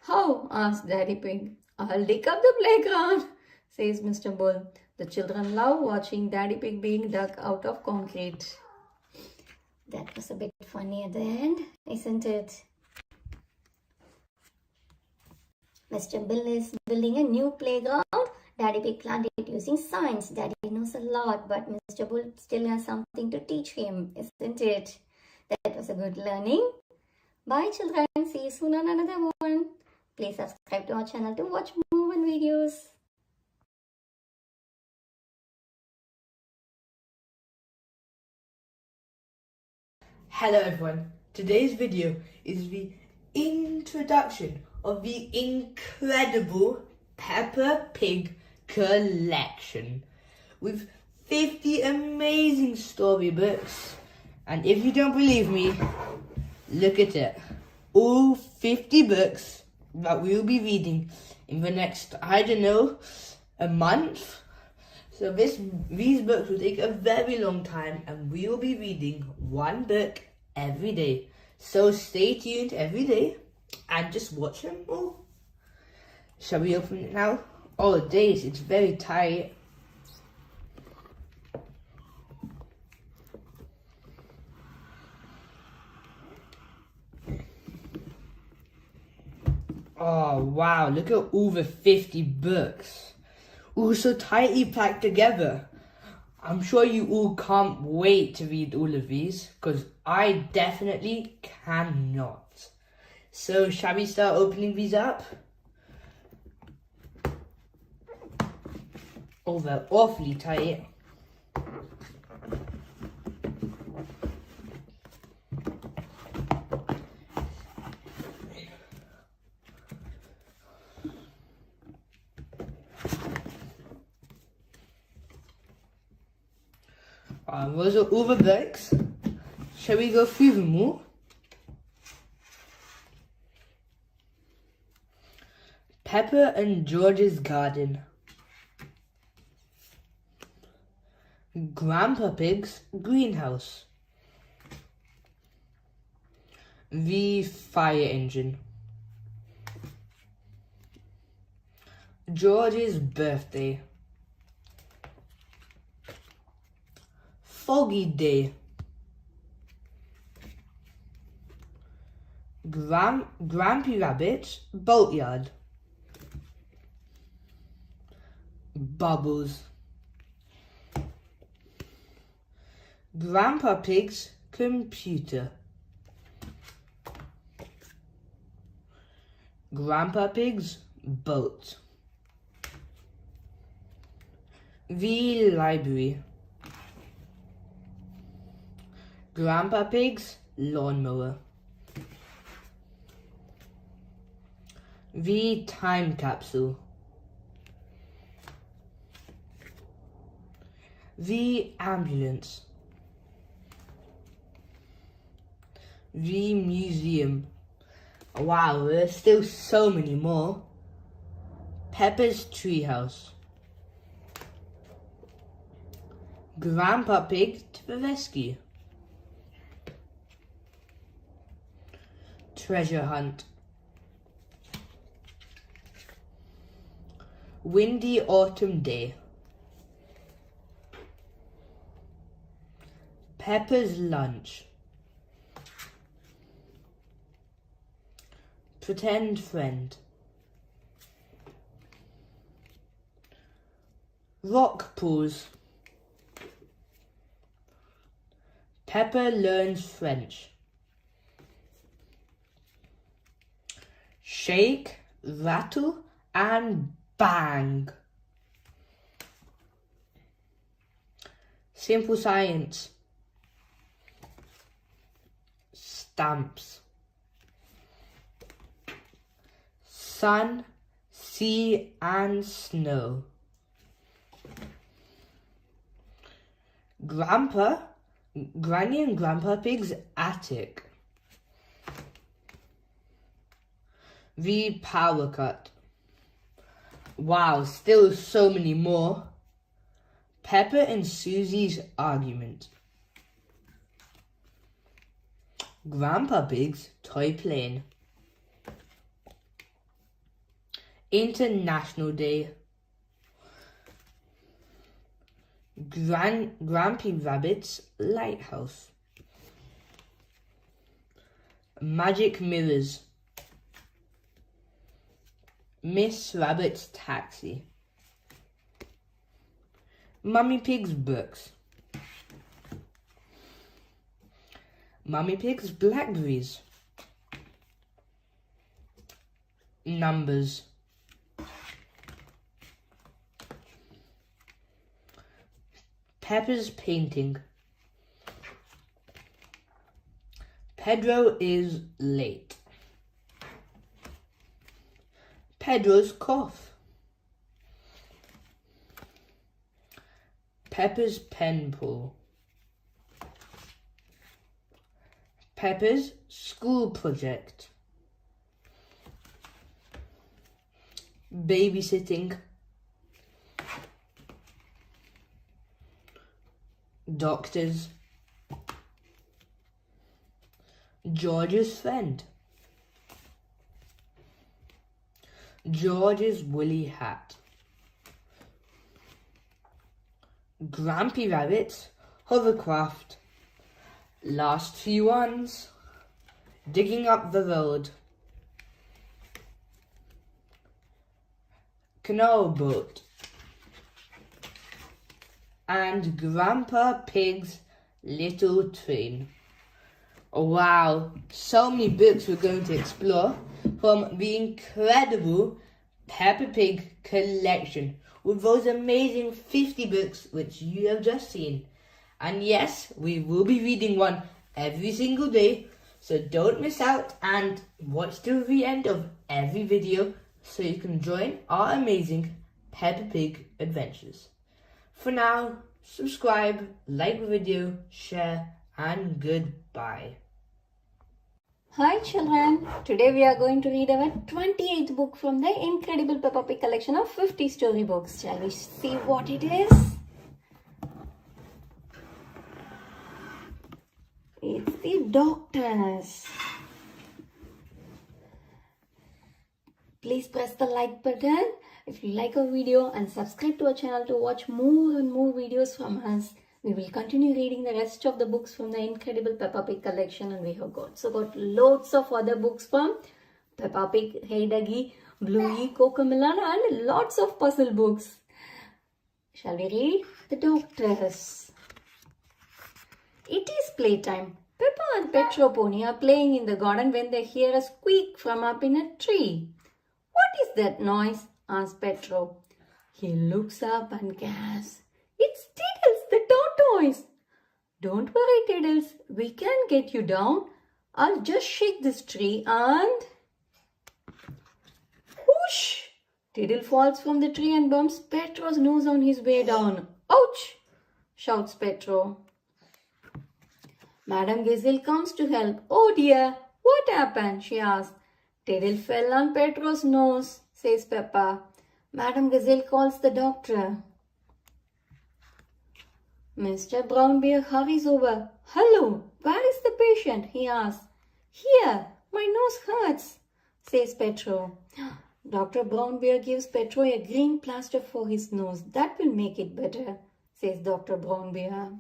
How? asks Daddy Pig. I'll dig up the playground, says Mr. Bull. The children love watching Daddy Pig being dug out of concrete. That was a bit funny at the end, isn't it? Mr. Bull is building a new playground. Daddy Pig planned it using science. Daddy knows a lot, but Mr. Bull still has something to teach him, isn't it? That was a good learning. Bye children. See you soon on another one. Please subscribe to our channel to watch more fun videos. Hello everyone, today's video is the introduction of the incredible Peppa Pig collection with 50 amazing storybooks. And if you don't believe me, look at it. All 50 books that we'll be reading in the next, I don't know, a month. So these books will take a very long time and we will be reading one book every day. So stay tuned every day and just watch them all. Shall we open it now? Oh days, it's very tight. Oh wow, look at all the 50 books. All so tightly packed together. I'm sure you all can't wait to read all of these, because I definitely cannot. So shall we start opening these up? Oh, they're awfully tight. Those are all the books. Shall we go through them all? Peppa and George's Garden. Grandpa Pig's Greenhouse. The Fire Engine. George's Birthday. Foggy Day. Grampy Rabbit Boatyard. Bubbles. Grandpa Pig's Computer. Grandpa Pig's Boat. The Library. Grandpa Pig's Lawnmower. The Time Capsule. The Ambulance. The Museum. Wow, there's still so many more. Peppa's Treehouse. Grandpa Pig to the rescue. Treasure hunt. Windy autumn day. Peppa's lunch. Pretend friend. Rock pools. Peppa learns French. Shake, rattle, and bang. Simple science. Stamps. Sun, sea, and snow. Granny and Grandpa Pig's attic. The power cut. Wow, still so many more. Peppa and Susie's argument. Grandpa Pig's toy plane. International Day. Grampy Rabbit's lighthouse. Magic mirrors. Miss Rabbit's taxi. Mummy Pig's books. Mummy Pig's blackberries. Numbers. Peppa's painting. Pedro is late. Pedro's cough. Peppa's penpal. Peppa's school project. Babysitting. Doctors. George's friend. George's woolly hat. Grampy Rabbit's hovercraft. Last few ones. Digging up the road. Canal boat. And Grandpa Pig's little train. Oh, wow, so many books we're going to explore from the incredible Peppa Pig collection with those amazing 50 books which you have just seen. And yes, we will be reading one every single day, so don't miss out and watch till the end of every video so you can join our amazing Peppa Pig adventures. For now, subscribe, like the video, share, and goodbye. Hi children, today we are going to read our 28th book from the incredible Peppa Pig collection of 50 storybooks. Shall we see what it is? It's the Doctors. Please press the like button if you like our video and subscribe to our channel to watch more and more videos from us. We will continue reading the rest of the books from the incredible Peppa Pig collection, and we have got loads of other books from Peppa Pig, Hey Duggy, Bluey, Cocomelon, and lots of puzzle books. Shall we read? The Doctors. It is playtime. Peppa and Pedro Pony are playing in the garden when they hear a squeak from up in a tree. What is that noise? Asked Pedro. He looks up and gasps. It's Tiddles, the tortoise. Don't worry, Tiddles. We can get you down. I'll just shake this tree and... Whoosh! Tiddle falls from the tree and bumps Pedro's nose on his way down. Ouch! Shouts Pedro. Madam Gazelle comes to help. Oh dear, what happened? She asked. Tiddle fell on Pedro's nose, says Peppa. Madam Gazelle calls the doctor. Mr. Brown Bear hurries over. Hello, where is the patient? He asks. Here, my nose hurts, says Pedro. Dr. Brown Bear gives Pedro a green plaster for his nose. That will make it better, says Dr. Brown Bear.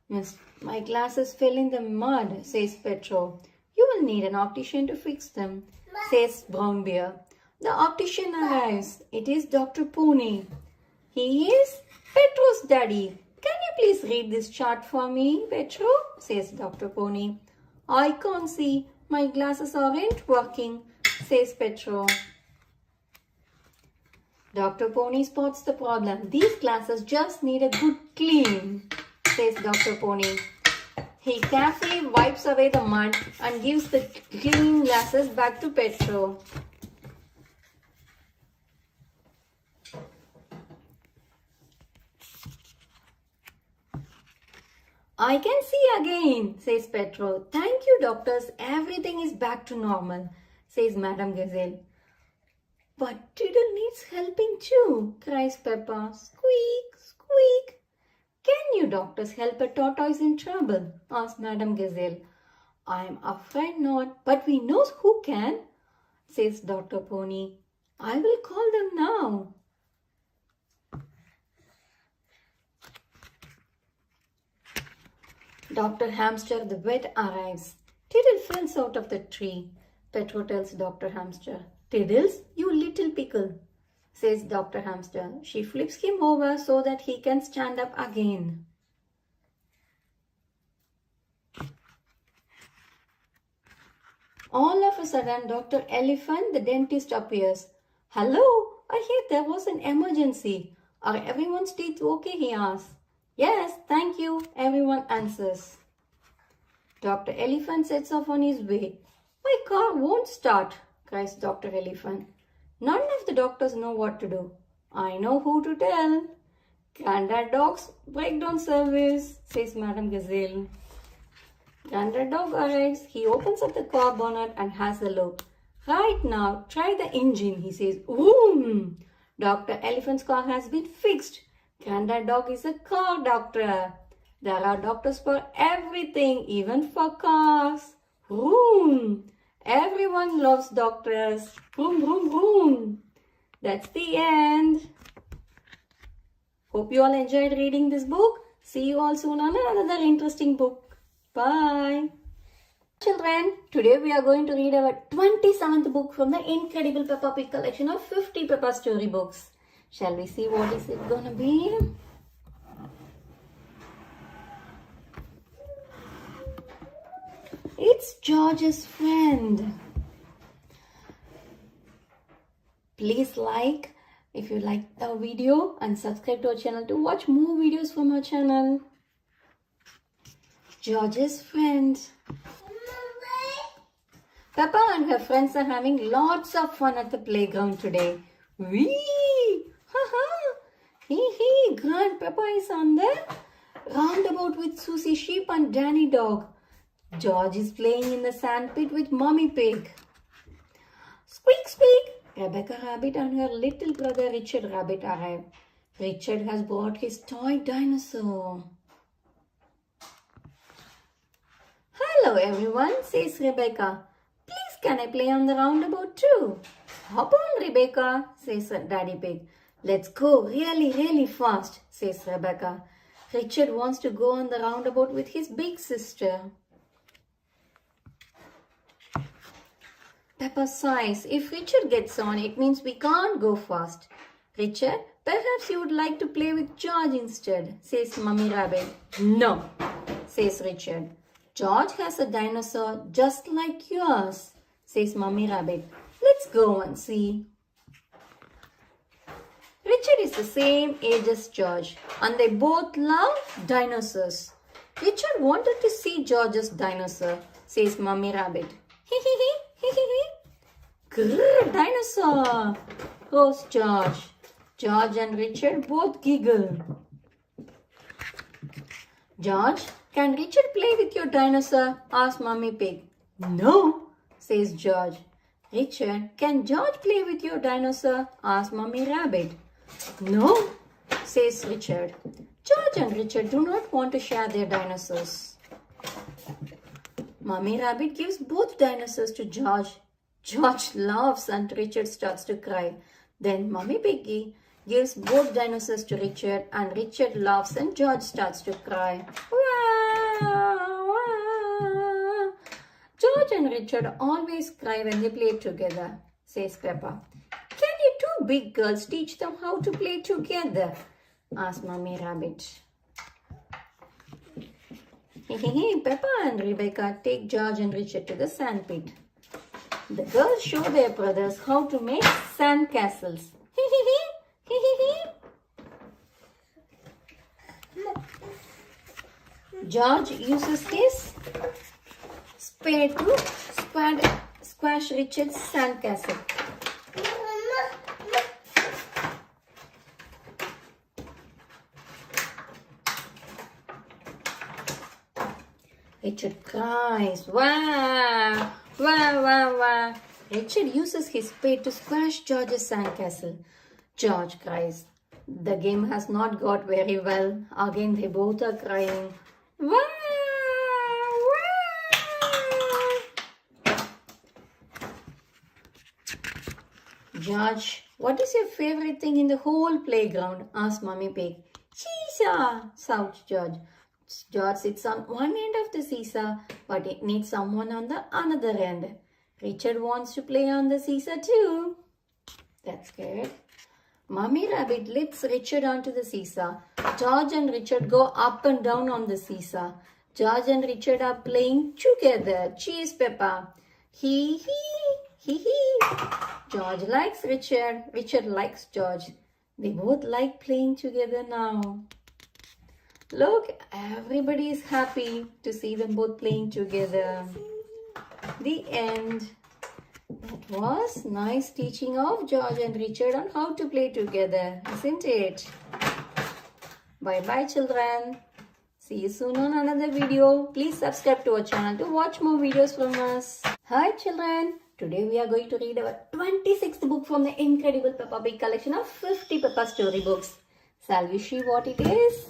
Miss, my glasses fell in the mud, says Pedro. You will need an optician to fix them, says Brown Bear. The optician arrives. It is Dr. Pony. He is Pedro's daddy. Can you please read this chart for me, Pedro? Says Dr. Pony. I can't see. My glasses aren't working, says Pedro. Dr. Pony spots the problem. These glasses just need a good clean, says Dr. Pony. He carefully wipes away the mud and gives the clean glasses back to Pedro. I can see again, says Pedro. Thank you, doctors. Everything is back to normal, says Madame Gazelle. But Tiddle needs helping too, cries Peppa. Squeak, squeak. Can you doctors help a tortoise in trouble? Asks Madame Gazelle. I'm afraid not, but we know who can, says Dr. Pony. I will call them now. Dr. Hamster the vet arrives. Tiddle falls out of the tree. Pedro tells Dr. Hamster, Tiddles, you little pickle, says Dr. Hamster. She flips him over so that he can stand up again. All of a sudden, Dr. Elephant, the dentist, appears. Hello, I hear there was an emergency. Are everyone's teeth okay? He asks. Yes, thank you, everyone answers. Dr. Elephant sets off on his way. My car won't start, cries Dr. Elephant. None of the doctors know what to do. I know who to tell. Granddad Dog's breakdown service, says Madame Gazelle. Granddad Dog arrives. He opens up the car bonnet and has a look. Right now, try the engine, he says. Vroom! Dr. Elephant's car has been fixed. Granddad Dog is a car doctor. There are doctors for everything, even for cars. Vroom! Everyone loves doctors. Vroom, vroom, vroom. That's the end. Hope you all enjoyed reading this book. See you all soon on another interesting book. Bye. Children, today we are going to read our 27th book from the incredible Peppa Pig collection of 50 Peppa storybooks. Shall we see what is it gonna be? It's George's friend. Please like if you like the video and subscribe to our channel to watch more videos from our channel. George's friend. Peppa and her friends are having lots of fun at the playground today. Whee! Ha-ha! Hee! Grandpapa is on the roundabout with Susie Sheep and Danny Dog. George is playing in the sandpit with Mummy Pig. Squeak, squeak! Rebecca Rabbit and her little brother Richard Rabbit arrive. Richard has brought his toy dinosaur. Hello everyone, says Rebecca. Please can I play on the roundabout too? Hop on, Rebecca, says Daddy Pig. Let's go really fast, says Rebecca. Richard wants to go on the roundabout with his big sister. Peppa sighs. If Richard gets on, it means we can't go fast. Richard, perhaps you would like to play with George instead, says Mummy Rabbit. No, says Richard. George has a dinosaur just like yours, says Mummy Rabbit. Let's go and see. Richard is the same age as George and they both love dinosaurs. Richard wanted to see George's dinosaur, says Mummy Rabbit. Grrr, dinosaur, roars George. George and Richard both giggle. George, can Richard play with your dinosaur? Asks Mummy Pig. No, says George. Richard, can George play with your dinosaur? Asks Mummy Rabbit. No, says Richard. George and Richard do not want to share their dinosaurs. Mummy Rabbit gives both dinosaurs to George. George laughs and Richard starts to cry. Then Mummy Piggy gives both dinosaurs to Richard and Richard laughs and George starts to cry. Wah, wah. George and Richard always cry when they play together, says Peppa. Can you two big girls teach them how to play together? Asks Mummy Rabbit. Peppa and Rebecca take George and Richard to the sand pit. The girls show their brothers how to make sand castles. George uses his spade to squash Richard's sand castle. Richard cries, wah, wah, wah, wah. Richard uses his spade to squash George's sandcastle. George cries. The game has not got very well. Again they both are crying. Wah, wah. George, what is your favorite thing in the whole playground? Asked Mummy Pig. Seesaw, shouts George. George sits on one end of the seesaw, but it needs someone on the other end. Richard wants to play on the seesaw too. That's good. Mummy Rabbit lifts Richard onto the seesaw. George and Richard go up and down on the seesaw. George and Richard are playing together. Cheers, Peppa. Hee hee, hee hee. George likes Richard. Richard likes George. They both like playing together now. Look, everybody is happy to see them both playing together. The end. That was nice teaching of George and Richard on how to play together, isn't it? Bye-bye, children. See you soon on another video. Please subscribe to our channel to watch more videos from us. Hi, children. Today we are going to read our 26th book from the incredible Peppa Pig collection of 50 Peppa storybooks. Shall we see what it is?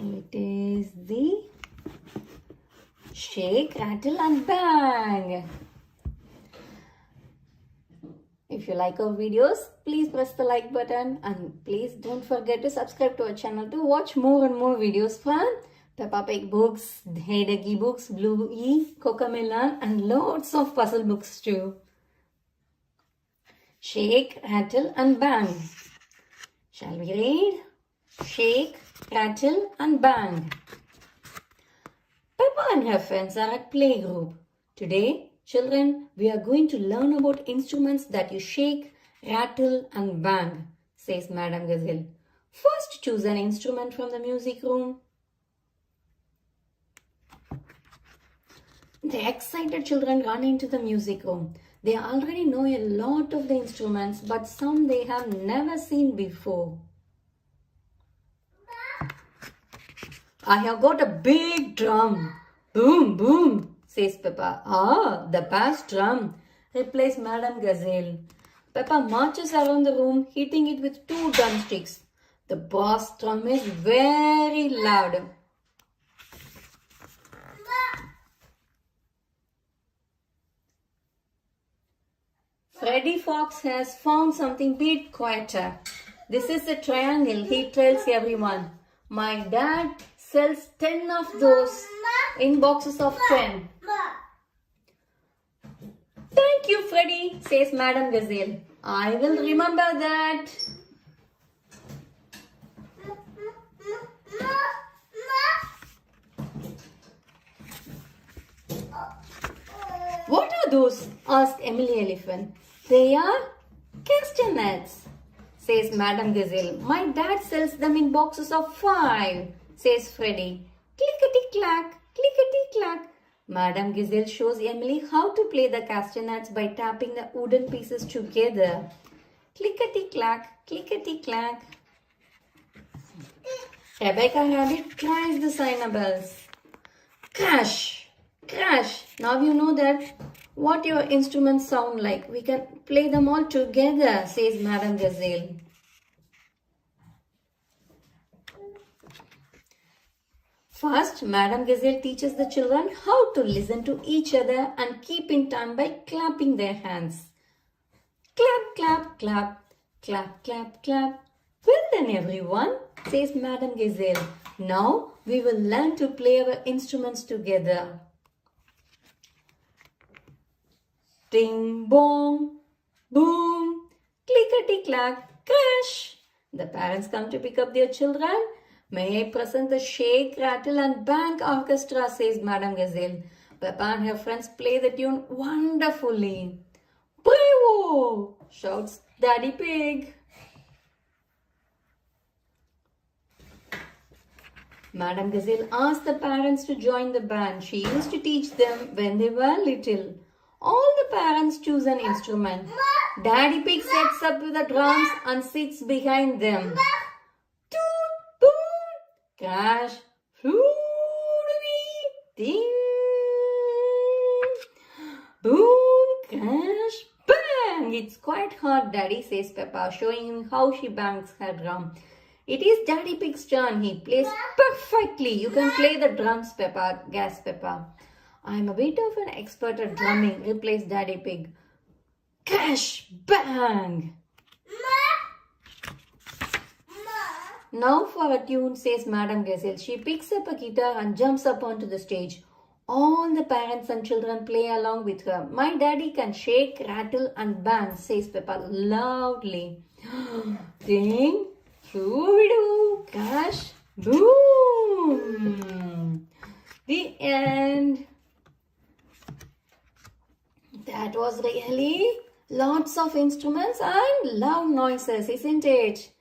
It is the Shake, Rattle and Bang. If you like our videos, please press the like button and please don't forget to subscribe to our channel to watch more and more videos from Peppa Pig books, Hey Ducky books, Bluey, Cocomelon and loads of puzzle books too. Shake, Rattle and Bang. Shall we read? Shake, Rattle and Bang. Peppa and her friends are at playgroup. Today, children, we are going to learn about instruments that you shake, rattle and bang, says Madam Gazelle. First, choose an instrument from the music room. The excited children run into the music room. They already know a lot of the instruments, but some they have never seen before. I have got a big drum. Boom, boom, says Peppa. Ah, the bass drum, replies Madam Gazelle. Peppa marches around the room, hitting it with 2 drumsticks. The bass drum is very loud. Freddy Fox has found something bit quieter. This is a triangle, he tells everyone. My dad sells 10 of those in boxes of 10. Thank you, Freddy, says Madam Gazelle. I will remember that. What are those? Asked Emily Elephant. They are castanets, says Madam Gazelle. My dad sells them in boxes of 5, says Freddy. Clickety-clack, clickety-clack. Madam Gazelle shows Emily how to play the castanets by tapping the wooden pieces together. Clickety-clack, clickety-clack. Rebecca Rabbit tries the cymbals. Crash, crash. Now you know that what your instruments sound like. We can play them all together, says Madam Gazelle. First, Madam Gazelle teaches the children how to listen to each other and keep in time by clapping their hands. Clap, clap, clap, clap, clap, clap. Well done, everyone, says Madam Gazelle. Now we will learn to play our instruments together. Ding, bong, boom, clickety clack, crash. The parents come to pick up their children. May I present the Shake, Rattle and Bang Orchestra, says Madam Gazelle. Peppa and her friends play the tune wonderfully. Bravo! Shouts Daddy Pig. Madam Gazelle asked the parents to join the band. She used to teach them when they were little. All the parents choose an instrument. Daddy Pig sets up with the drums and sits behind them. Toot, boom, crash, floodly, ding, boom, crash, bang. It's quite hard, Daddy, says Peppa, showing him how she bangs her drum. It is Daddy Pig's turn. He plays perfectly. You can play the drums, Peppa, gasped Peppa. I'm a bit of an expert at drumming, replies Daddy Pig. Crash! Bang! Now for a tune, says Madam Gazelle. She picks up a guitar and jumps up onto the stage. All the parents and children play along with her. My daddy can shake, rattle and bang, says Peppa loudly. Ding! Shoo-be-doo! Crash! Boom! The end. That was really lots of instruments and loud noises, isn't it?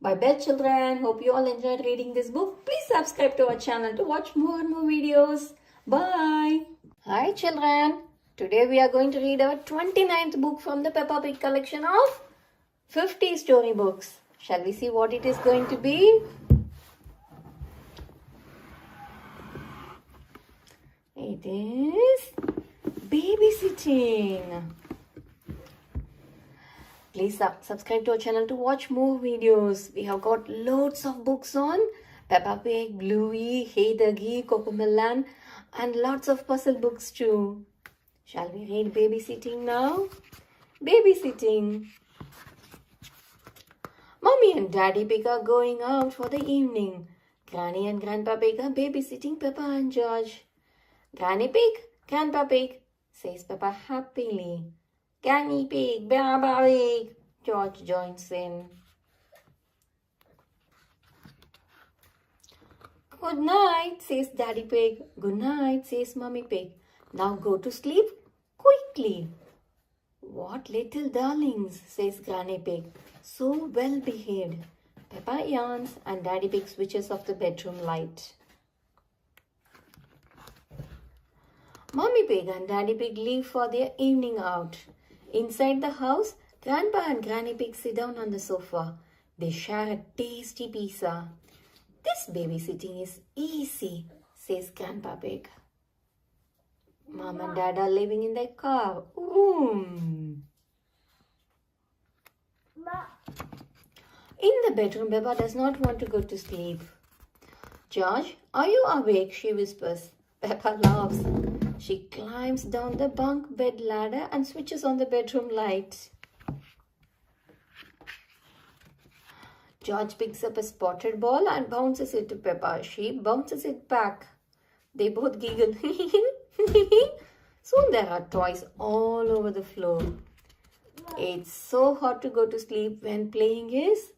Bye-bye, children. Hope you all enjoyed reading this book. Please subscribe to our channel to watch more and more videos. Bye. Hi, children. Today we are going to read our 29th book from the Peppa Pig collection of 50 storybooks. Shall we see what it is going to be? It is Babysitting. Please subscribe to our channel to watch more videos. We have got loads of books on Peppa Pig, Bluey, Hey Duggy, Cocomelon and lots of puzzle books too. Shall we read Babysitting now? Babysitting. Mommy and Daddy Pig are going out for the evening. Granny and Grandpa Pig are babysitting Peppa and George. Granny Pig, Grandpa Pig, says Peppa happily. Granny Pig, Grandpa Pig, George joins in. Good night, says Daddy Pig. Good night, says Mummy Pig. Now go to sleep quickly. What little darlings, says Granny Pig. So well behaved. Peppa yawns and Daddy Pig switches off the bedroom light. Mummy Pig and Daddy Pig leave for their evening out. Inside the house, Grandpa and Granny Pig sit down on the sofa. They share a tasty pizza. This babysitting is easy, says Grandpa Pig. Mom and Dad are living in their car. In the bedroom, Peppa does not want to go to sleep. George, are you awake? She whispers. Peppa laughs. She climbs down the bunk bed ladder and switches on the bedroom light. George picks up a spotted ball and bounces it to Peppa. She bounces it back. They both giggle. Soon there are toys all over the floor. It's so hard to go to sleep when playing is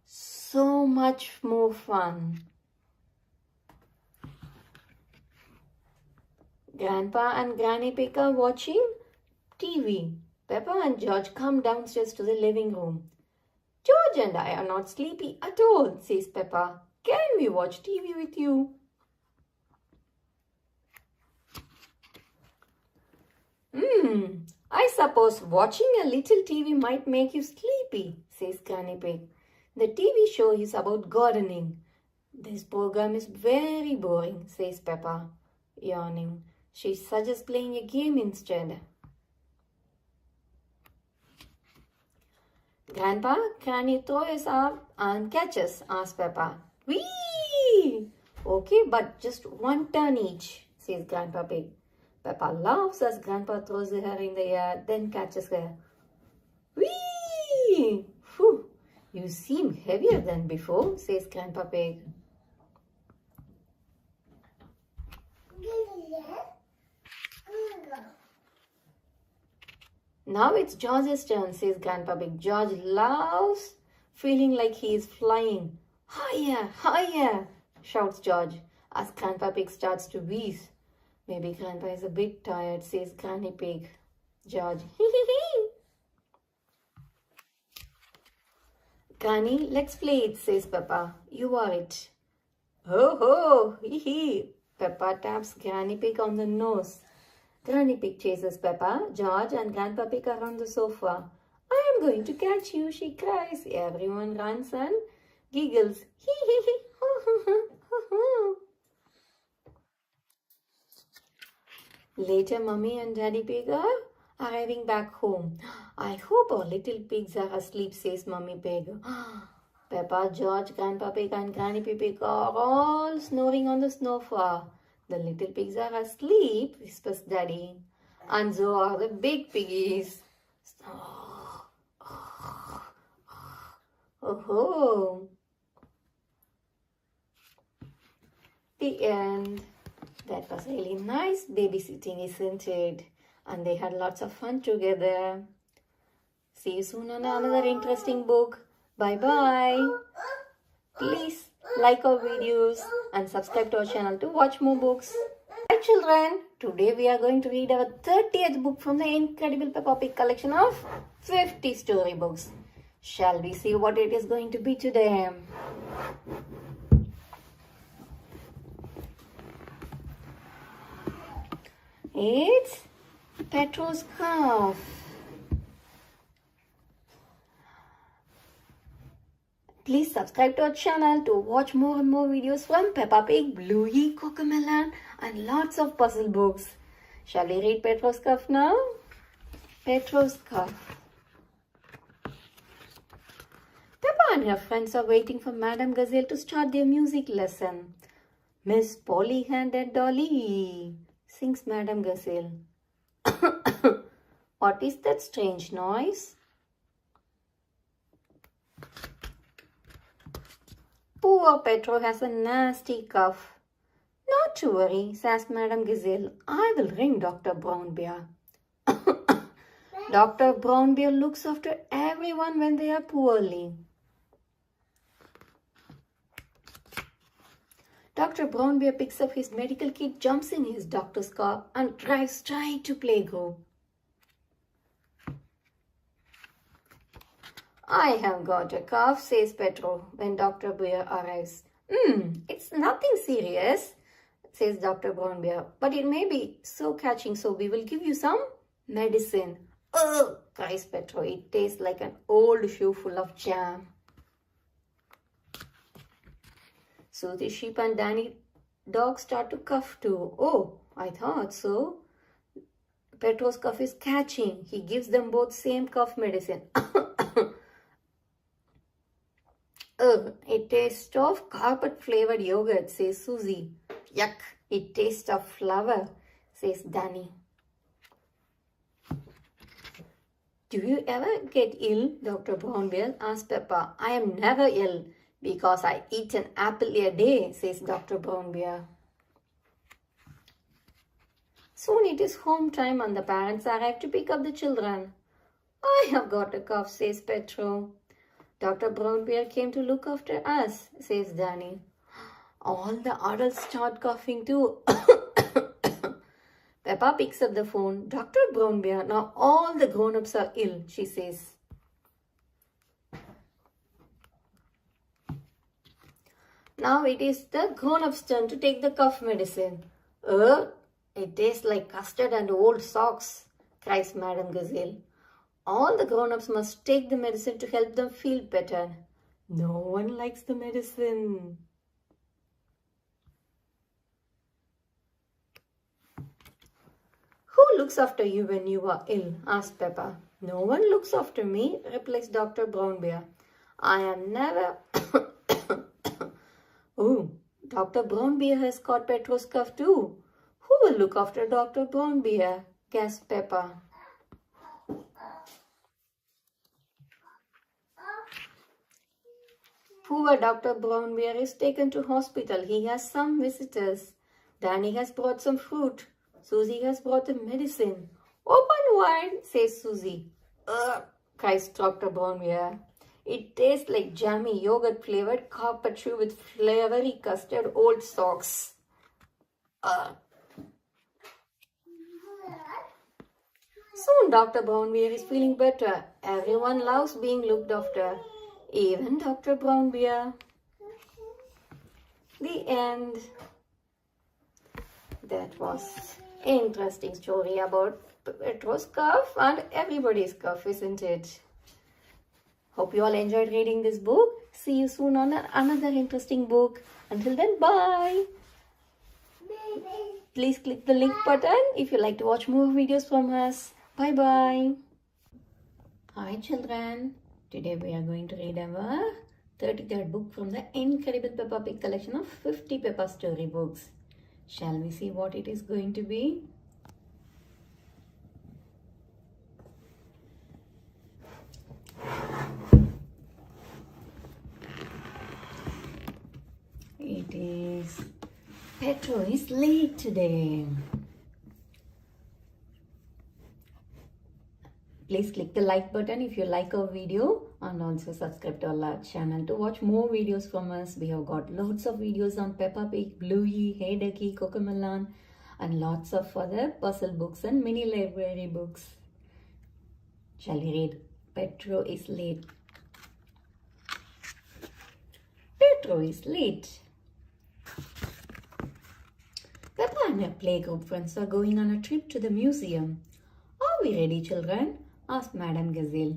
so much more fun. Grandpa and Granny Pig are watching TV. Peppa and George come downstairs to the living room. George and I are not sleepy at all, says Peppa. Can we watch TV with you? I suppose watching a little TV might make you sleepy, says Granny Pig. The TV show is about gardening. This program is very boring, says Peppa, yawning. She suggests playing a game instead. Grandpa, can you throw us up and catch us? Asked Peppa. Whee! Okay, but just one turn each, says Grandpa Pig. Peppa laughs as Grandpa throws her in the air, then catches her. Whee! Phew, you seem heavier than before, says Grandpa Pig. Now it's George's turn, says Grandpa Pig. George loves feeling like he is flying. Higher, higher, shouts George as Grandpa Pig starts to wheeze. Maybe Grandpa is a bit tired, says Granny Pig. George, Granny, let's play it, says Peppa. You are it. Ho ho, hee hee. Peppa taps Granny Pig on the nose. Granny Pig chases Peppa, George and Grandpa Pig are on the sofa. I am going to catch you, she cries. Everyone runs and giggles. Hee hee hee. Later, Mummy and Daddy Pig are arriving back home. I hope our little pigs are asleep, says Mummy Pig. Peppa, George, Grandpa Pig and Granny Pig are all snoring on the sofa. The little pigs are asleep, whispers Daddy. And so are the big piggies. Oh. The end. That was really nice babysitting, isn't it? And they had lots of fun together. See you soon on another interesting book. Bye-bye. Please like our videos and subscribe to our channel to watch more books. Hi children, today we are going to read our 30th book from the incredible Peppa Pig collection of 50 storybooks. Shall we see what it is going to be today? It's Pedro's calf. Please subscribe to our channel to watch more and more videos from Peppa Pig, Bluey, Cocomelon and lots of puzzle books. Shall we read Pedro's calf now? Pedro's calf. Peppa and her friends are waiting for Madame Gazelle to start their music lesson. Miss Polly-handed Dolly, sings Madame Gazelle. What is that strange noise? Poor Pedro has a nasty cough. Not to worry, says Madame Gazelle. I will ring Dr. Brown Bear. Dr. Brown Bear looks after everyone when they are poorly. Dr. Brown Bear picks up his medical kit, jumps in his doctor's car and drives straight to playgroup. I have got a cough, says Pedro when Dr. Bear arrives. It's nothing serious, says Dr. Brown Bear, but it may be so catching, so we will give you some medicine. Oh, cries Pedro. It tastes like an old shoe full of jam. So the sheep and Danny dog start to cough too. Oh, I thought so. Pedro's cough is catching. He gives them both same cough medicine. It tastes of carpet flavored yogurt, says Susie. Yuck, it tastes of flour, says Danny. Do you ever get ill? Dr. Brown Bear asked Peppa. I am never ill because I eat an apple a day, says Dr. Brown Bear. Soon it is home time and the parents arrive to pick up the children. I have got a cough, says Pedro. Dr. Brown Bear came to look after us, says Danny. All the adults start coughing too. Peppa picks up the phone. Dr. Brown Bear, now all the grown-ups are ill, she says. Now it is the grown-ups' turn to take the cough medicine. It tastes like custard and old socks, cries Madame Gazelle. All the grown-ups must take the medicine to help them feel better. No one likes the medicine. Who looks after you when you are ill? Asked Peppa. No one looks after me, replies Dr. Brown Bear. I am never... Oh, Dr. Brown Bear has caught Pedro's cough too. Who will look after Dr. Brown Bear? Gasped Peppa. Poor Dr. Brown Bear is taken to hospital. He has some visitors. Danny has brought some fruit. Susie has brought the medicine. Open wide, says Susie. Ugh, cries Dr. Brown Bear. It tastes like jammy yogurt flavored carpet shoe with flavory custard old socks. Ugh. Soon Dr. Brown Bear is feeling better. Everyone loves being looked after. Even Dr. Brown Bear. The end. That was an interesting story about Pedro's cough and everybody's cough, isn't it? Hope you all enjoyed reading this book. See you soon on another interesting book. Until then, bye. Please click the link button if you like to watch more videos from us. Bye-bye. Hi children. Today we are going to read our 33rd book from the incredible Peppa Pig collection of 50 Peppa storybooks. Shall we see what it is going to be? It is Pedro is late today. Please click the like button if you like our video and also subscribe to our channel to watch more videos from us. We have got lots of videos on Peppa Pig, Bluey, Hey Ducky, Cocomelon and lots of other puzzle books and mini library books. Shall we read? Pedro is late. Pedro is late. Peppa and her playgroup friends are going on a trip to the museum. Are we ready, children? Asked Madame Gazelle.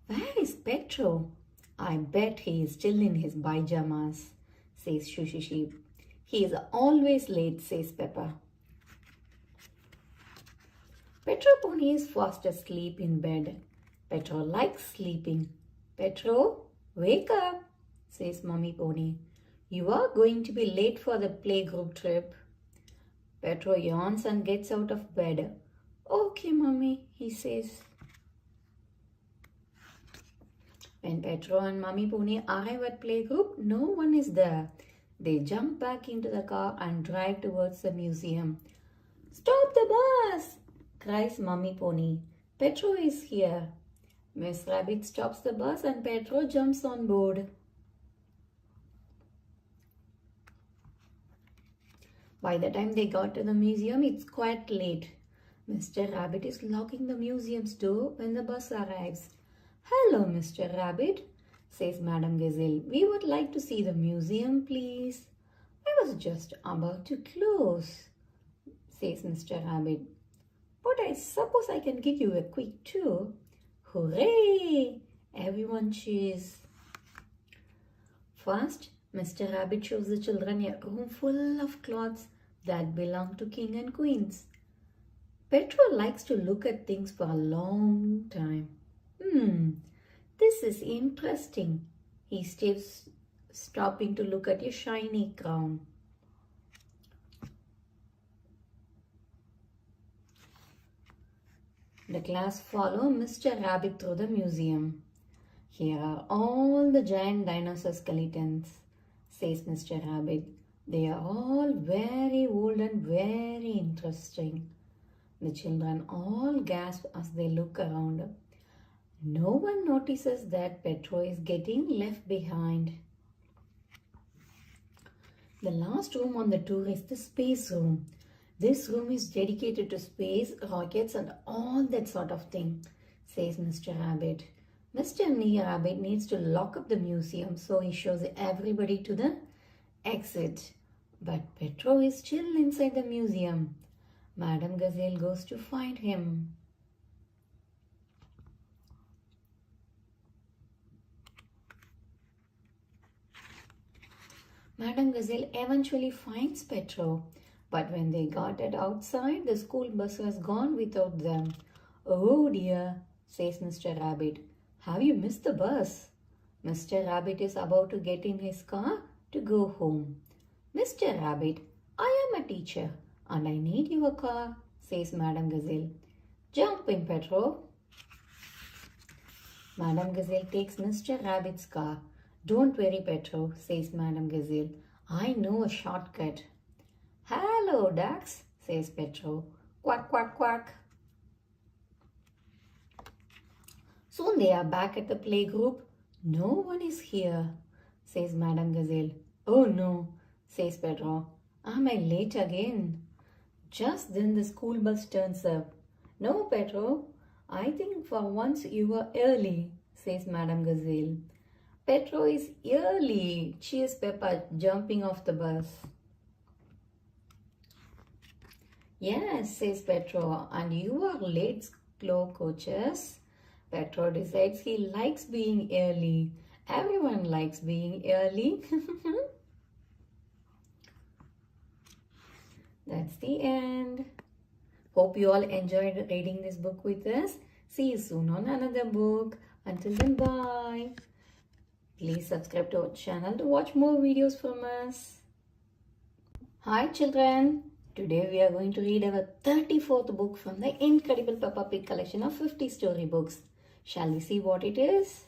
Where is Pedro? I bet he is still in his pyjamas, says Shushy Sheep. He is always late, says Peppa. Pedro Pony is fast asleep in bed. Pedro likes sleeping. Pedro, wake up, says Mummy Pony. You are going to be late for the playgroup trip. Pedro yawns and gets out of bed. Okay, Mummy, he says. When Pedro and Mummy Pony arrive at playgroup, no one is there. They jump back into the car and drive towards the museum. Stop the bus! Cries Mummy Pony. Pedro is here. Miss Rabbit stops the bus and Pedro jumps on board. By the time they got to the museum, it's quite late. Mr. Rabbit is locking the museum's door when the bus arrives. Hello, Mr. Rabbit, says Madame Gazelle. We would like to see the museum, please. I was just about to close, says Mr. Rabbit. But I suppose I can give you a quick tour. Hooray! Everyone cheers. First, Mr. Rabbit shows the children a room full of clothes that belong to king and queens. Pedro likes to look at things for a long time. This is interesting. He stays stopping to look at a shiny crown. The class follow Mr. Rabbit through the museum. Here are all the giant dinosaur skeletons, says Mr. Rabbit. They are all very old and very interesting. The children all gasp as they look around. No one notices that Pedro is getting left behind. The last room on the tour is the space room. This room is dedicated to space, rockets and all that sort of thing, says Mr. Rabbit. Mr. Rabbit needs to lock up the museum, so he shows everybody to the exit. But Pedro is still inside the museum. Madame Gazelle goes to find him. Madame Gazelle eventually finds Pedro. But when they got it outside, the school bus was gone without them. Oh dear, says Mr. Rabbit. Have you missed the bus? Mr. Rabbit is about to get in his car to go home. Mr. Rabbit, I am a teacher and I need your car, says Madam Gazelle. Jump in, Pedro. Madam Gazelle takes Mr. Rabbit's car. Don't worry, Pedro, says Madam Gazelle. I know a shortcut. Hello, ducks, says Pedro. Quack, quack, quack. Soon they are back at the playgroup. No one is here, says Madam Gazelle. Oh no, says Pedro. Am I late again? Just then the school bus turns up. No, Pedro, I think for once you were early, says Madam Gazelle. Pedro is early, cheers Peppa, jumping off the bus. Yes, says Pedro, and you are late, slow coaches. Pedro decides he likes being early. Everyone likes being early. That's the end. Hope you all enjoyed reading this book with us. See you soon on another book. Until then, bye. Please subscribe to our channel to watch more videos from us. Hi children. Today we are going to read our 34th book from the incredible Peppa Pig collection of 50 storybooks. Shall we see what it is?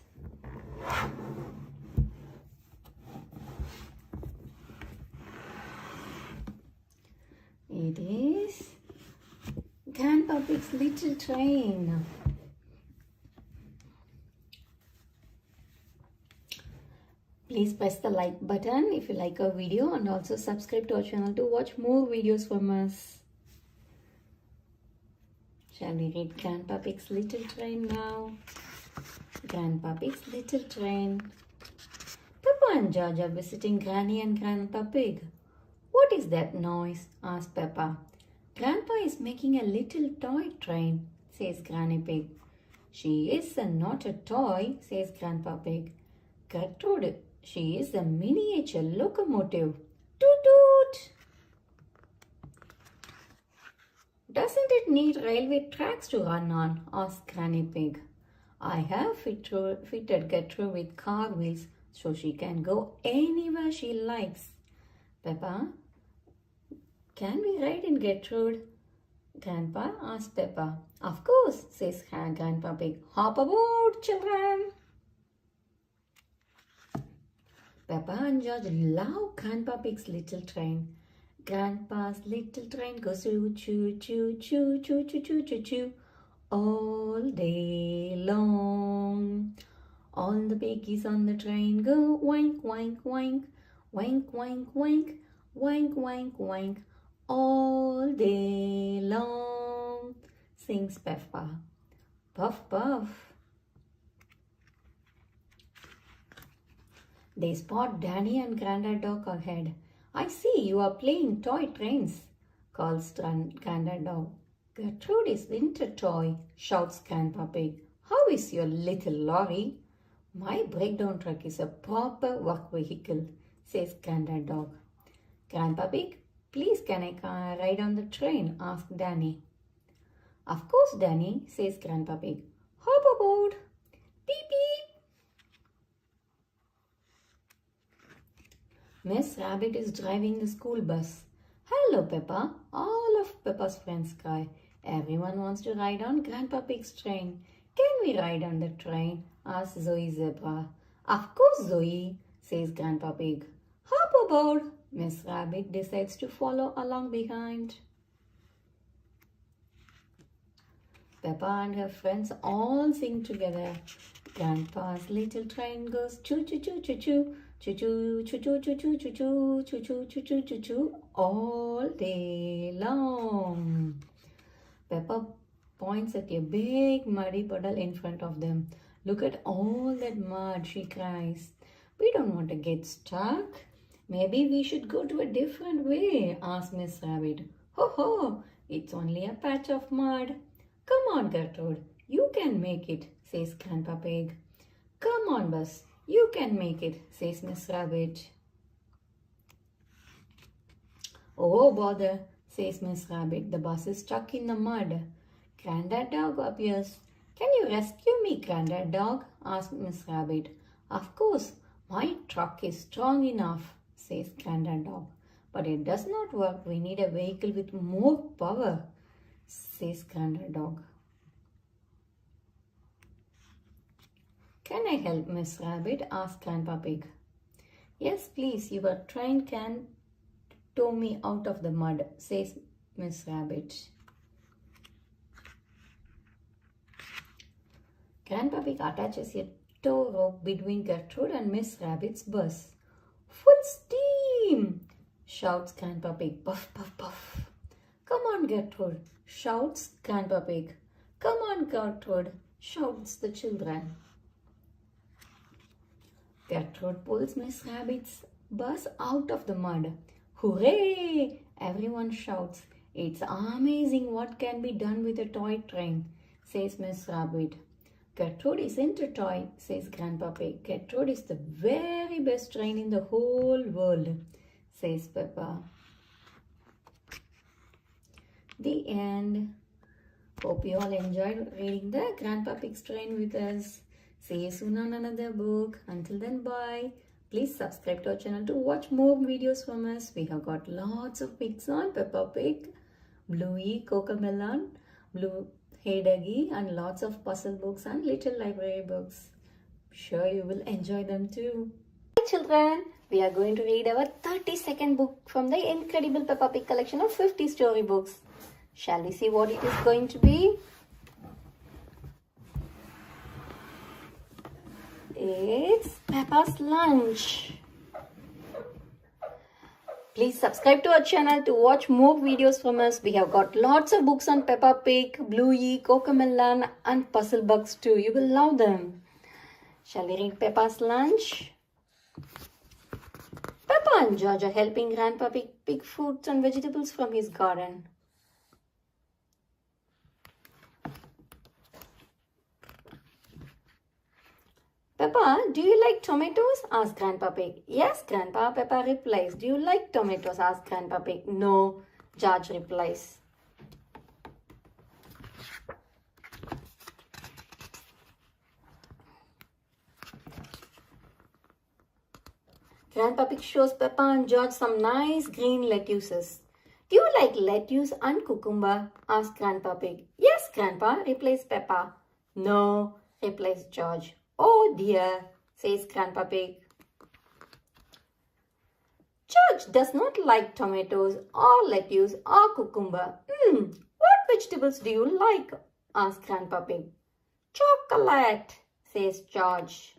It is Grandpa Pig's Little Train. Please press the like button if you like our video and also subscribe to our channel to watch more videos from us. Shall we read Grandpa Pig's Little Train now? Grandpa Pig's Little Train. Peppa and George are visiting Granny and Grandpa Pig. What is that noise? Asked Peppa. Grandpa is making a little toy train, says Granny Pig. She is not a toy, says Grandpa Pig. Gertrude, she is a miniature locomotive. Toot toot! Doesn't it need railway tracks to run on? Asked Granny Pig. I have fitted Gertrude with car wheels so she can go anywhere she likes. Peppa, can we ride in Gertrude? Grandpa asked Peppa. Of course, says Grandpa Pig. Hop aboard, children. Peppa and George love Grandpa Pig's little train. Grandpa's little train goes choo choo choo choo choo choo choo choo choo all day long. All the piggies on the train go wank wank wank wank wank wank wank wank wank all day long, sings Peppa. Puff puff. They spot Danny and Grandad Dog ahead. I see you are playing toy trains, calls Grandad Dog. Gertrude is winter toy, shouts Grandpa Pig. How is your little lorry? My breakdown truck is a proper work vehicle, says Grandad Dog. Grandpa Pig, please can I ride on the train? Asked Danny. Of course, Danny, says Grandpa Pig. Hop aboard. Beep beep. Miss Rabbit is driving the school bus. Hello, Peppa. All of Peppa's friends cry. Everyone wants to ride on Grandpa Pig's train. Can we ride on the train? Asks Zoe Zebra. Of course, Zoe, says Grandpa Pig. Hop aboard. Miss Rabbit decides to follow along behind. Peppa and her friends all sing together. Grandpa's little train goes choo choo choo choo choo. Choo choo choo choo choo choo choo choo choo choo choo choo choo choo all day long. Peppa points at a big muddy puddle in front of them. Look at all that mud, she cries. We don't want to get stuck. Maybe we should go to a different way, asks Miss Rabbit. Ho ho, it's only a patch of mud. Come on, Gertrude, you can make it, says Grandpa Pig. Come on, Buzz. You can make it, says Miss Rabbit. Oh, bother, says Miss Rabbit. The bus is stuck in the mud. Grandad Dog appears. Can you rescue me, Grandad Dog? Asks Miss Rabbit. Of course, my truck is strong enough, says Grandad Dog. But it does not work. We need a vehicle with more power, says Grandad Dog. Can I help, Miss Rabbit? Asks Grandpa Pig. Yes, please. Your train can tow me out of the mud, says Miss Rabbit. Grandpa Pig attaches a tow rope between Gertrude and Miss Rabbit's bus. Full steam! Shouts Grandpa Pig. Puff, puff, puff. Come on, Gertrude, shouts Grandpa Pig. Come on, Gertrude, shouts the children. Gertrude pulls Miss Rabbit's bus out of the mud. Hooray! Everyone shouts. It's amazing what can be done with a toy train, says Miss Rabbit. Gertrude isn't a toy, says Grandpa Pig. Gertrude is the very best train in the whole world, says Peppa. The end. Hope you all enjoyed reading the Grandpa Pig's Train with us. See you soon on another book. Until then, bye. Please subscribe to our channel to watch more videos from us. We have got lots of pigs on Peppa Pig, Bluey, Cocomelon, Blue Heyduggy, and lots of puzzle books and little library books. Sure you will enjoy them too. Hi children, we are going to read our 32nd book from the incredible Peppa Pig collection of 50 storybooks. Shall we see what it is going to be? It's Peppa's Lunch. Please subscribe to our channel to watch more videos from us. We have got lots of books on Peppa Pig, Bluey, Cocomelon and puzzle books too. You will love them. Shall we read Peppa's Lunch? Peppa and George are helping Grandpa Pig pick fruits and vegetables from his garden. Peppa, do you like tomatoes? Asks Grandpa Pig. Yes, Grandpa, Peppa replies. Do you like tomatoes? Asks Grandpa Pig. No, George replies. Grandpa Pig shows Peppa and George some nice green lettuces. Do you like lettuce and cucumber? Asks Grandpa Pig. Yes, Grandpa, replies Peppa. No, replies George. Oh dear, says Grandpa Pig. George does not like tomatoes or lettuce or cucumber. What vegetables do you like? Asks Grandpa Pig. Chocolate, says George.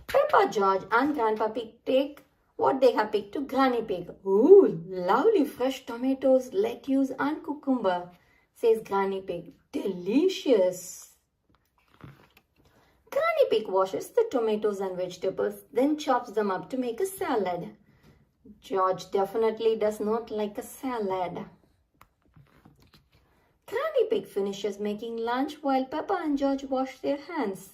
Peppa, George and Grandpa Pig take what they have picked to Granny Pig. Ooh, lovely fresh tomatoes, lettuce and cucumber, says Granny Pig. Delicious. Granny Pig washes the tomatoes and vegetables, then chops them up to make a salad. George definitely does not like a salad. Granny Pig finishes making lunch while Peppa and George wash their hands.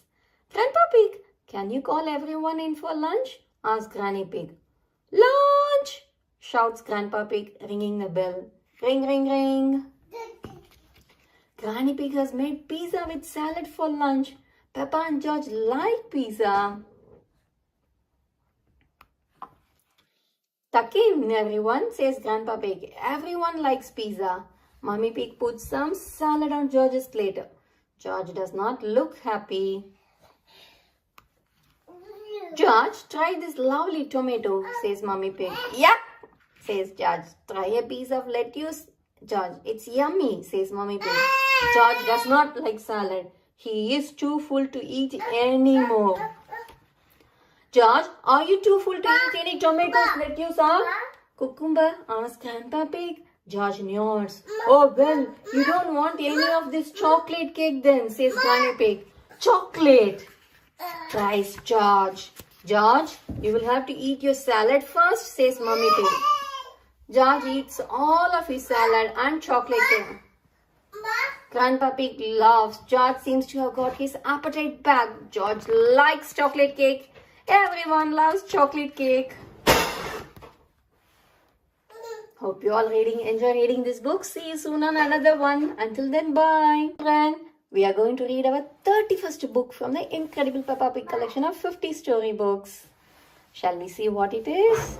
Grandpa Pig, can you call everyone in for lunch? Asks Granny Pig. Lunch! Shouts Grandpa Pig, ringing the bell. Ring, ring, ring. Granny Pig has made pizza with salad for lunch. Peppa and George like pizza. Tuck in, everyone, says Grandpa Pig. Everyone likes pizza. Mummy Pig puts some salad on George's plate. George does not look happy. George, try this lovely tomato, says Mummy Pig. Yep, says George. Try a piece of lettuce. George, it's yummy, says Mummy Pig. George does not like salad. He is too full to eat any more. George, are you too full to eat any tomatoes, lettuce or cucumber? Asks Grandpa Pig. George nods. Oh, well, you don't want any of this chocolate cake then, says Granny Pig. Chocolate, cries George. George, you will have to eat your salad first, says Mummy Pig. George eats all of his salad and chocolate cake. Grandpa Pig laughs. George seems to have got his appetite back. George likes chocolate cake. Everyone loves chocolate cake. Hope you all enjoy reading this book. See you soon on another one. Until then, bye. Friend, we are going to read our 31st book from the incredible Peppa Pig collection of 50 storybooks. Shall we see what it is?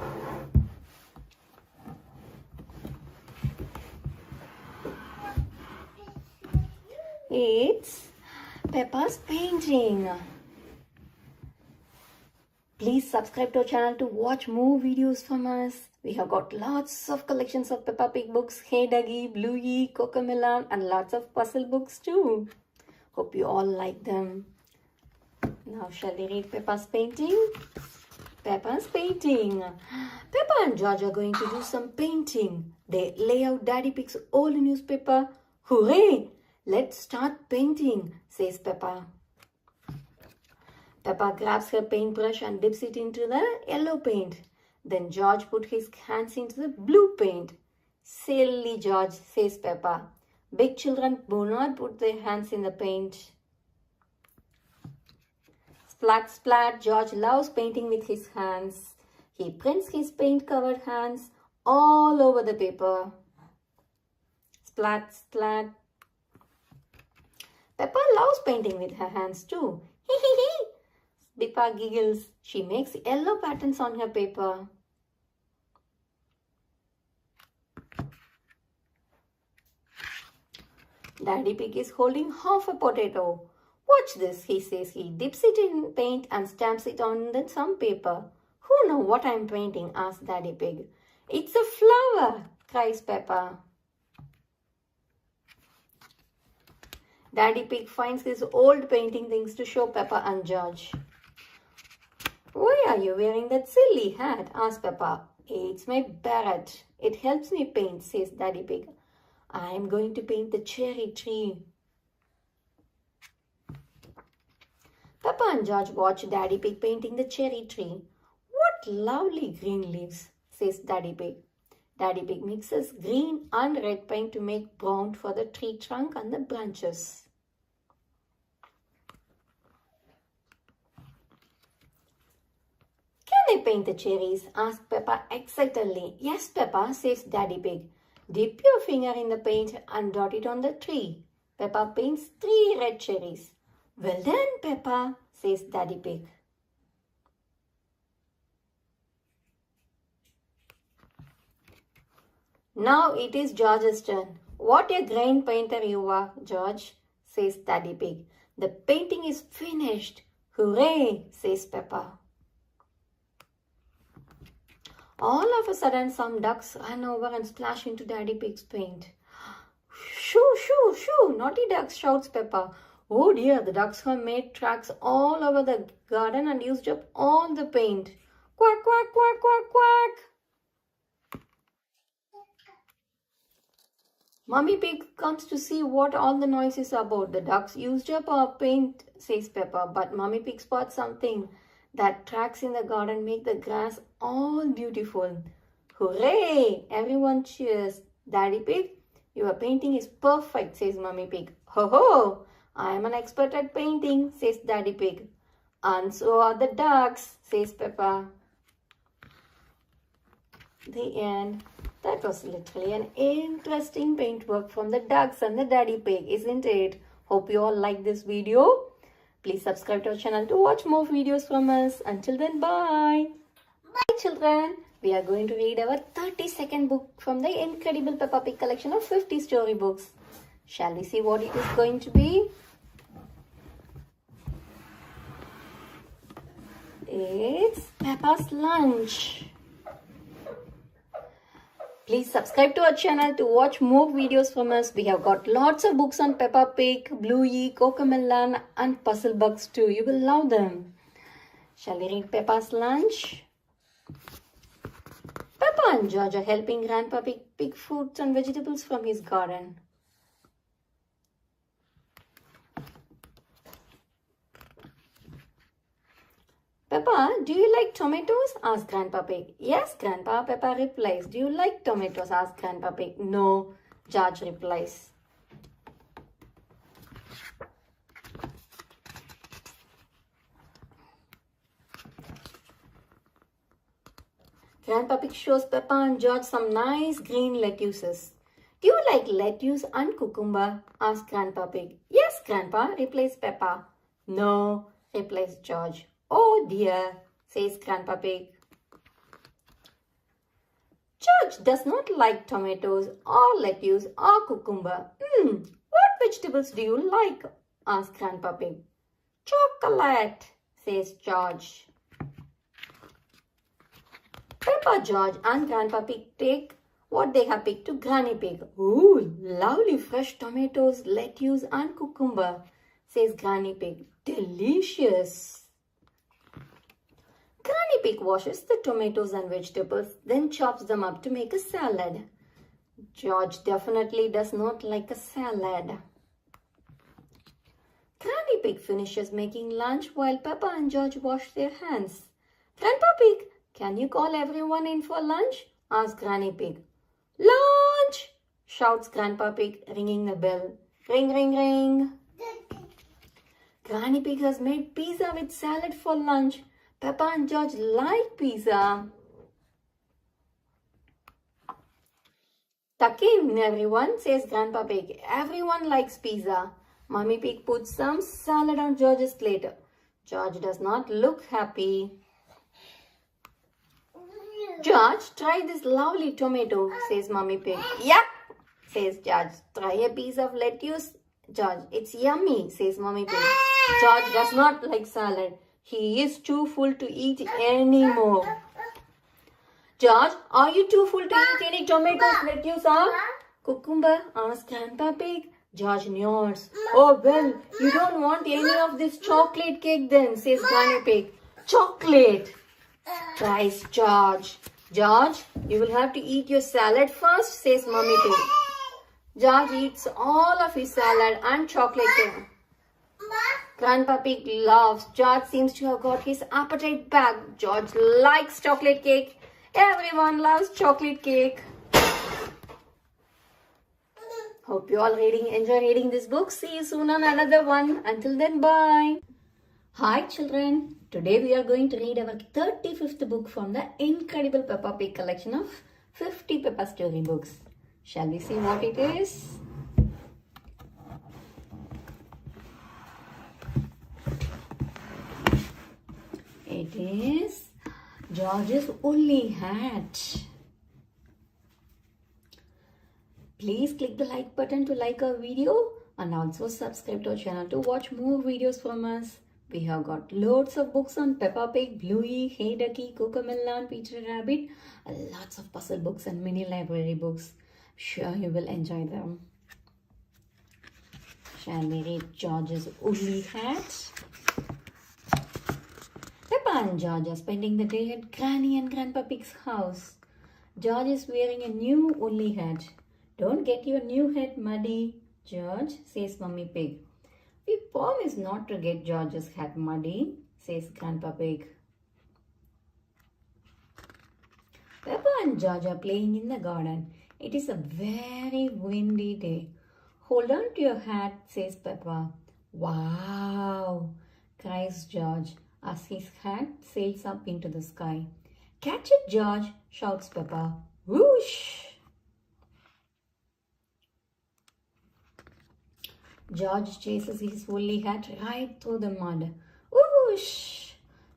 It's Peppa's painting. Please subscribe to our channel to watch more videos from us. We have got lots of collections of Peppa Pig books, Hey Duggy, Bluey, Cocomelon, and lots of puzzle books too. Hope you all like them. Now shall we read Peppa's painting? Peppa's painting. Peppa and George are going to do some painting. They lay out Daddy Pig's old newspaper. Hooray! Let's start painting, says Peppa. Peppa grabs her paintbrush and dips it into the yellow paint. Then George put his hands into the blue paint. Silly George, says Peppa. Big children do not put their hands in the paint. Splat, splat, George loves painting with his hands. He prints his paint-covered hands all over the paper. Splat, splat. Peppa loves painting with her hands too. Hee hee hee. Peppa giggles. She makes yellow patterns on her paper. Daddy Pig is holding half a potato. Watch this, he says. He dips it in paint and stamps it on some paper. Who knows what I'm painting? Asks Daddy Pig. It's a flower, cries Peppa. Daddy Pig finds his old painting things to show Peppa and George. Why are you wearing that silly hat? Asks Peppa. It's my beret. It helps me paint, says Daddy Pig. I am going to paint the cherry tree. Peppa and George watch Daddy Pig painting the cherry tree. What lovely green leaves, says Daddy Pig. Daddy Pig mixes green and red paint to make brown for the tree trunk and the branches. Can I paint the cherries? Asks Peppa excitedly. Yes, Peppa, says Daddy Pig. Dip your finger in the paint and dot it on the tree. Peppa paints 3 red cherries. Well done, Peppa, says Daddy Pig. Now it is George's turn. What a great painter you are, George, says Daddy Pig. The painting is finished. Hooray, says Peppa. All of a sudden, some ducks ran over and splashed into Daddy Pig's paint. Shoo, shoo, shoo, naughty ducks, shouts Peppa. Oh dear, the ducks have made tracks all over the garden and used up all the paint. Quack, quack, quack, quack, quack. Mummy Pig comes to see what all the noise is about. The ducks used up our paint, says Peppa, but Mummy Pig spots something. That tracks in the garden make the grass all beautiful. Hooray! Everyone cheers. Daddy Pig, your painting is perfect, says Mummy Pig. Ho ho! I am an expert at painting, says Daddy Pig. And so are the ducks, says Peppa. The end. That was literally an interesting paintwork from the ducks and the Daddy Pig, isn't it? Hope you all like this video. Please subscribe to our channel to watch more videos from us. Until then, bye. Bye, children. We are going to read our 32nd book from the incredible Peppa Pig collection of 50 storybooks. Shall we see what it is going to be? It's Peppa's lunch. Please subscribe to our channel to watch more videos from us. We have got lots of books on Peppa Pig, Bluey, Cocomelon and puzzle books too. You will love them. Shall we read Peppa's lunch? Peppa and George are helping Grandpa Pig pick fruits and vegetables from his garden. Peppa, do you like tomatoes? Asks Grandpa Pig. Yes, Grandpa, Peppa replies. Do you like tomatoes? Asks Grandpa Pig. No, George replies. Grandpa Pig shows Peppa and George some nice green lettuces. Do you like lettuce and cucumber? Asks Grandpa Pig. Yes, Grandpa, replies Peppa. No, replies George. Oh dear, says Grandpa Pig. George does not like tomatoes or lettuce or cucumber. What vegetables do you like? Asks Grandpa Pig. Chocolate, says George. Peppa, George and Grandpa Pig take what they have picked to Granny Pig. Ooh, lovely fresh tomatoes, lettuce and cucumber, says Granny Pig. Delicious. Granny Pig washes the tomatoes and vegetables, then chops them up to make a salad. George definitely does not like a salad. Granny Pig finishes making lunch while Peppa and George wash their hands. Grandpa Pig, can you call everyone in for lunch? Asks Granny Pig. Lunch! Shouts Grandpa Pig, ringing the bell. Ring, ring, ring. Granny Pig has made pizza with salad for lunch. Peppa and George like pizza. Tuck in, everyone, says Grandpa Pig. Everyone likes pizza. Mummy Pig puts some salad on George's plate. George does not look happy. George, try this lovely tomato, says Mummy Pig. Yeah, says George. Try a piece of lettuce. George, it's yummy, says Mummy Pig. George does not like salad. He is too full to eat anymore. George, are you too full to eat any tomatoes, lettuce or cucumber? Asks Grandpa Pig. George nods. Oh, well, you don't want any of this chocolate cake then, says Granny Pig. Chocolate, cries George. George, you will have to eat your salad first, says Mummy Pig. George eats all of his salad and chocolate cake. Grandpa Pig laughs. George seems to have got his appetite back. George likes chocolate cake. Everyone loves chocolate cake. Hope you all enjoy reading this book. See you soon on another one. Until then, bye. Hi children. Today we are going to read our 35th book from the incredible Peppa Pig collection of 50 Peppa storybooks. Shall we see what it is? It is George's woolly hat. Please click the like button to like our video and also subscribe to our channel to watch more videos from us. We have got loads of books on Peppa Pig, Bluey, Hey Ducky, Cocomelon, Peter Rabbit, and lots of puzzle books and mini library books. Sure you will enjoy them. Shall we read George's woolly hat? Peppa and George are spending the day at Granny and Grandpa Pig's house. George is wearing a new woolly hat. Don't get your new hat muddy, George, says Mummy Pig. We promise not to get George's hat muddy, says Grandpa Pig. Peppa and George are playing in the garden. It is a very windy day. Hold on to your hat, says Peppa. Wow, cries George as his hat sails up into the sky. Catch it, George, shouts Peppa. Whoosh! George chases his woolly hat right through the mud. Whoosh!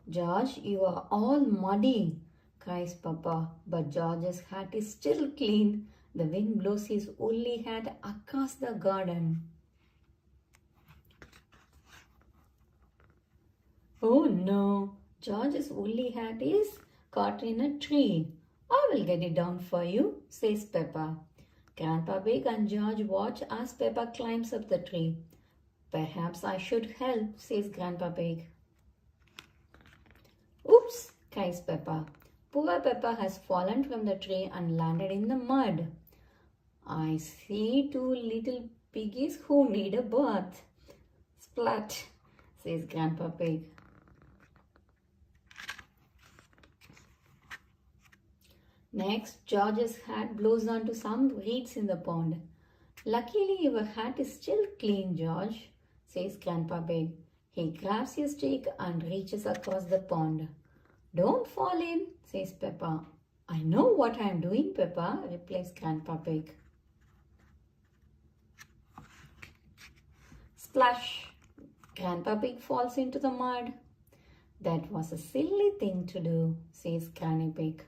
George, you are all muddy, cries Peppa. But George's hat is still clean. The wind blows his woolly hat across the garden. Oh no! George's woolly hat is caught in a tree. I will get it down for you, says Peppa. Grandpa Pig and George watch as Peppa climbs up the tree. Perhaps I should help, says Grandpa Pig. Oops, cries Peppa. Poor Peppa has fallen from the tree and landed in the mud. I see two little piggies who need a bath. Splat, says Grandpa Pig. Next, George's hat blows onto some reeds in the pond. Luckily, your hat is still clean, George, says Grandpa Pig. He grabs his stick and reaches across the pond. Don't fall in, says Peppa. I know what I am doing, Peppa, replies Grandpa Pig. Splash! Grandpa Pig falls into the mud. That was a silly thing to do, says Granny Pig.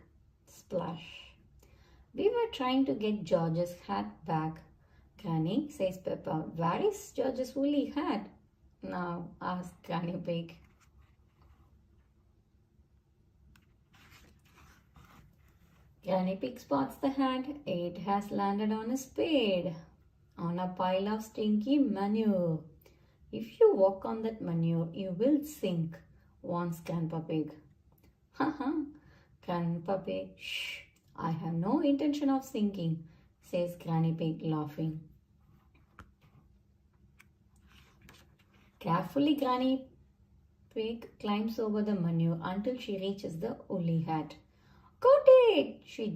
Splash! We were trying to get George's hat back. Granny, says Peppa. Where is George's woolly hat? Now, asks Granny Pig. Granny Pig spots the hat. It has landed on a spade, on a pile of stinky manure. If you walk on that manure, you will sink, warns Grandpa Pig. Haha, Grandpa Pig, shh, I have no intention of sinking, says Granny Pig, laughing. Carefully, Granny Pig climbs over the manure until she reaches the woolly hat. Got it, she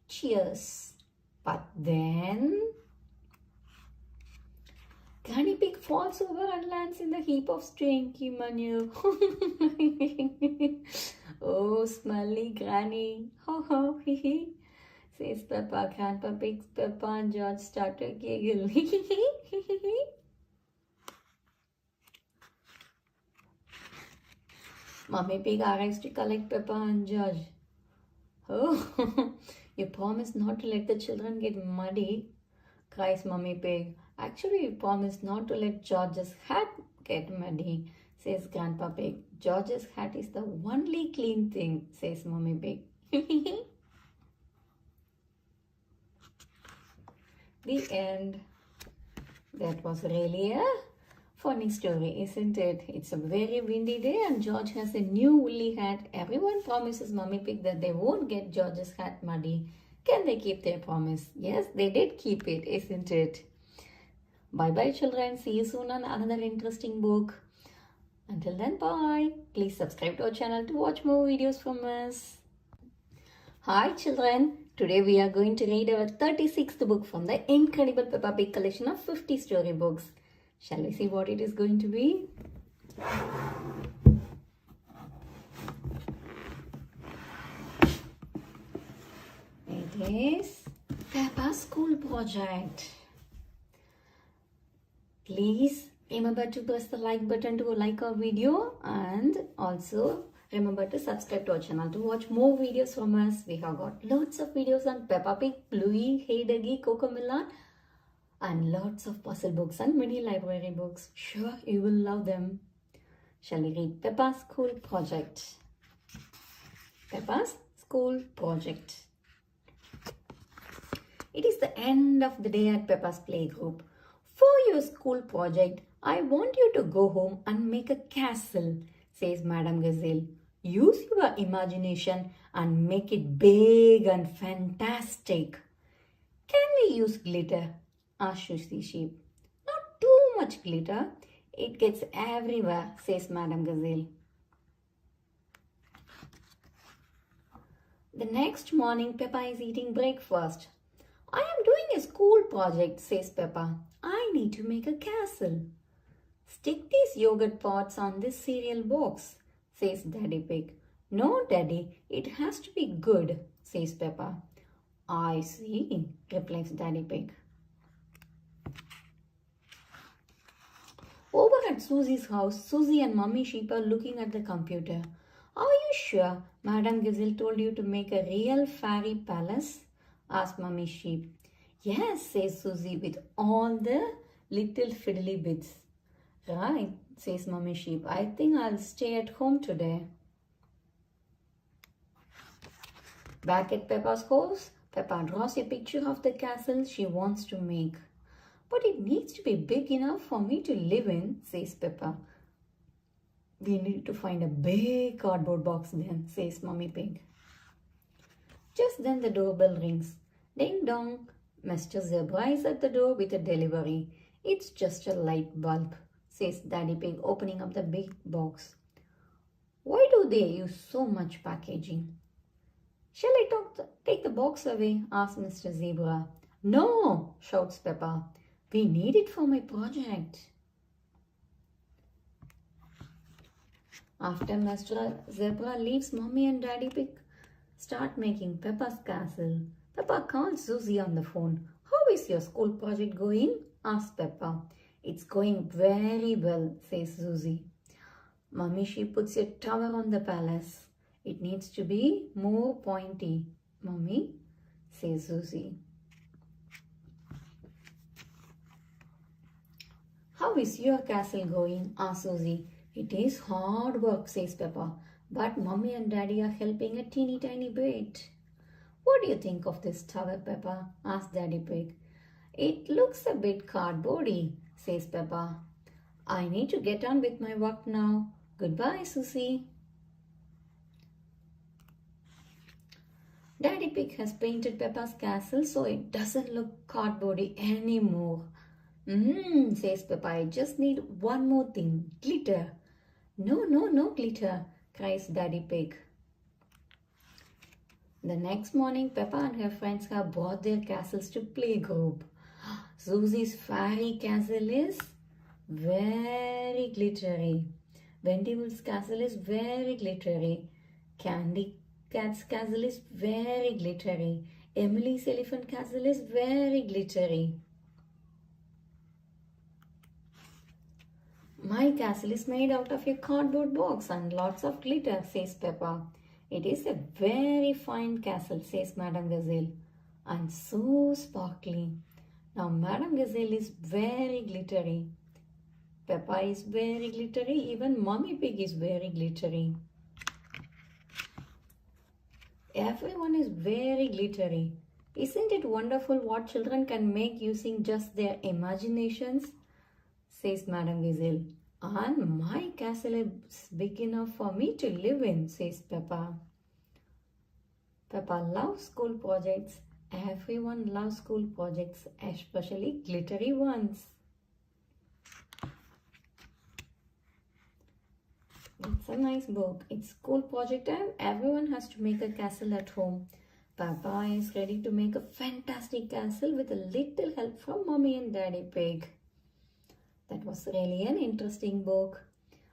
cheers. But then Granny Pig falls over and lands in the heap of stinky manure. Oh, smelly Granny. Ho ho, hee hee, says Peppa. Grandpa Pig's Peppa and George start to giggle. Mummy Pig arrives to collect Peppa and George. Oh, you promised not to let the children get muddy, cries Mummy Pig. Actually, you promised not to let George's hat get muddy, says Grandpa Pig. George's hat is the only clean thing, says Mummy Pig. The end. That was really a funny story, isn't it? It's a very windy day and George has a new woolly hat. Everyone promises Mummy Pig that they won't get George's hat muddy. Can they keep their promise? Yes, they did keep it, isn't it? Bye-bye, children. See you soon on another interesting book. Until then, bye. Please subscribe to our channel to watch more videos from us. Hi, children. Today we are going to read our 36th book from the incredible Peppa Pig collection of 50 storybooks. Shall we see what it is going to be? It is Peppa's School Project. Please remember to press the like button to like our video and also remember to subscribe to our channel to watch more videos from us. We have got lots of videos on Peppa Pig, Bluey, Hey Duggy, Cocomelon and lots of puzzle books and mini library books. Sure, you will love them. Shall we read Peppa's School Project? Peppa's School Project. It is the end of the day at Peppa's playgroup. For your school project, I want you to go home and make a castle, says Madame Gazelle. Use your imagination and make it big and fantastic. Can we use glitter? Asked Susie Sheep. Not too much glitter. It gets everywhere, says Madame Gazelle. The next morning, Peppa is eating breakfast. I am doing a school project, says Peppa. I need to make a castle. Stick these yogurt pots on this cereal box, says Daddy Pig. No, Daddy, it has to be good, says Peppa. I see, replies Daddy Pig. Over at Susie's house, Susie and Mummy Sheep are looking at the computer. Are you sure Madame Gazelle told you to make a real fairy palace? Asked Mummy Sheep. Yes, says Susie with all the little fiddly bits. Right, says Mummy Sheep. I think I'll stay at home today. Back at Peppa's house, Peppa draws a picture of the castle she wants to make. But it needs to be big enough for me to live in, says Peppa. We need to find a big cardboard box then, says Mummy Pig. Just then the doorbell rings. Ding dong. Mr. Zebra is at the door with a delivery. It's just a light bulb, says Daddy Pig, opening up the big box. Why do they use so much packaging? Shall I take the box away? Asks Mr. Zebra. No, shouts Peppa. We need it for my project. After Mr. Zebra leaves, Mommy and Daddy Pig start making Peppa's castle. Peppa calls Susie on the phone. How is your school project going? Asks Peppa. It's going very well, says Susie. Mummy, she puts a tower on the palace. It needs to be more pointy. Mummy, says Susie. How is your castle going? Asks Susie. It is hard work, says Peppa. But Mummy and Daddy are helping a teeny tiny bit. What do you think of this tower, Peppa? Asks Daddy Pig. It looks a bit cardboardy, says Peppa. I need to get on with my work now. Goodbye, Susie. Daddy Pig has painted Peppa's castle so it doesn't look cardboardy anymore. Says Peppa, I just need one more thing, glitter. No glitter, cries Daddy Pig. The next morning, Peppa and her friends have brought their castles to playgroup. Susie's fairy castle is very glittery. Wendy Wood's castle is very glittery. Candy Cat's castle is very glittery. Emily's elephant castle is very glittery. My castle is made out of a cardboard box and lots of glitter, says Peppa. It is a very fine castle, says Madame Gazelle, and so sparkly. Now Madame Gazelle is very glittery. Peppa is very glittery. Even Mummy Pig is very glittery. Everyone is very glittery. Isn't it wonderful what children can make using just their imaginations? Says Madame Gazelle. And my castle is big enough for me to live in, says Peppa. Peppa loves school projects. Everyone loves school projects, especially glittery ones. It's a nice book. It's school project time. Everyone has to make a castle at home. Peppa is ready to make a fantastic castle with a little help from Mommy and Daddy Pig. That was really an interesting book.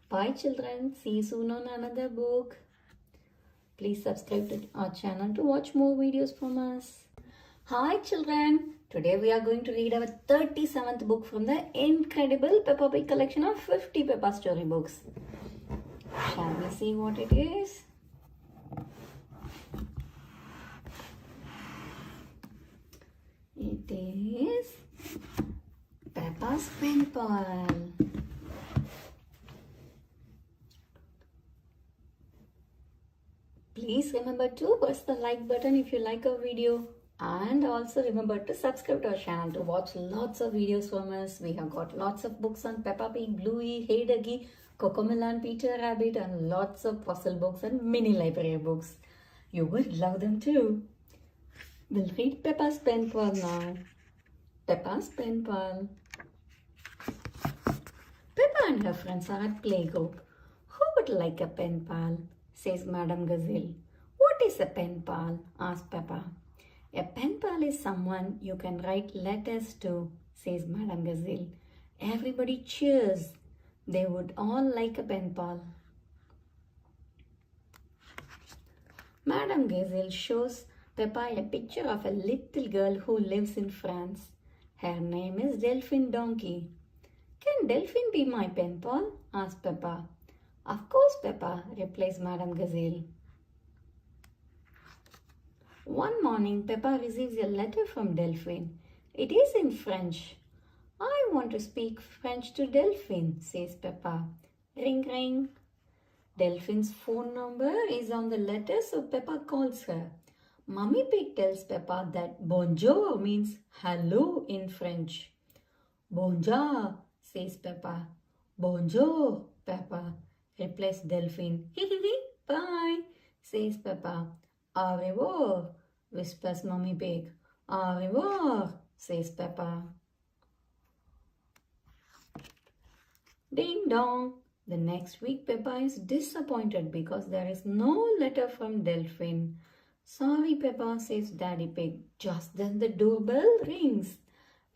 Bye children. See you soon on another book. Please subscribe to our channel to watch more videos from us. Hi children. Today we are going to read our 37th book from the incredible Peppa Pig collection of 50 Peppa storybooks. Shall we see what it is? It is Peppa's penpal. Please remember to press the like button if you like our video, and also remember to subscribe to our channel to watch lots of videos from us. We have got lots of books on Peppa Pig, Bluey, Hey Duggee, Cocomelon, Peter Rabbit, and lots of puzzle books and mini library books. You would love them too. We'll read Peppa's penpal now. Peppa's penpal. Peppa and her friends are at playgroup. Who would like a penpal? Says Madame Gazelle. What is a penpal? Asks Peppa. A penpal is someone you can write letters to, says Madame Gazelle. Everybody cheers. They would all like a penpal. Madame Gazelle shows Peppa a picture of a little girl who lives in France. Her name is Delphine Donkey. Can Delphine be my penpal? Asks Peppa. Of course, Peppa, replies Madame Gazelle. One morning, Peppa receives a letter from Delphine. It is in French. I want to speak French to Delphine, says Peppa. Ring, ring. Delphine's phone number is on the letter, so Peppa calls her. Mummy Pig tells Peppa that bonjour means hello in French. Bonjour, says Peppa. Bonjour, Peppa, replies Delphine. Bye, says Peppa. Au revoir, whispers Mummy Pig. Au revoir, says Peppa. Ding dong. The next week Peppa is disappointed because there is no letter from Delphine. Sorry Peppa, says Daddy Pig. Just then the doorbell rings.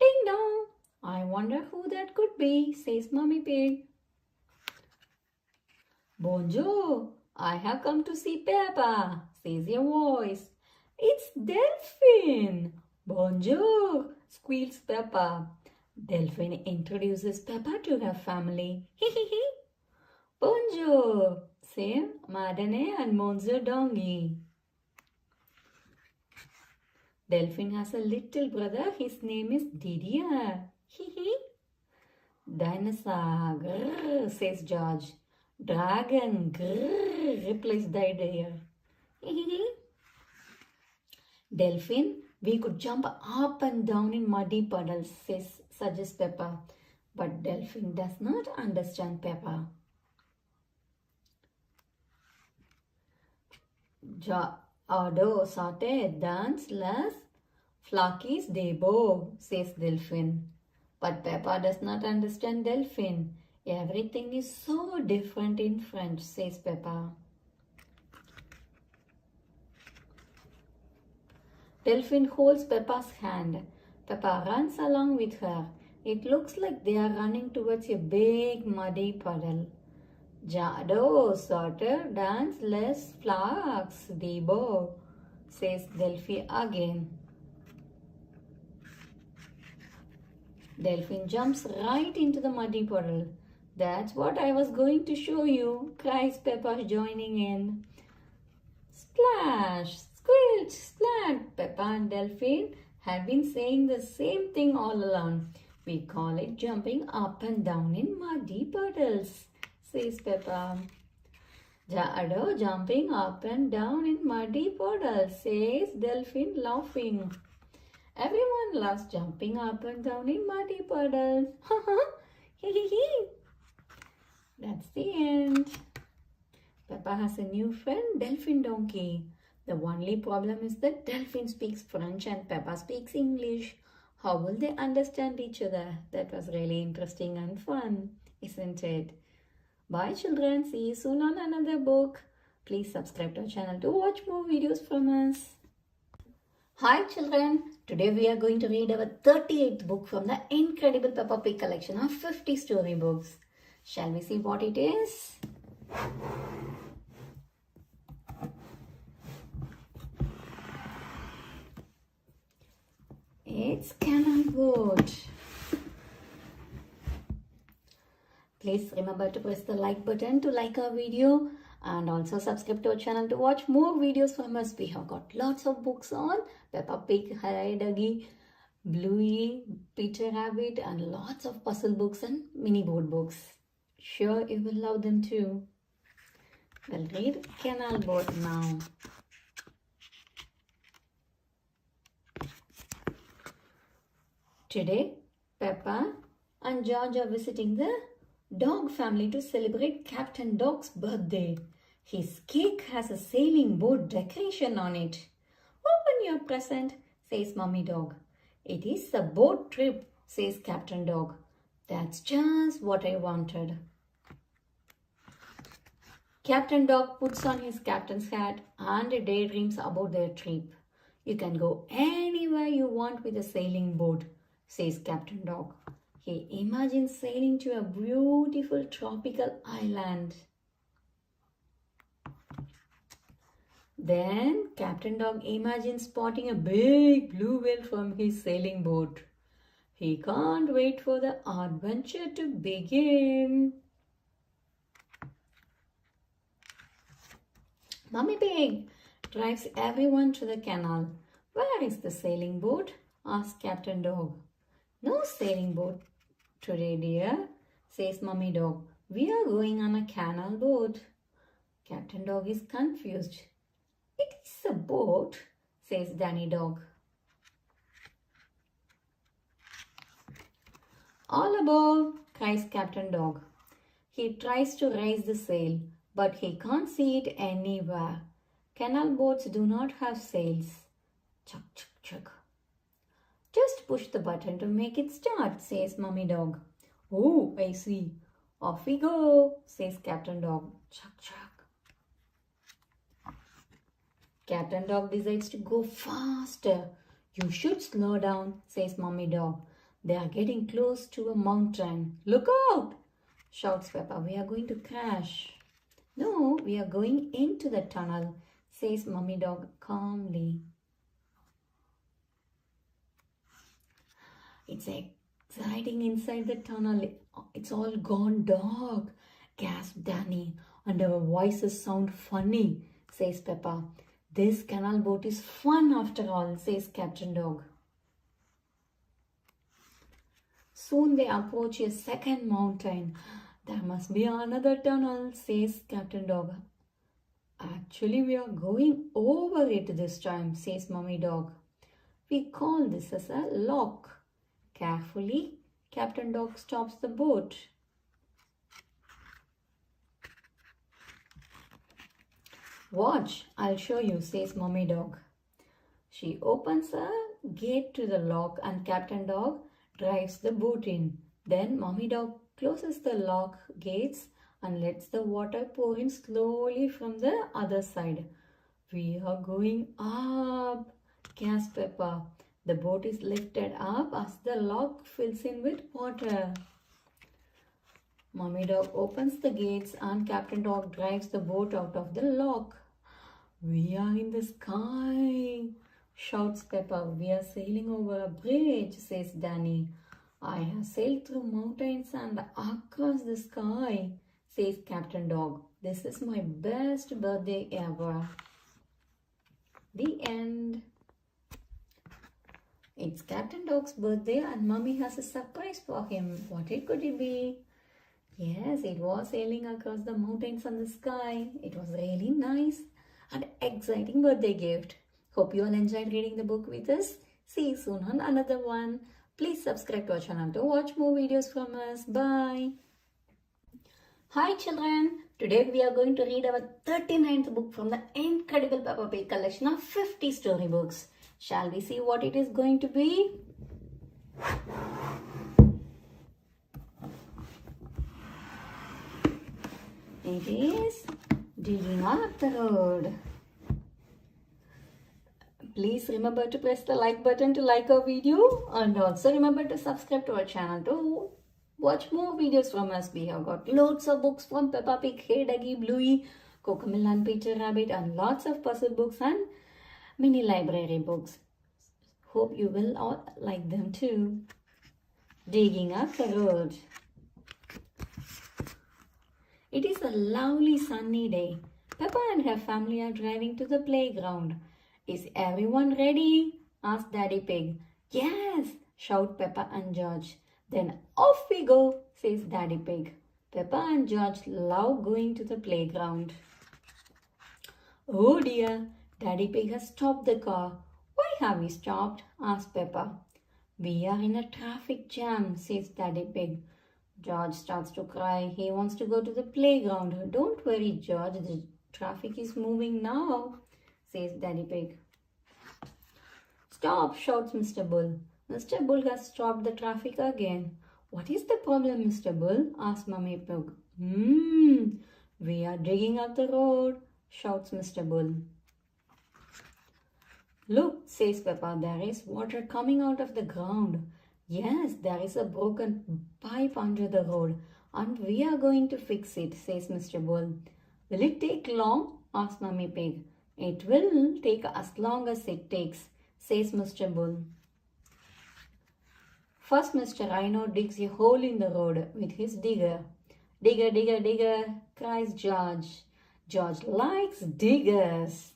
Ding dong. I wonder who that could be, says Mummy Pig. Bonjour. I have come to see Peppa, says a voice. It's Delphine. Bonjour, squeals Peppa. Delphine introduces Peppa to her family. Hee hee hee. Bonjour, say Madame and Monsieur Donkey. Delphine has a little brother. His name is Didier. Hee hee. Dinosaur, grrr, says George. Dragon, grrr, replies Didier. Hee hee hee. Delphine, we could jump up and down in muddy puddles, suggests Peppa. But Delphine does not understand Peppa. Ado sorte dance las flakis debo, says Delphine. But Peppa does not understand Delphine. Everything is so different in French, says Peppa. Delphine holds Peppa's hand. Peppa runs along with her. It looks like they are running towards a big muddy puddle. Jado, sorter, dance, les flags, debo, says Delphine again. Delphine jumps right into the muddy puddle. That's what I was going to show you, cries Peppa, joining in. Splash, squelch, splat. Peppa and Delphine have been saying the same thing all along. We call it jumping up and down in muddy puddles, says Peppa. Jado, jumping up and down in muddy puddles, says Delphine, laughing. Everyone loves jumping up and down in muddy puddles. Ha ha, hee hee hee. That's the end. Peppa has a new friend, Delphine Donkey. The only problem is that Delphine speaks French and Peppa speaks English. How will they understand each other? That was really interesting and fun, isn't it? Bye children, see you soon on another book. Please subscribe to our channel to watch more videos from us. Hi children, today we are going to read our 38th book from the incredible Peppa Pig collection of 50 storybooks. Shall we see what it is? It's Canal boat. Please remember to press the like button to like our video and also subscribe to our channel to watch more videos from us. We have got lots of books on Peppa Pig, Hi Duggy, Bluey, Peter Rabbit and lots of puzzle books and mini board books. Sure you will love them too. We'll read Canal boat now. Today, Peppa and George are visiting the dog family to celebrate Captain Dog's birthday. His cake has a sailing boat decoration on it. Open your present, says Mummy Dog. It is a boat trip, says Captain Dog. That's just what I wanted. Captain Dog puts on his captain's hat and daydreams about their trip. You can go anywhere you want with a sailing boat, says Captain Dog. He imagines sailing to a beautiful tropical island. Then Captain Dog imagines spotting a big blue whale from his sailing boat. He can't wait for the adventure to begin. Mummy Pig drives everyone to the canal. Where is the sailing boat? Asks Captain Dog. No sailing boat today, dear, says Mummy Dog. We are going on a canal boat. Captain Dog is confused. It is a boat, says Danny Dog. All aboard, cries Captain Dog. He tries to raise the sail, but he can't see it anywhere. Canal boats do not have sails. Chuck, chuck, chuck. Just push the button to make it start, says Mummy Dog. Oh, I see. Off we go, says Captain Dog. Chuck, chuck. Captain Dog decides to go faster. You should slow down, says Mummy Dog. They are getting close to a mountain. Look out, shouts Peppa. We are going to crash. No, we are going into the tunnel, says Mummy Dog calmly. It's exciting inside the tunnel. It's all gone dark, gasped Danny, and our voices sound funny, says Peppa. This canal boat is fun after all, says Captain Dog. Soon they approach a second mountain. There must be another tunnel, says Captain Dog. Actually, we are going over it this time, says Mummy Dog. We call this as a lock. Carefully, Captain Dog stops the boat. Watch, I'll show you, says Mummy Dog. She opens a gate to the lock and Captain Dog drives the boat in. Then Mummy Dog closes the lock gates and lets the water pour in slowly from the other side. We are going up, gasped Peppa. The boat is lifted up as the lock fills in with water. Mummy Dog opens the gates and Captain Dog drives the boat out of the lock. We are in the sky, shouts Peppa. We are sailing over a bridge, says Danny. I have sailed through mountains and across the sky, says Captain Dog. This is my best birthday ever. The end. It's Captain Dog's birthday and Mummy has a surprise for him. What could it be? Yes, it was sailing across the mountains and the sky. It was really nice and exciting birthday gift. Hope you all enjoyed reading the book with us. See you soon on another one. Please subscribe to our channel to watch more videos from us. Bye. Hi children. Today we are going to read our 39th book from the incredible Peppa Pig collection of 50 storybooks. Shall we see what it is going to be? It is Digging Up the Road. Please remember to press the like button to like our video and also remember to subscribe to our channel to watch more videos from us. We have got loads of books from Peppa Pig, Hey Duggy, Bluey, Cocomelon and Peter Rabbit and lots of puzzle books and mini library books. Hope you will all like them too. Digging Up the Road. It is a lovely sunny day. Peppa and her family are driving to the playground. Is everyone ready? Asked Daddy Pig. Yes, shout Peppa and George. Then off we go, says Daddy Pig. Peppa and George love going to the playground. Oh dear, Daddy Pig has stopped the car. Why have we stopped? Asked Peppa. We are in a traffic jam, says Daddy Pig. George starts to cry. He wants to go to the playground. Don't worry, George. The traffic is moving now, says Daddy Pig. Stop, shouts Mr. Bull. Mr. Bull has stopped the traffic again. What is the problem, Mr. Bull? Asks Mummy Pig. We are digging up the road, shouts Mr. Bull. Look, says Peppa, there is water coming out of the ground. Yes, there is a broken pipe under the road and we are going to fix it, says Mr. Bull. Will it take long? Asks Mummy Pig. It will take as long as it takes, says Mr. Bull. First, Mr. Rhino digs a hole in the road with his digger. Digger, digger, digger, cries George. George likes diggers.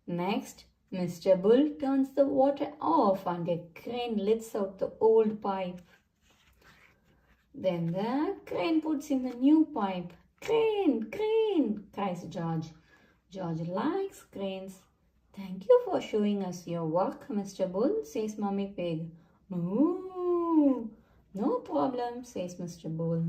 Next, Mr. Bull turns the water off and a crane lifts out the old pipe. Then the crane puts in the new pipe. Crane, crane, cries George. George likes cranes. Thank you for showing us your work, Mr. Bull, says Mummy Pig. Moo! No problem, says Mr. Bull.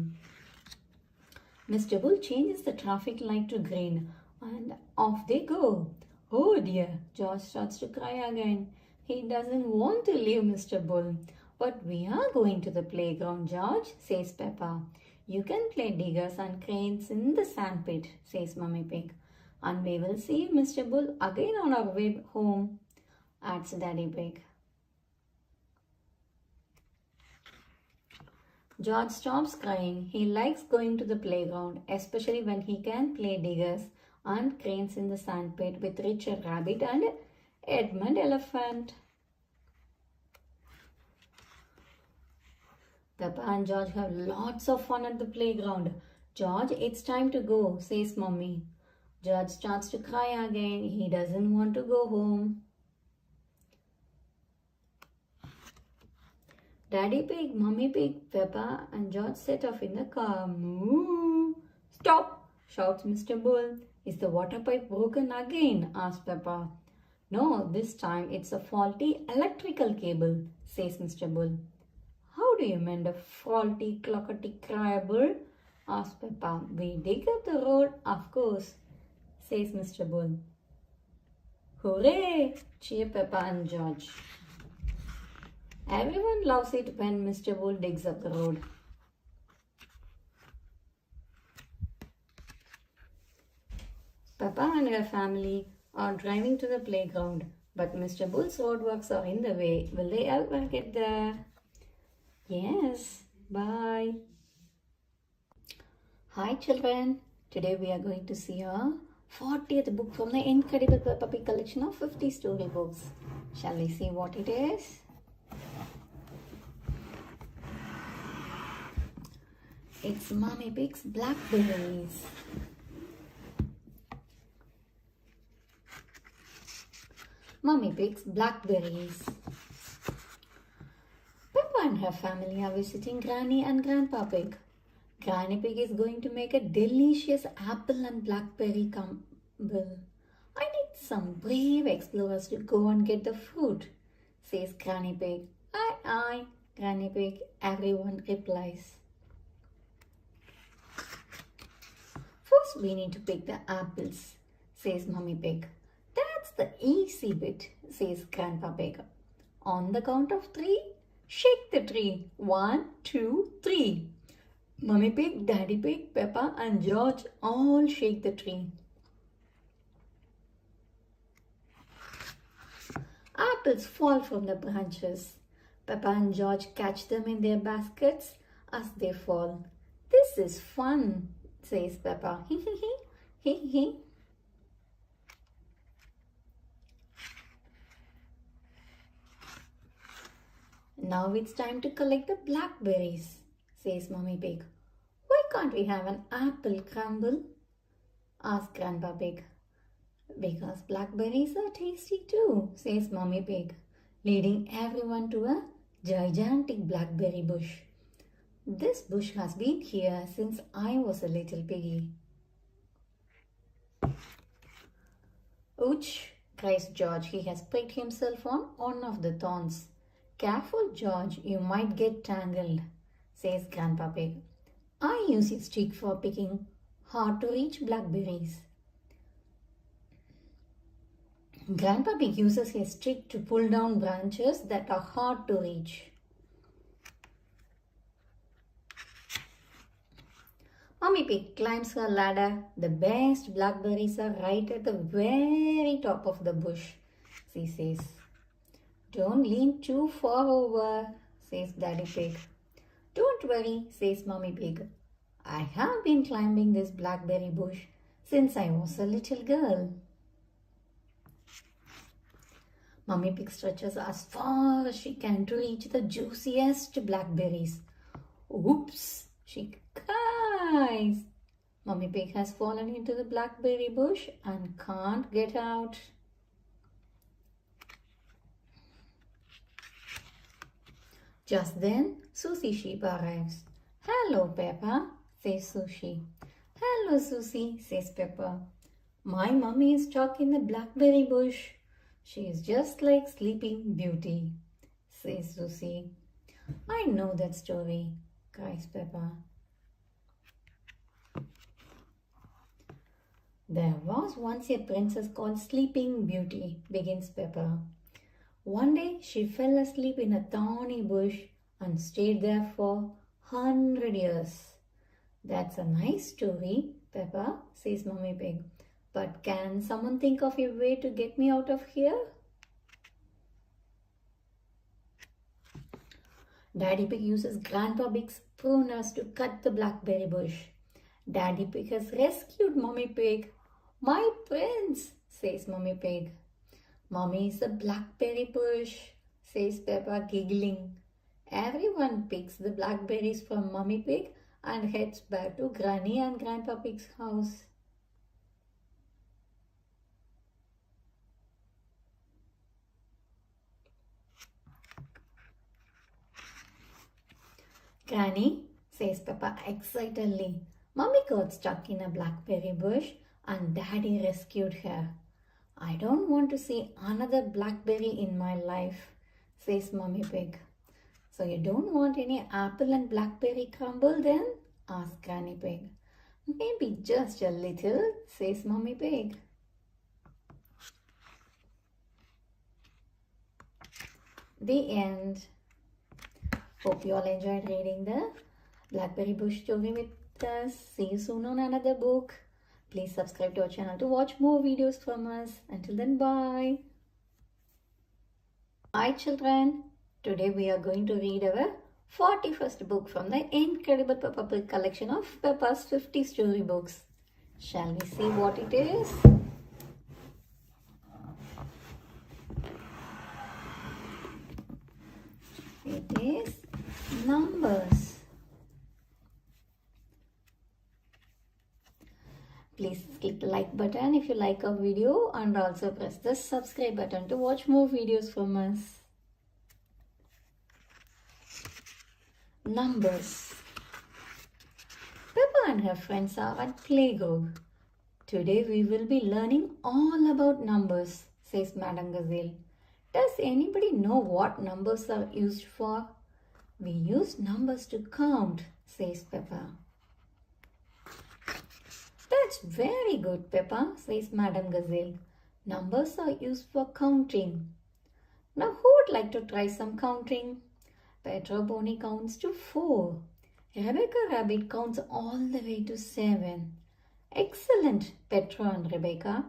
Mr. Bull changes the traffic light to green and off they go. Oh dear, George starts to cry again. He doesn't want to leave Mr. Bull. But we are going to the playground, George, says Peppa. You can play diggers and cranes in the sandpit, says Mummy Pig. And we will see Mr. Bull again on our way home, adds Daddy Pig. George stops crying. He likes going to the playground, especially when he can play diggers and cranes in the sandpit with Richard Rabbit and Edmund Elephant. Peppa and George have lots of fun at the playground. George, it's time to go, says Mummy. George starts to cry again. He doesn't want to go home. Daddy Pig, Mummy Pig, Peppa and George set off in the car. Moo! Stop! Shouts Mr. Bull. Is the water pipe broken again? Asks Peppa. No, this time it's a faulty electrical cable, says Mr. Bull. How do you mend a faulty clockety-criable? Asks Peppa. We dig up the road, of course, says Mr. Bull. Hooray! Cheer Peppa and George. Everyone loves it when Mr. Bull digs up the road. Peppa and her family are driving to the playground, but Mr. Bull's roadworks are in the way. Will they ever get there? Yes. Bye. Hi children. Today we are going to see our 40th book from the incredible Peppa Pig collection of 50 storybooks. Shall we see what it is? It's Mommy Pig's Blackberries. Mommy Pig's Blackberries. Peppa and her family are visiting Granny and Grandpa Pig. Granny Pig is going to make a delicious apple and blackberry crumble. I need some brave explorers to go and get the fruit, says Granny Pig. Aye, aye, Granny Pig, everyone replies. First we need to pick the apples, says Mummy Pig. That's the easy bit, says Grandpa Pig. On the count of 3, shake the tree. 1, 2, 3. Mummy Pig, Daddy Pig, Peppa and George all shake the tree. Apples fall from the branches. Peppa and George catch them in their baskets as they fall. This is fun, says Peppa. Hee hee hee, hee hee. Now it's time to collect the blackberries, says Mummy Pig. Why can't we have an apple crumble? Asks Grandpa Pig. Because blackberries are tasty too, says Mummy Pig, leading everyone to a gigantic blackberry bush. This bush has been here since I was a little piggy. Ouch, cries George. He has pricked himself on one of the thorns. Careful, George, you might get tangled, says Grandpa Pig. I use a stick for picking hard-to-reach blackberries. Grandpa Pig uses his stick to pull down branches that are hard to reach. Mummy Pig climbs her ladder. The best blackberries are right at the very top of the bush, she says. Don't lean too far over, says Daddy Pig. Don't worry, says Mummy Pig. I have been climbing this blackberry bush since I was a little girl. Mummy Pig stretches as far as she can to reach the juiciest blackberries. Oops, she cries. Mummy Pig has fallen into the blackberry bush and can't get out. Just then, Susie Sheep arrives. Hello, Peppa, says Susie. Hello, Susie, says Peppa. My mummy is stuck in the blackberry bush. She is just like Sleeping Beauty, says Susie. I know that story, cries Peppa. There was once a princess called Sleeping Beauty, begins Peppa. One day she fell asleep in a thorny bush and stayed there for 100 years. That's a nice story, Peppa, says Mummy Pig. But can someone think of a way to get me out of here? Daddy Pig uses Grandpa Pig's pruners to cut the blackberry bush. Daddy Pig has rescued Mummy Pig. My prince, says Mummy Pig. Mummy is a blackberry bush, says Peppa, giggling. Everyone picks the blackberries from Mummy Pig and heads back to Granny and Grandpa Pig's house. Granny, says Peppa excitedly. Mummy got stuck in a blackberry bush and Daddy rescued her. I don't want to see another blackberry in my life, says Mummy Pig. So you don't want any apple and blackberry crumble then? Asks Granny Pig. Maybe just a little, says Mummy Pig. The end. Hope you all enjoyed reading the Blackberry Bush story with us. See you soon on another book. Please subscribe to our channel to watch more videos from us. Until then, bye. Hi children. Today we are going to read our 41st book from the incredible Peppa Pig collection of Peppa's 50 storybooks. Shall we see what it is? It is numbers. Please click the like button if you like our video and also press the subscribe button to watch more videos from us. Numbers. Peppa and her friends are at playgroup. Today we will be learning all about numbers, says Madam Gazelle. Does anybody know what numbers are used for? We use numbers to count, says Peppa. That's very good, Peppa, says Madam Gazelle. Numbers are used for counting. Now who would like to try some counting? Pedro Pony counts to 4. Rebecca Rabbit counts all the way to 7. Excellent, Pedro and Rebecca.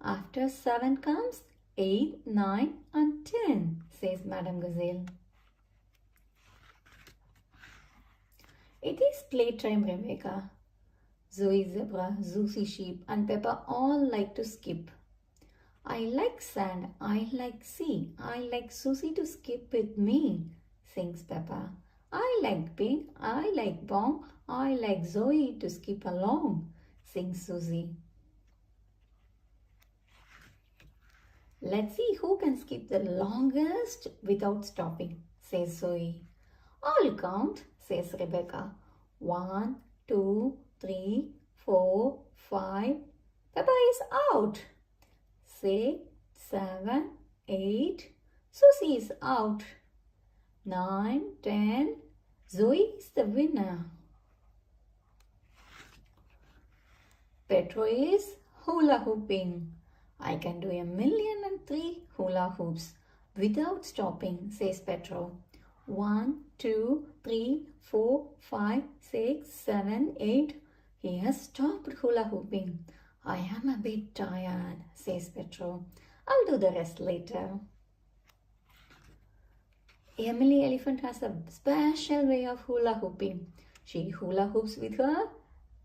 After 7 comes 8, 9 and 10, says Madam Gazelle. It is playtime, Rebecca. Zoe Zebra, Susie Sheep and Peppa all like to skip. I like sand, I like sea, I like Susie to skip with me, sings Peppa. I like pig, I like bomb, I like Zoe to skip along, sings Susie. Let's see who can skip the longest without stopping, says Zoe. I'll count, says Rebecca. 1, 2, 3, 4, 5. Peppa is out. 6, 7, 8. Susie is out. 9, 10. Zoe is the winner. Pedro is hula hooping. I can do 1,000,003 hula hoops without stopping, says Pedro. 1, 2, 3, 4, 5, 6, 7, 8. He has stopped hula hooping. I am a bit tired, says Pedro. I'll do the rest later. Emily Elephant has a special way of hula hooping. She hula hoops with her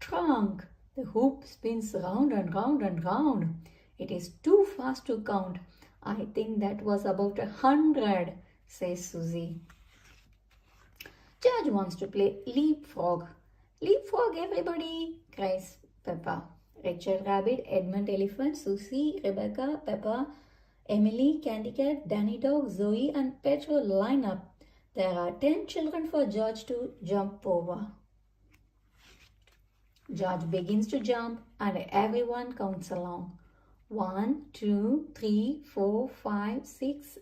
trunk. The hoop spins round and round and round. It is too fast to count. I think that was about 100, says Susie. George wants to play leapfrog. Leapfrog, everybody, cries Peppa. Richard Rabbit, Edmund Elephant, Susie, Rebecca, Peppa, Emily, Candy Cat, Danny Dog, Zoe and Pedro line up. There are 10 children for George to jump over. George begins to jump and everyone counts along. 1, 2, 3, 4, 5, 6,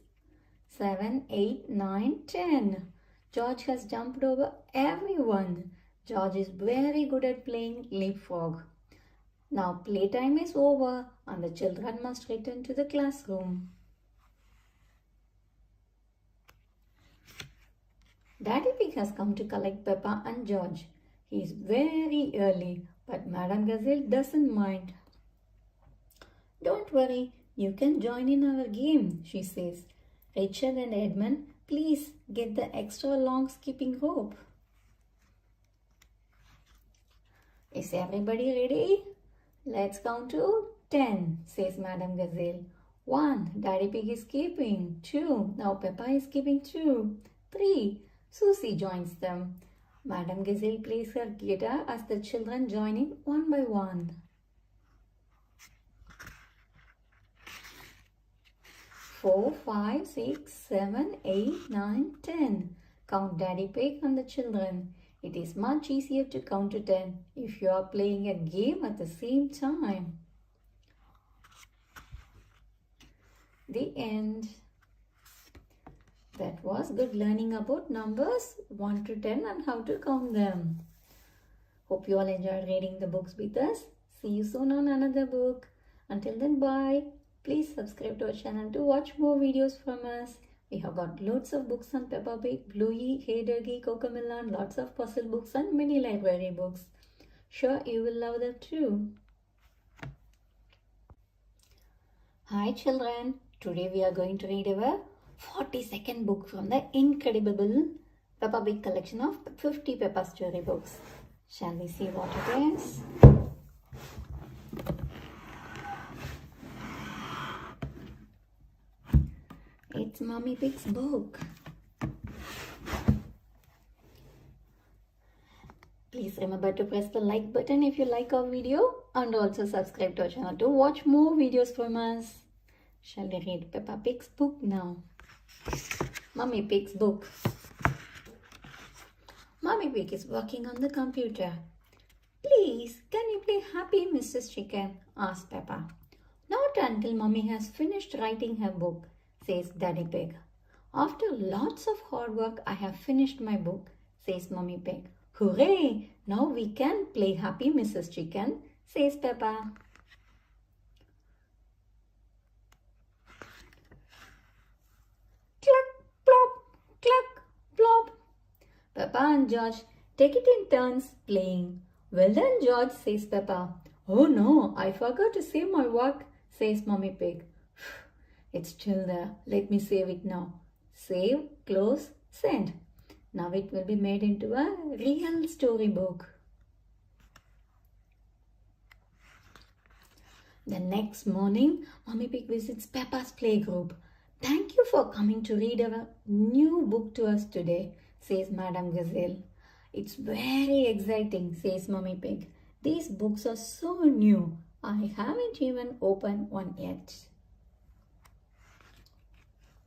7, 8, 9, 10. George has jumped over everyone. George is very good at playing leapfrog. Now playtime is over and the children must return to the classroom. Daddy Pig has come to collect Peppa and George. He is very early, but Madam Gazelle doesn't mind. Don't worry, you can join in our game, she says. Richard and Edmund, please get the extra long skipping rope. Is everybody ready? Let's count to 10, says Madam Gazelle. 1, Daddy Pig is keeping. 2, now Peppa is keeping too. 3, Susie joins them. Madam Gazelle plays her guitar as the children join in one by one. 4, 5, 6, 7, 8, 9, 10. Count Daddy Pig and the children. It is much easier to count to 10 if you are playing a game at the same time. The end. That was good learning about numbers 1 to 10 and how to count them. Hope you all enjoyed reading the books with us. See you soon on another book. Until then, bye. Please subscribe to our channel to watch more videos from us. We have got loads of books on Peppa Pig, Bluey, Hey Doggy, Cocomelon, lots of puzzle books and mini library books. Sure, you will love them too. Hi children, today we are going to read our 42nd book from the incredible Peppa Pig collection of 50 Peppa story books. Shall we see what it is? It's Mommy Pig's book. Please remember to press the like button if you like our video and also subscribe to our channel to watch more videos from us. Shall we read Peppa Pig's book now? Mommy Pig's book. Mommy Pig is working on the computer. Please, can you play Happy Mrs. Chicken? Asked Peppa. Not until Mommy has finished writing her book, says Daddy Pig. After lots of hard work, I have finished my book, says Mommy Pig. Hooray! Now we can play Happy Mrs. Chicken, says Peppa. Cluck, plop, cluck, plop. Peppa and George take it in turns playing. Well done, George, says Peppa. Oh no, I forgot to save my work, says Mommy Pig. It's still there. Let me save it now. Save, close, send. Now it will be made into a real storybook. The next morning, Mommy Pig visits Peppa's playgroup. Thank you for coming to read our new book to us today, says Madam Gazelle. It's very exciting, says Mommy Pig. These books are so new. I haven't even opened one yet.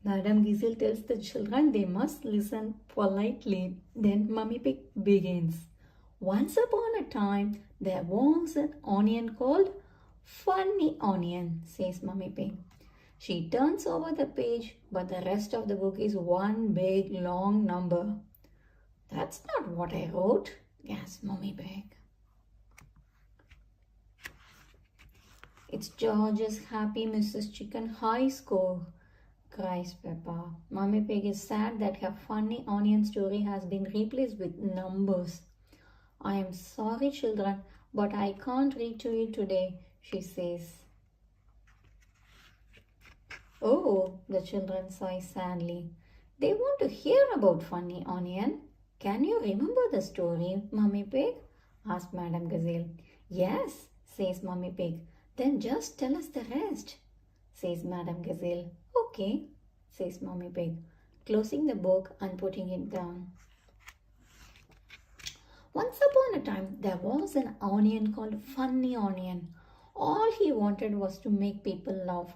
Madam Gazelle tells the children they must listen politely. Then Mommy Pig begins. Once upon a time, there was an onion called Funny Onion, says Mommy Pig. She turns over the page, but the rest of the book is one big long number. That's not what I wrote, gasped Mommy Pig. It's George's Happy Mrs. Chicken high score, cries Peppa. Mommy Pig is sad that her funny onion story has been replaced with numbers. I am sorry, children, but I can't read to you today, she says. Oh, the children sigh sadly. They want to hear about Funny Onion. Can you remember the story, Mommy Pig? Asked Madam Gazelle. Yes, says Mommy Pig. Then just tell us the rest, says Madam Gazelle. Okay, says Mommy Pig, closing the book and putting it down. Once upon a time, there was an onion called Funny Onion. All he wanted was to make people laugh,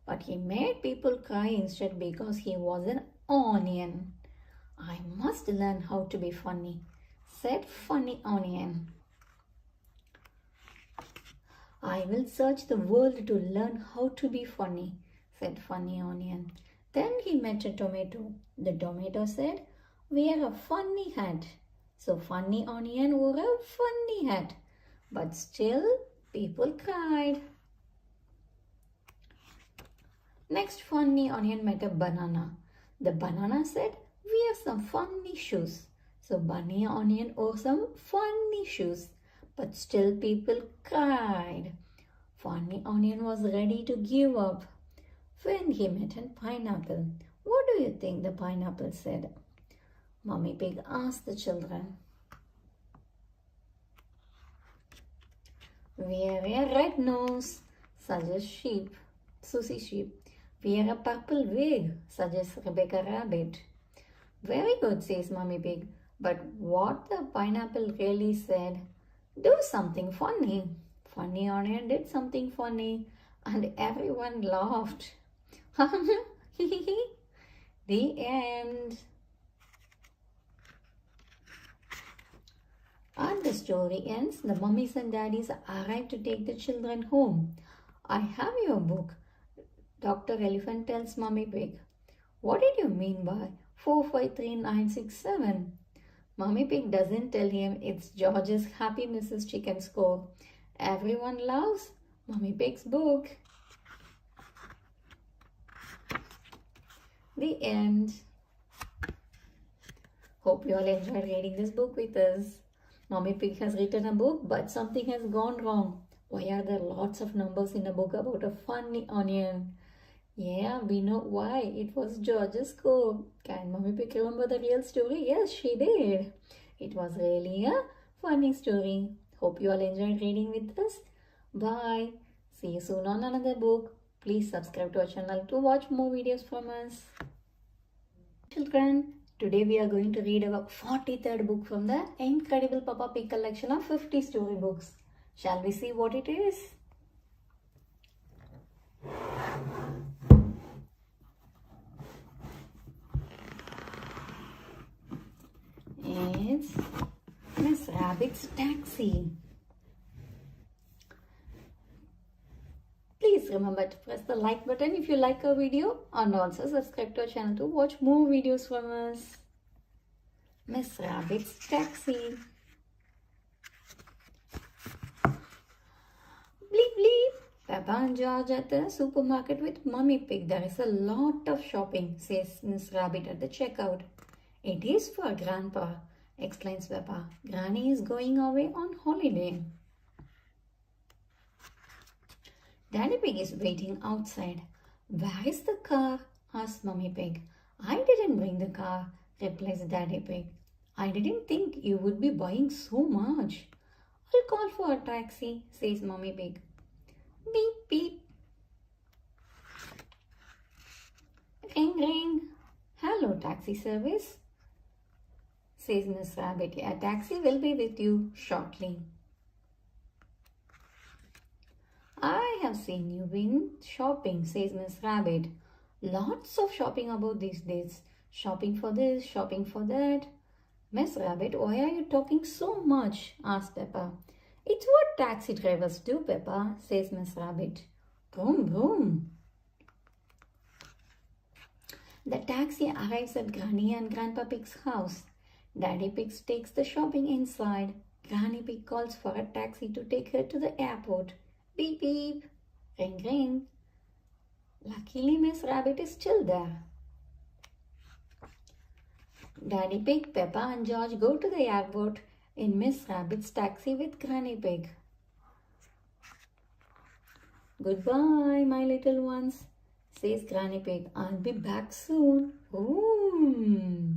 but he made people cry instead because he was an onion. I must learn how to be funny, said Funny Onion. I will search the world to learn how to be funny, said Funny Onion. Then he met a tomato. The tomato said, wear a funny hat. So Funny Onion wore a funny hat. But still, people cried. Next, Funny Onion met a banana. The banana said, wear some funny shoes. So Bunny Onion wore some funny shoes. But still people cried. Funny Onion was ready to give up when he met a pineapple. What do you think the pineapple said? Mommy Pig asked the children. Wear a red nose, suggests Susie sheep. Wear a purple wig, suggests Rebecca Rabbit. Very good, says Mummy Pig. But what the pineapple really said, do something funny. Funny Onion did something funny and everyone laughed. The end. And the story ends. The mummies and daddies arrive to take the children home. I have your book. Dr. Elephant tells Mummy Pig. What did you mean by 453967? Mummy Pig doesn't tell him it's George's Happy Mrs. Chicken score. Everyone loves Mummy Pig's book. The end. Hope you all enjoyed reading this book with us. Mummy Pig has written a book, but something has gone wrong. Why are there lots of numbers in a book about a funny onion? Yeah, we know why. It was George's score. Can Mummy Pig remember the real story? Yes, she did. It was really a funny story. Hope you all enjoyed reading with us. Bye. See you soon on another book. Please subscribe to our channel to watch more videos from us. Children, today we are going to read our 43rd book from the incredible Peppa Pig collection of 50 storybooks. Shall we see what it is? It's Miss Rabbit's Taxi. Please remember to press the like button if you like our video and also subscribe to our channel to watch more videos from us. Miss Rabbit's Taxi. Bleep bleep. Peppa and George at the supermarket with Mummy Pig. There is a lot of shopping, says Miss Rabbit at the checkout. It is for Grandpa, explains Peppa. Granny is going away on holiday. Daddy Pig is waiting outside. Where is the car? asks Mummy Pig. I didn't bring the car, replies Daddy Pig. I didn't think you would be buying so much. I'll call for a taxi, says Mummy Pig. Beep beep. Ring ring. Hello, taxi service, says Miss Rabbit. A taxi will be with you shortly. I have seen you been shopping, says Miss Rabbit. Lots of shopping about these days. Shopping for this, shopping for that. Miss Rabbit, why are you talking so much? asks Peppa. It's what taxi drivers do, Peppa, says Miss Rabbit. Vroom, vroom. The taxi arrives at Granny and Grandpa Pig's house. Daddy Pig takes the shopping inside. Granny Pig calls for a taxi to take her to the airport. Beep beep. Ring ring. Luckily, Miss Rabbit is still there. Daddy Pig, Peppa and George go to the airport in Miss Rabbit's taxi with Granny Pig. Goodbye, my little ones, says Granny Pig. I'll be back soon. Ooh.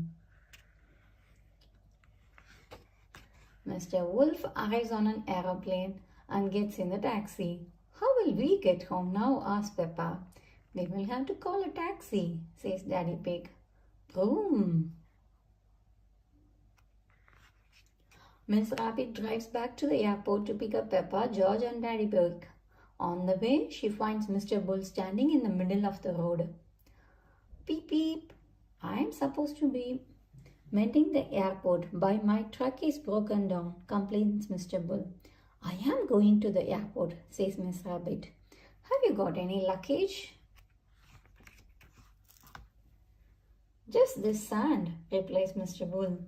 Mr. Wolf arrives on an aeroplane and gets in the taxi. How will we get home now? asks Peppa. We will have to call a taxi, says Daddy Pig. Boom. Miss Rabbit drives back to the airport to pick up Peppa, George and Daddy Pig. On the way, she finds Mr. Bull standing in the middle of the road. Beep beep. I'm supposed to be mending the airport, but my truck is broken down, complains Mr. Bull. I am going to the airport, says Miss Rabbit. Have you got any luggage? Just this sand, replies Mr. Bull.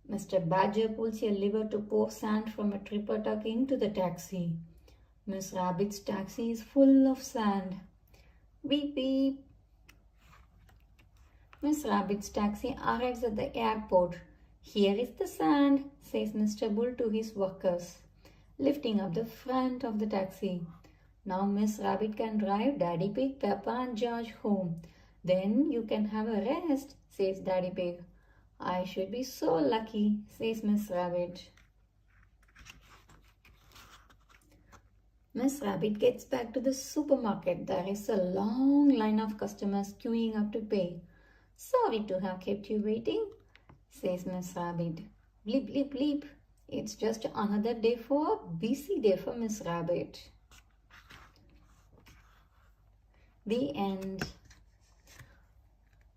Mr. Badger pulls a lever to pour sand from a tripper truck into the taxi. Miss Rabbit's taxi is full of sand. Beep beep. Miss Rabbit's taxi arrives at the airport. Here is the sand, says Mr. Bull to his workers, lifting up the front of the taxi. Now Miss Rabbit can drive Daddy Pig, Peppa and George home. Then you can have a rest, says Daddy Pig. I should be so lucky, says Miss Rabbit. Miss Rabbit gets back to the supermarket. There is a long line of customers queuing up to pay. Sorry to have kept you waiting, says Miss Rabbit. Bleep, bleep, bleep. It's just another day for a busy day for Miss Rabbit. The end.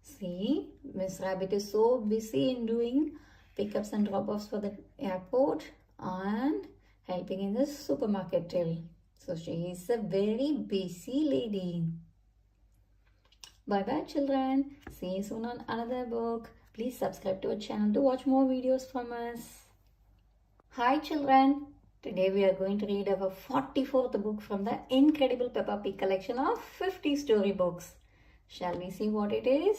See, Miss Rabbit is so busy in doing pickups and drop-offs for the airport and helping in the supermarket till. So she is a very busy lady. Bye-bye children. See you soon on another book. Please subscribe to our channel to watch more videos from us. Hi children. Today we are going to read our 44th book from the incredible Peppa Pig collection of 50 storybooks. Shall we see what it is?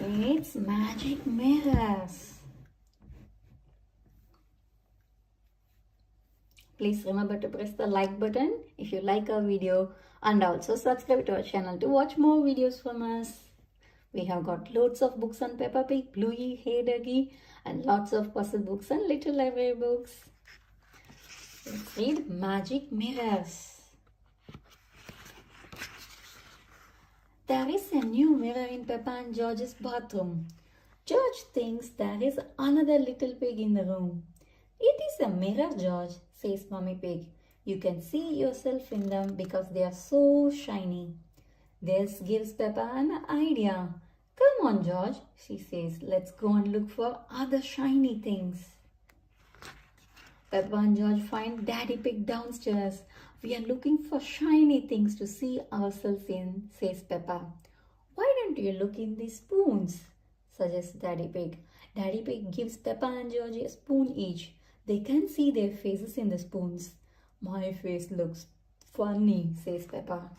It's magic mirrors. Please remember to press the like button if you like our video and also subscribe to our channel to watch more videos from us. We have got loads of books on Peppa Pig, Bluey, Hey Ducky and lots of puzzle books and little library books. Let's read Magic Mirrors. There is a new mirror in Peppa and George's bathroom. George thinks there is another little pig in the room. It is a mirror, George, says Mummy Pig. You can see yourself in them because they are so shiny. This gives Peppa an idea. Come on, George, she says. Let's go and look for other shiny things. Peppa and George find Daddy Pig downstairs. We are looking for shiny things to see ourselves in, says Peppa. Why don't you look in these spoons, suggests Daddy Pig. Daddy Pig gives Peppa and George a spoon each. They can see their faces in the spoons. My face looks funny, says Peppa.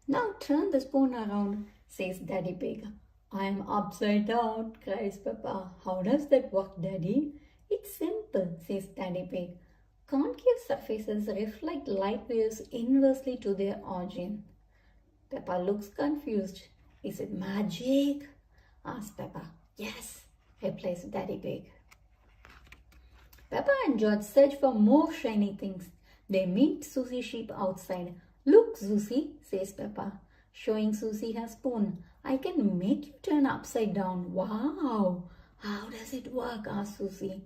Now turn the spoon around, says Daddy Pig. I am upside down, cries Peppa. How does that work, Daddy? It's simple, says Daddy Pig. Concave surfaces reflect light waves inversely to their origin. Peppa looks confused. Is it magic? Asks Peppa. Yes, replies Daddy Pig. Peppa and George search for more shiny things. They meet Susie Sheep outside. Look, Susie, says Peppa, showing Susie her spoon. I can make you turn upside down. Wow! How does it work? Asks Susie.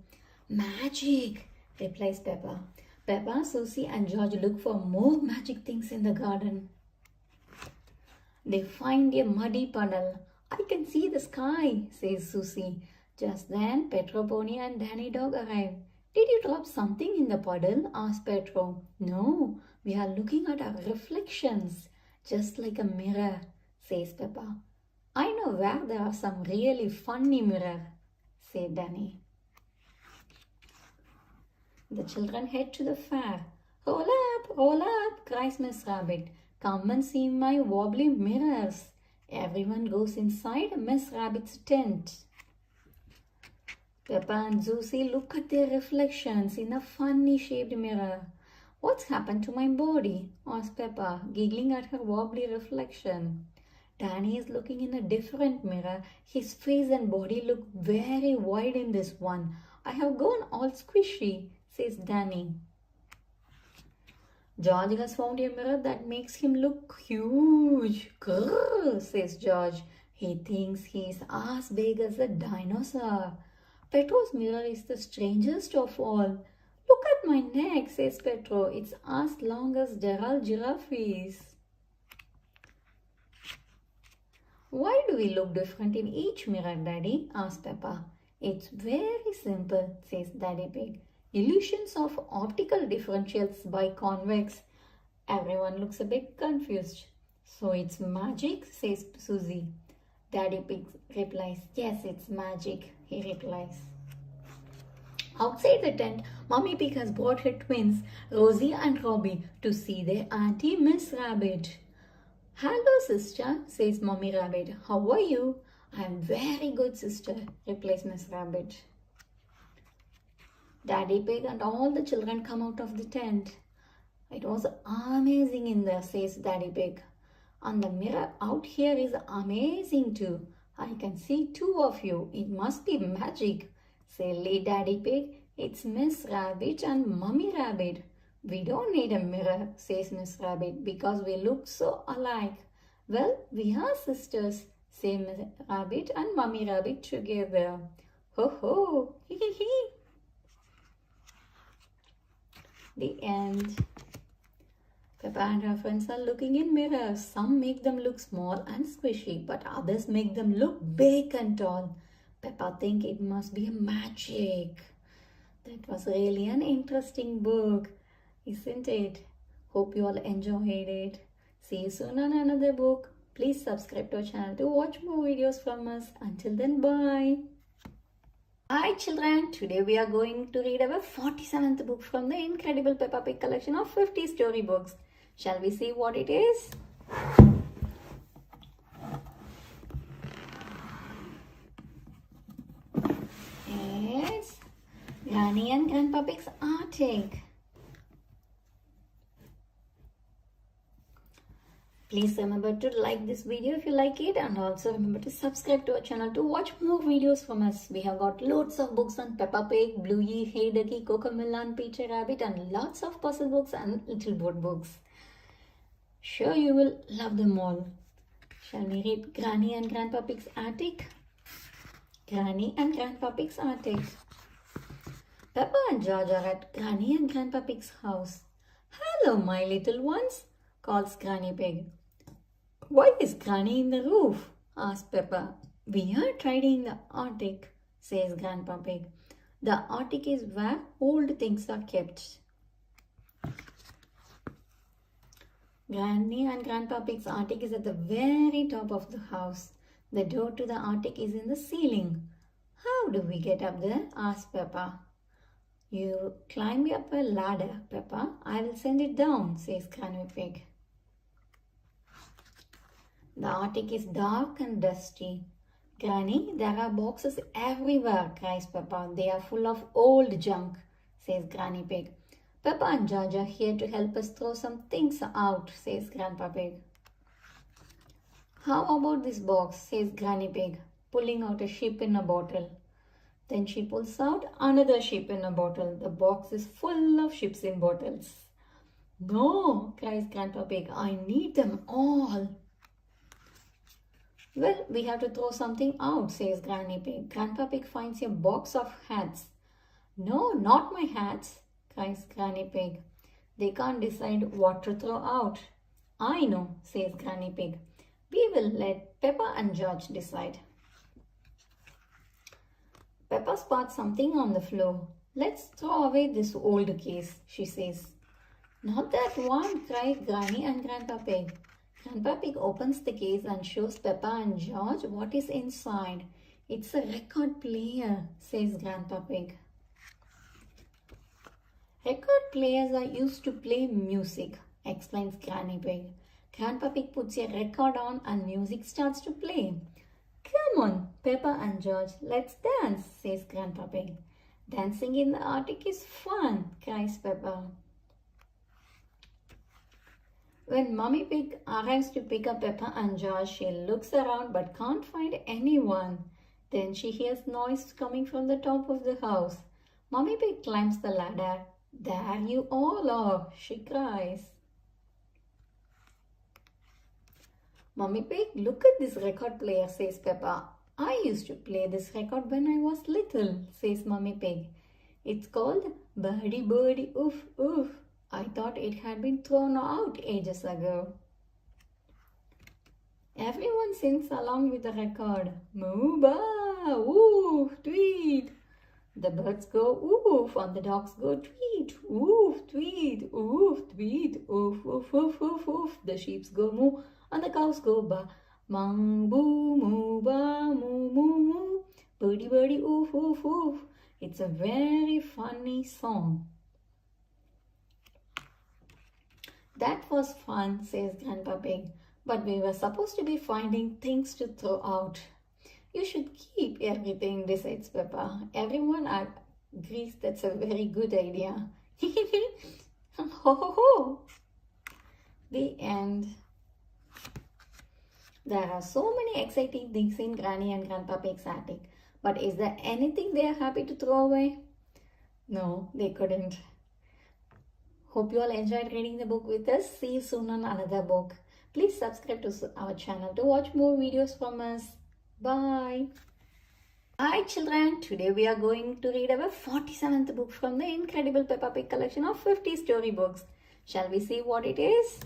Magic, replies Peppa. Peppa, Susie and George look for more magic things in the garden. They find a muddy puddle. I can see the sky, says Susie. Just then, Pedro Pony and Danny Dog arrive. Did you drop something in the puddle? Asks Pedro. No, we are looking at our reflections, just like a mirror, says Peppa. I know where there are some really funny mirrors, said Danny. The children head to the fair. Roll up, cries Miss Rabbit. Come and see my wobbly mirrors. Everyone goes inside Miss Rabbit's tent. Peppa and Susie look at their reflections in a funny shaped mirror. What's happened to my body? Asks Peppa, giggling at her wobbly reflection. Danny is looking in a different mirror. His face and body look very wide in this one. I have gone all squishy, says Danny. George has found a mirror that makes him look huge. Grrr, says George. He thinks he's as big as a dinosaur. Pedro's mirror is the strangest of all. Look at my neck, says Pedro. It's as long as Gerald Giraffe is. Why do we look different in each mirror, Daddy? Asks Peppa. It's very simple, says Daddy Pig. Illusions of optical differentials by convex. Everyone looks a bit confused. So it's magic, says Susie. Daddy Pig replies, yes, it's magic, he replies. Outside the tent, Mummy Pig has brought her twins, Rosie and Robbie, to see their auntie Miss Rabbit. Hello, sister, says Mummy Rabbit. How are you? I'm very good, sister, replies Miss Rabbit. Daddy Pig and all the children come out of the tent. It was amazing in there, says Daddy Pig. And the mirror out here is amazing too. I can see two of you. It must be magic. Silly Daddy Pig. It's Miss Rabbit and Mummy Rabbit. We don't need a mirror, says Miss Rabbit, because we look so alike. Well, we are sisters, say Miss Rabbit and Mummy Rabbit together. Ho ho, hee hee hee. The end. Peppa and her friends are looking in mirrors. Some make them look small and squishy, but others make them look big and tall. Peppa thinks it must be a magic. That was really an interesting book, isn't it? Hope you all enjoyed it. See you soon on another book. Please subscribe to our channel to watch more videos from us. Until then, bye. Hi children, today we are going to read our 47th book from the incredible Peppa Pig collection of 50 storybooks. Shall we see what it is? It's Granny and Grandpa Pig's Attic. Please remember to like this video if you like it, and also remember to subscribe to our channel to watch more videos from us. We have got loads of books on Peppa Pig, Bluey, Hey Ducky, Cocomelon, and Peter Rabbit, and lots of puzzle books and little board books. Sure you will love them all. Shall we read Granny and Grandpa Pig's Attic? Granny and Grandpa Pig's Attic. Peppa and George are at Granny and Grandpa Pig's house. Hello, my little ones, calls Granny Pig. Why is Granny in the roof? asks Peppa. We are tidying the attic, says Grandpa Pig. The attic is where old things are kept. Granny and Grandpa Pig's attic is at the very top of the house. The door to the attic is in the ceiling. How do we get up there? asks Peppa. You climb up a ladder, Peppa. I will send it down, says Granny Pig. The attic is dark and dusty. Granny, there are boxes everywhere, cries Peppa. They are full of old junk, says Granny Pig. Peppa and George are here to help us throw some things out, says Grandpa Pig. How about this box, says Granny Pig, pulling out a sheep in a bottle. Then she pulls out another sheep in a bottle. The box is full of sheeps in bottles. No, cries Grandpa Pig, I need them all. Well, we have to throw something out, says Granny Pig. Grandpa Pig finds a box of hats. No, not my hats, cries Granny Pig. They can't decide what to throw out. I know, says Granny Pig. We will let Peppa and George decide. Peppa spots something on the floor. Let's throw away this old case, she says. Not that one, cried Granny and Grandpa Pig. Grandpa Pig opens the case and shows Peppa and George what is inside. It's a record player, says Grandpa Pig. Record players are used to play music, explains Granny Pig. Grandpa Pig puts a record on and music starts to play. Come on, Peppa and George, let's dance, says Grandpa Pig. Dancing in the attic is fun, cries Peppa. When Mummy Pig arrives to pick up Peppa and George, she looks around but can't find anyone. Then she hears noise coming from the top of the house. Mummy Pig climbs the ladder. There you all are, she cries. Mummy Pig, look at this record player, says Peppa. I used to play this record when I was little, says Mummy Pig. It's called Birdie Birdie Oof Oof. I thought it had been thrown out ages ago. Everyone sings along with the record. Moo ba, woof, tweet. The birds go oof and the dogs go tweet, oof, tweet, oof, tweet, oof, oof, oof, oof, oof. The sheep go moo and the cows go ba. Mang boo, moo ba, moo, moo, moo. Birdie, birdie, oof, oof, oof. It's a very funny song. That was fun, says Grandpa Pig. But we were supposed to be finding things to throw out. You should keep everything, decides Peppa. Everyone agrees that's a very good idea. Ho ho ho! The end. There are so many exciting things in Granny and Grandpa Pig's attic. But is there anything they are happy to throw away? No, they couldn't. Hope you all enjoyed reading the book with us. See you soon on another book. Please subscribe to our channel to watch more videos from us. Bye. Hi children, today we are going to read our 47th book from the incredible Peppa Pig collection of 50 storybooks. Shall we see what it is?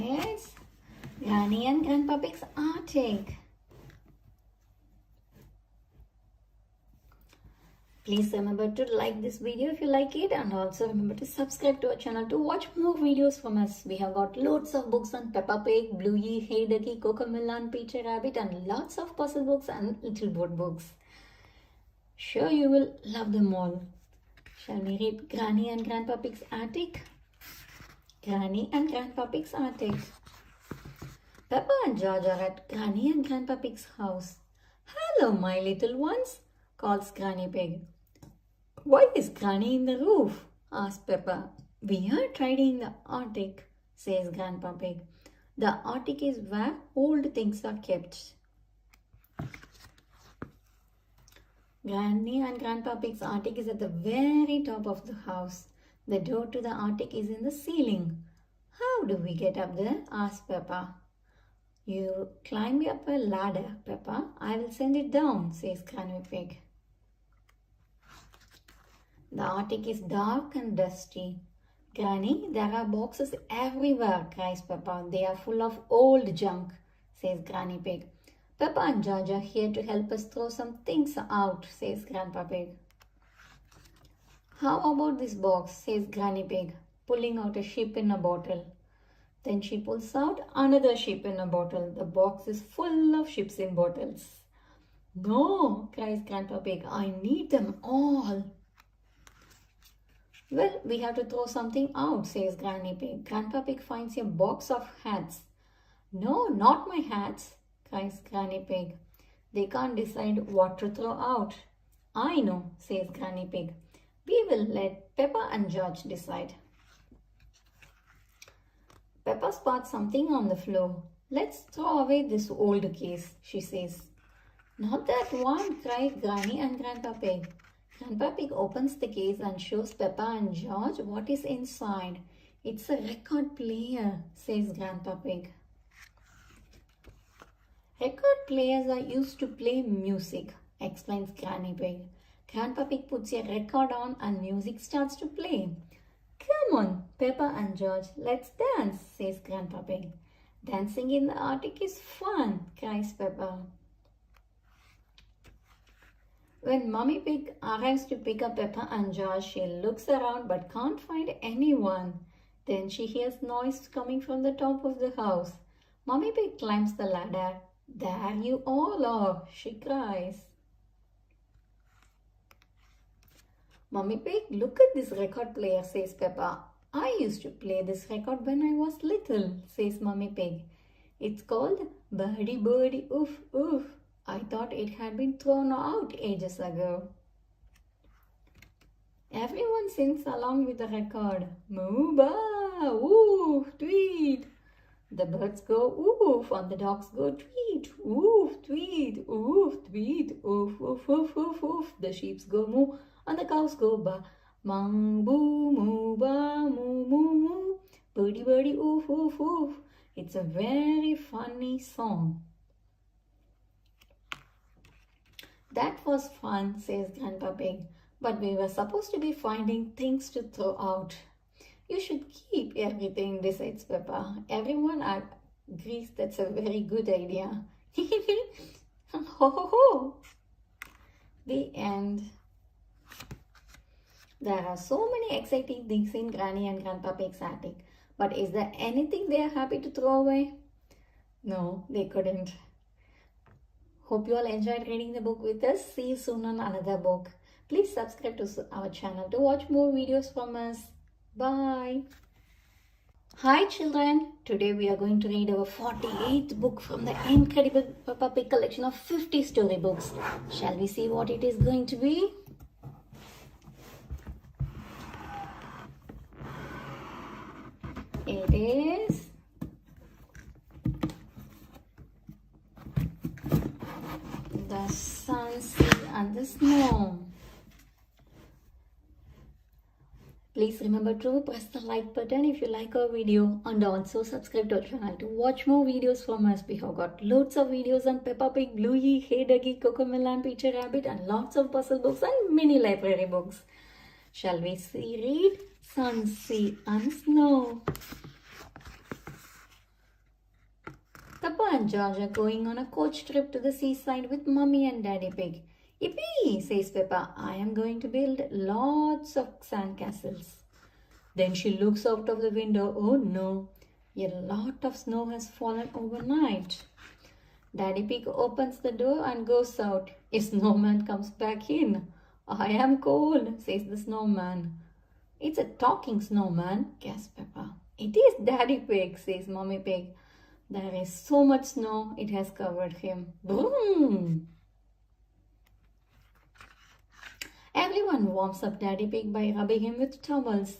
It's Granny and Grandpa Pig's attic. Please remember to like this video if you like it, and also remember to subscribe to our channel to watch more videos from us. We have got loads of books on Peppa Pig, Bluey, Hey Ducky, Cocomelon, Peter Rabbit, and lots of puzzle books and little board books. Sure you will love them all. Shall we read Granny and Grandpa Pig's attic? Granny and Grandpa Pig's attic. Peppa and George are at Granny and Grandpa Pig's house. Hello, my little ones, calls Granny Pig. Why is Granny in the roof? asks Peppa. We are tidying the attic, says Grandpa Pig. The attic is where old things are kept. Granny and Grandpa Pig's attic is at the very top of the house. The door to the attic is in the ceiling. How do we get up there? asks Peppa. You climb up a ladder, Peppa. I will send it down, says Granny Pig. The attic is dark and dusty. Granny, there are boxes everywhere, cries Peppa. They are full of old junk, says Granny Pig. Peppa and George are here to help us throw some things out, says Grandpa Pig. How about this box, says Granny Pig, pulling out a sheep in a bottle. Then she pulls out another sheep in a bottle. The box is full of sheeps in bottles. No, cries Grandpa Pig, I need them all. Well, we have to throw something out, says Granny Pig. Grandpa Pig finds a box of hats. No, not my hats, cries Granny Pig. They can't decide what to throw out. I know, says Granny Pig. We will let Peppa and George decide. Peppa spots something on the floor. Let's throw away this old case, she says. Not that one, cried Granny and Grandpa Pig. Grandpa Pig opens the case and shows Peppa and George what is inside. It's a record player, says Grandpa Pig. Record players are used to play music, explains Granny Pig. Grandpa Pig puts a record on and music starts to play. Come on, Peppa and George, let's dance, says Grandpa Pig. Dancing in the attic is fun, cries Peppa. When Mummy Pig arrives to pick up Peppa and George, she looks around but can't find anyone. Then she hears noise coming from the top of the house. Mummy Pig climbs the ladder. There you all are, she cries. Mummy Pig, look at this record player, says Peppa. I used to play this record when I was little, says Mummy Pig. It's called Birdie Birdie Oof Oof. I thought it had been thrown out ages ago. Everyone sings along with the record. Moo ba, woof, tweet. The birds go oof and the dogs go tweet, oof, tweet, oof, tweet, oof, oof, oof, oof, oof. The sheep go moo and the cows go ba. Mang boo, moo ba, moo, moo, moo. Birdie, birdie, oof, oof, oof. It's a very funny song. That was fun, says Grandpa Pig. But we were supposed to be finding things to throw out. You should keep everything, decides Peppa. Everyone agrees that's a very good idea. Ho ho ho! The end. There are so many exciting things in Granny and Grandpa Pig's attic. But is there anything they are happy to throw away? No, they couldn't. Hope you all enjoyed reading the book with us. See you soon on another book. Please subscribe to our channel to watch more videos from us. Bye. Hi children. Today we are going to read our 48th book from the incredible Peppa Pig collection of 50 storybooks. Shall we see what it is going to be? it is. The sun, sea and the snow. Please remember to press the like button if you like our video, and also subscribe to our channel to watch more videos from us. We have got loads of videos on Peppa Pig, Bluey, Hey Duggy, Cocomelon, Peter Rabbit, and lots of puzzle books and mini library books. Shall we read Sun, Sea and Snow? Peppa and George are going on a coach trip to the seaside with Mummy and Daddy Pig. Yippee, says Peppa, I am going to build lots of sand castles. Then she looks out of the window. Oh no, a lot of snow has fallen overnight. Daddy Pig opens the door and goes out. A snowman comes back in. I am cold, says the snowman. It's a talking snowman, gasps Peppa. It is Daddy Pig, says Mummy Pig. There is so much snow, it has covered him. Boom! Everyone warms up Daddy Pig by rubbing him with towels.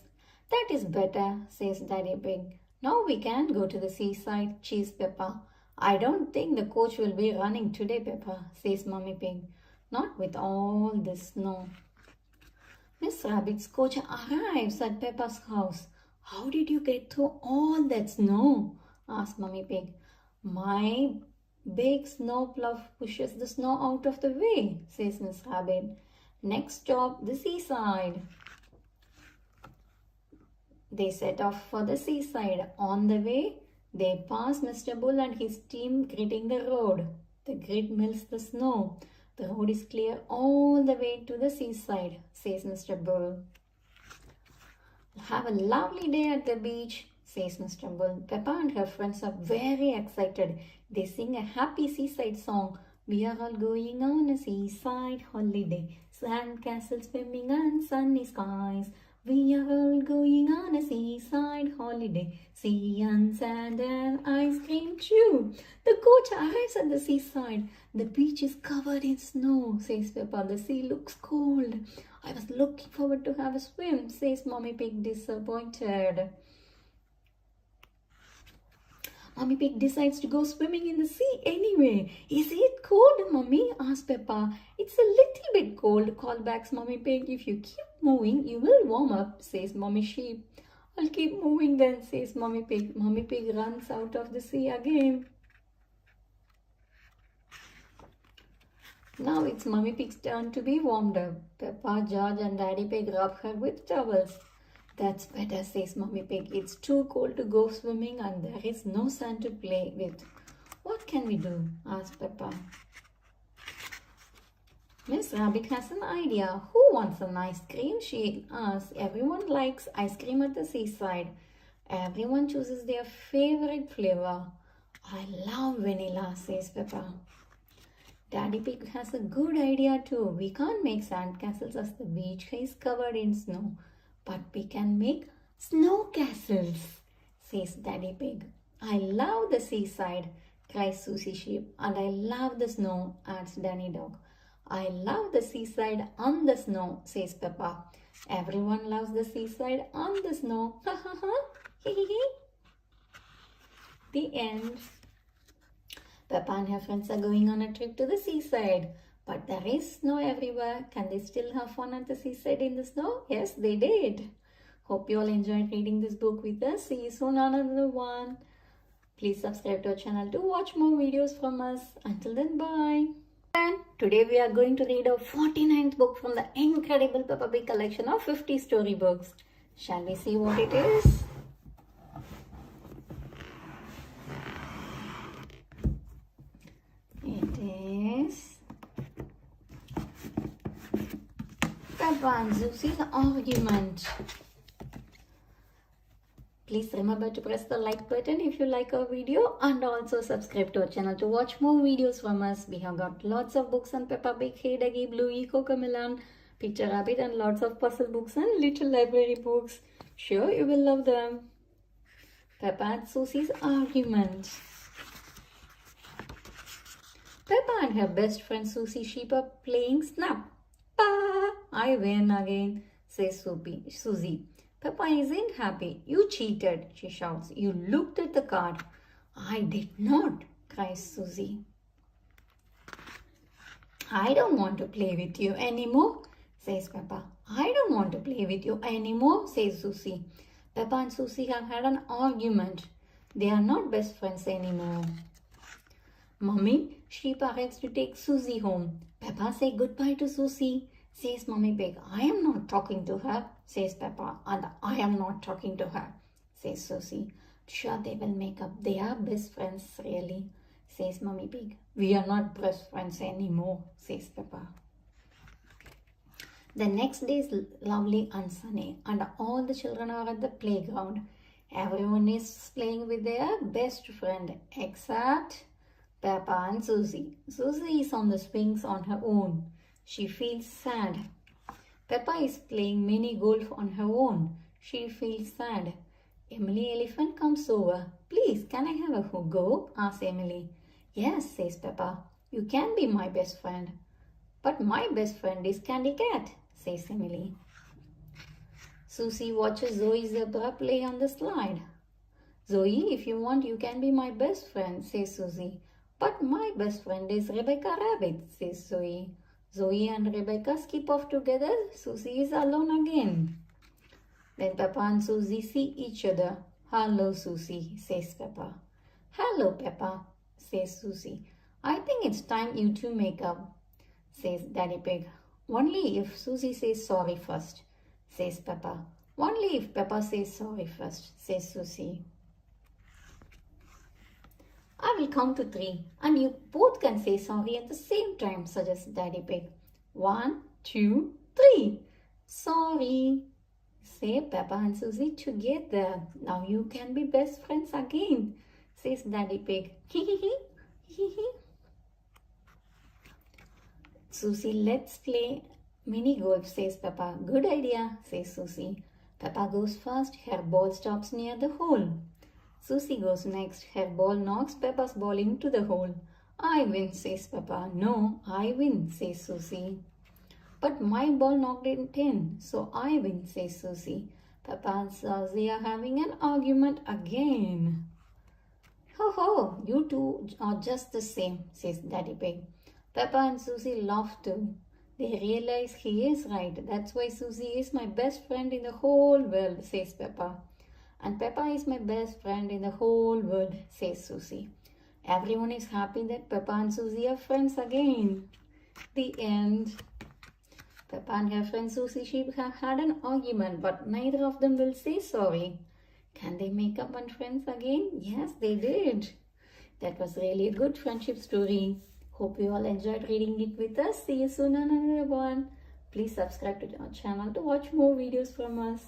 That is better, says Daddy Pig. Now we can go to the seaside, cheers Peppa. I don't think the coach will be running today, Peppa, says Mummy Pig. Not with all this snow. Miss Rabbit's coach arrives at Peppa's house. How did you get through all that snow? Asked Mummy Pig. My big snow plough pushes the snow out of the way, says Miss Rabbit. Next stop, the seaside. They set off for the seaside. On the way, they pass Mr. Bull and his team gritting the road. The grit melts the snow. The road is clear all the way to the seaside, says Mr. Bull. Have a lovely day at the beach, says Mr. Bull. Peppa and her friends are very excited. They sing a happy seaside song. We are all going on a seaside holiday. Sand castles swimming and sunny skies. We are all going on a seaside holiday. Sea and sand and ice cream too. The coach arrives at the seaside. The beach is covered in snow, says Peppa. The sea looks cold. I was looking forward to have a swim, says Mommy Pig disappointed. Mommy Pig decides to go swimming in the sea anyway. Is it cold, Mommy? Asks Peppa. It's a little bit cold, called back Mommy Pig. If you keep moving, you will warm up, says Mommy Sheep. I'll keep moving then, says Mommy Pig. Mommy Pig runs out of the sea again. Now it's Mommy Pig's turn to be warmed up. Peppa, George and Daddy Pig rub her with towels. That's better, says Mommy Pig. It's too cold to go swimming and there is no sand to play with. What can we do? Asks Peppa. Miss Rabbit has an idea. Who wants an ice cream? She asks. Everyone likes ice cream at the seaside. Everyone chooses their favorite flavor. I love vanilla, says Peppa. Daddy Pig has a good idea too. We can't make sand castles as the beach is covered in snow. But we can make snow castles, says Daddy Pig. I love the seaside, cries Susie Sheep. And I love the snow, adds Danny Dog. I love the seaside on the snow, says Peppa. Everyone loves the seaside on the snow. Ha ha ha. Hee hee hee. The end. Peppa and her friends are going on a trip to the seaside. But there is snow everywhere. Can they still have fun at the seaside in the snow? Yes, they did. Hope you all enjoyed reading this book with us. See you soon on another one. Please subscribe to our channel to watch more videos from us. Until then, bye. And today we are going to read our 49th book from the incredible Peppa Pig collection of 50 storybooks. Shall we see what it is? It is Peppa and Susie's argument. Please remember to press the like button if you like our video and also subscribe to our channel to watch more videos from us. We have got lots of books on Peppa Pig, Hey Duggy, Bluey, Cocomelon, Peter Rabbit and lots of puzzle books and little library books. Sure you will love them. Peppa and Susie's argument. Peppa and her best friend Susie Sheep are playing Snap. Pa! I win again, says Susie. Peppa isn't happy. You cheated, she shouts. You looked at the card. I did not, cries Susie. I don't want to play with you anymore, says Peppa. I don't want to play with you anymore, says Susie. Peppa and Susie have had an argument. They are not best friends anymore. Mummy, she parades to take Susie home. Peppa say goodbye to Susie, says Mummy Pig. I am not talking to her, says Peppa. And I am not talking to her, says Susie. Sure, they will make up. They are best friends, really, says Mummy Pig. We are not best friends anymore, says Peppa. The next day is lovely and sunny, and all the children are at the playground. Everyone is playing with their best friend, except Peppa and Susie. Susie is on the swings on her own. She feels sad. Peppa is playing mini golf on her own. She feels sad. Emily Elephant comes over. Please, can I have a go? Asks Emily. Yes, says Peppa. You can be my best friend. But my best friend is Candy Cat, says Emily. Susie watches Zoe Zebra play on the slide. Zoe, if you want, you can be my best friend, says Susie. But my best friend is Rebecca Rabbit, says Zoe. Zoe and Rebecca skip off together. Susie is alone again. Then Peppa and Susie see each other. Hello, Susie, says Peppa. Hello, Peppa, says Susie. I think it's time you two make up, says Daddy Pig. Only if Susie says sorry first, says Peppa. Only if Peppa says sorry first, says Susie. I will count to 3 and you both can say sorry at the same time, suggests Daddy Pig. 1, 2, 3. Sorry, say Peppa and Susie together. Now you can be best friends again, says Daddy Pig. Susie, let's play mini golf, says Peppa. Good idea, says Susie. Peppa goes first. Her ball stops near the hole. Susie goes next. Her ball knocks Peppa's ball into the hole. I win, says Peppa. No, I win, says Susie. But my ball knocked it in, so I win, says Susie. Peppa and Susie are having an argument again. Ho ho, you two are just the same, says Daddy Pig. Peppa and Susie laugh too. They realize he is right. That's why Susie is my best friend in the whole world, says Peppa. And Peppa is my best friend in the whole world, says Susie. Everyone is happy that Peppa and Susie are friends again. The end. Peppa and her friend Susie Sheep have had an argument, but neither of them will say sorry. Can they make up and friends again? Yes, they did. That was really a good friendship story. Hope you all enjoyed reading it with us. See you soon on another one. Please subscribe to our channel to watch more videos from us.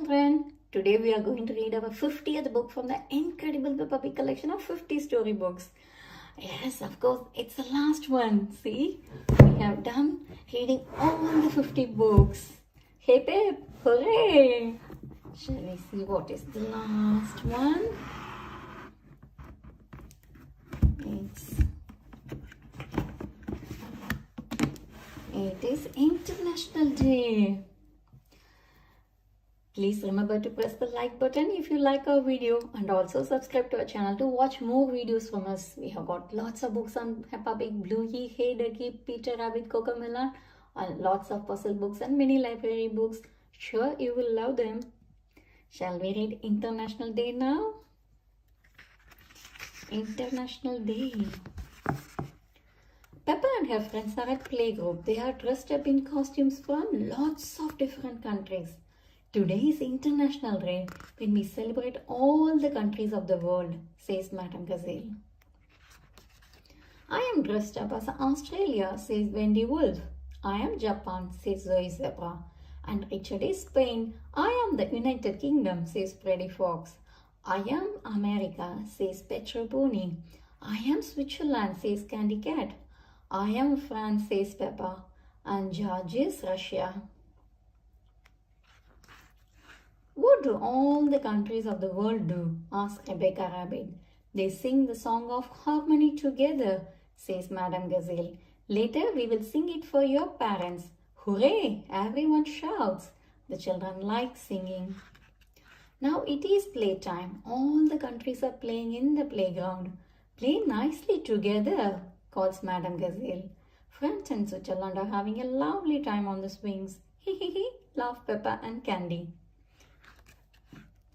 Friend, today we are going to read our 50th book from the incredible Peppa Pig collection of 50 storybooks. Yes, of course, it's the last one. See, we have done reading all the 50 books. Hey Pep, hooray! Shall we see what is the last one? It is International Day. Please remember to press the like button if you like our video and also subscribe to our channel to watch more videos from us. We have got lots of books on Peppa Pig, Bluey, Hey Ducky, Peter Rabbit, Cocomelon, and lots of puzzle books and mini library books. Sure, you will love them. Shall we read International Day now? International Day. Peppa and her friends are at playgroup. They are dressed up in costumes from lots of different countries. Today is International Day when we celebrate all the countries of the world, says Madame Gazelle. I am dressed up as Australia, says Wendy Wolf. I am Japan, says Zoe Zebra. And Richard is Spain. I am the United Kingdom, says Freddy Fox. I am America, says Pedro Pony. I am Switzerland, says Candy Cat. I am France, says Peppa. And George is Russia. What do all the countries of the world do? Asks Rebecca Rabbit. They sing the song of harmony together, says Madame Gazelle. Later we will sing it for your parents. Hooray! Everyone shouts. The children like singing. Now it is playtime. All the countries are playing in the playground. Play nicely together, calls Madam Gazelle. Friends and Switzerland are having a lovely time on the swings. Hee hee hee, laugh Peppa and Candy.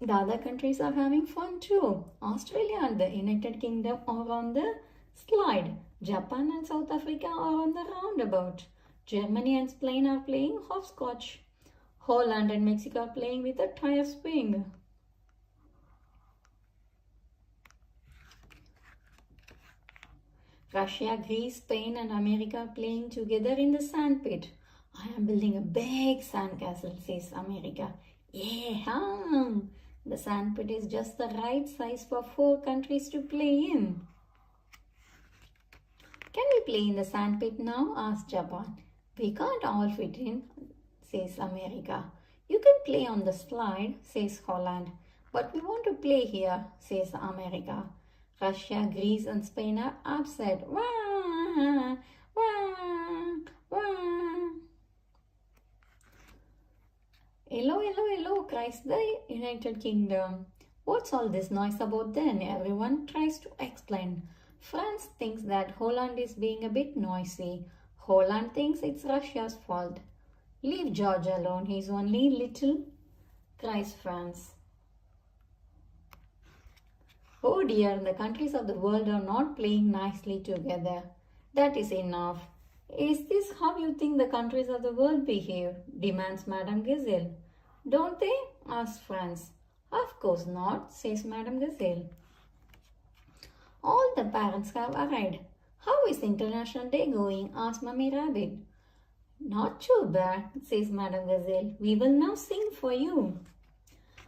The other countries are having fun too. Australia and the United Kingdom are on the slide. Japan and South Africa are on the roundabout. Germany and Spain are playing hopscotch. Holland and Mexico are playing with a tire swing. Russia, Greece, Spain and America are playing together in the sandpit. I am building a big sandcastle, says America. Yeah, the sandpit is just the right size for 4 countries to play in. Can we play in the sandpit now? Asked Japan. We can't all fit in, says America. You can play on the slide, says Holland. But we want to play here, says America. Russia, Greece and Spain are upset. Wah, wah, wah. Hello, hello, hello, cries the United Kingdom. What's all this noise about then? Everyone tries to explain. France thinks that Holland is being a bit noisy. Holland thinks it's Russia's fault. Leave George alone, he's only little, cries France. Oh dear, the countries of the world are not playing nicely together. That is enough. Is this how you think the countries of the world behave? Demands Madame Gazelle. Don't they? Asks France. Of course not, says Madame Gazelle. All the parents have arrived. How is International Day going? Asks Mummy Rabbit. Not too bad, says Madame Gazelle. We will now sing for you.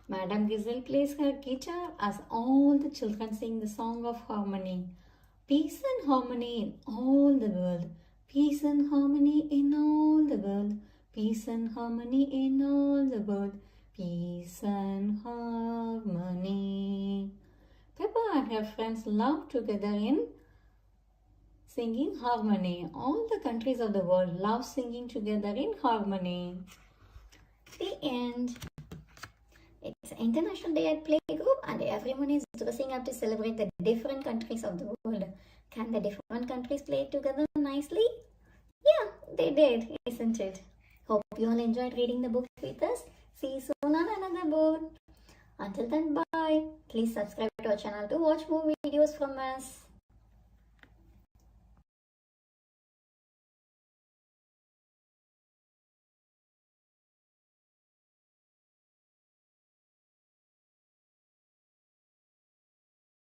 Madame Gazelle plays her guitar as all the children sing the song of harmony. Peace and harmony in all the world. Peace and harmony in all the world. Peace and harmony in all the world. Peace and harmony. Peppa and her friends laugh together in singing harmony. All the countries of the world love singing together in harmony. The end. It's International Day at Playgroup and everyone is dressing up to celebrate the different countries of the world. Can the different countries play together nicely? Yeah, they did, isn't it? Hope you all enjoyed reading the book with us. See you soon on another book. Until then, bye. Please subscribe to our channel to watch more videos from us.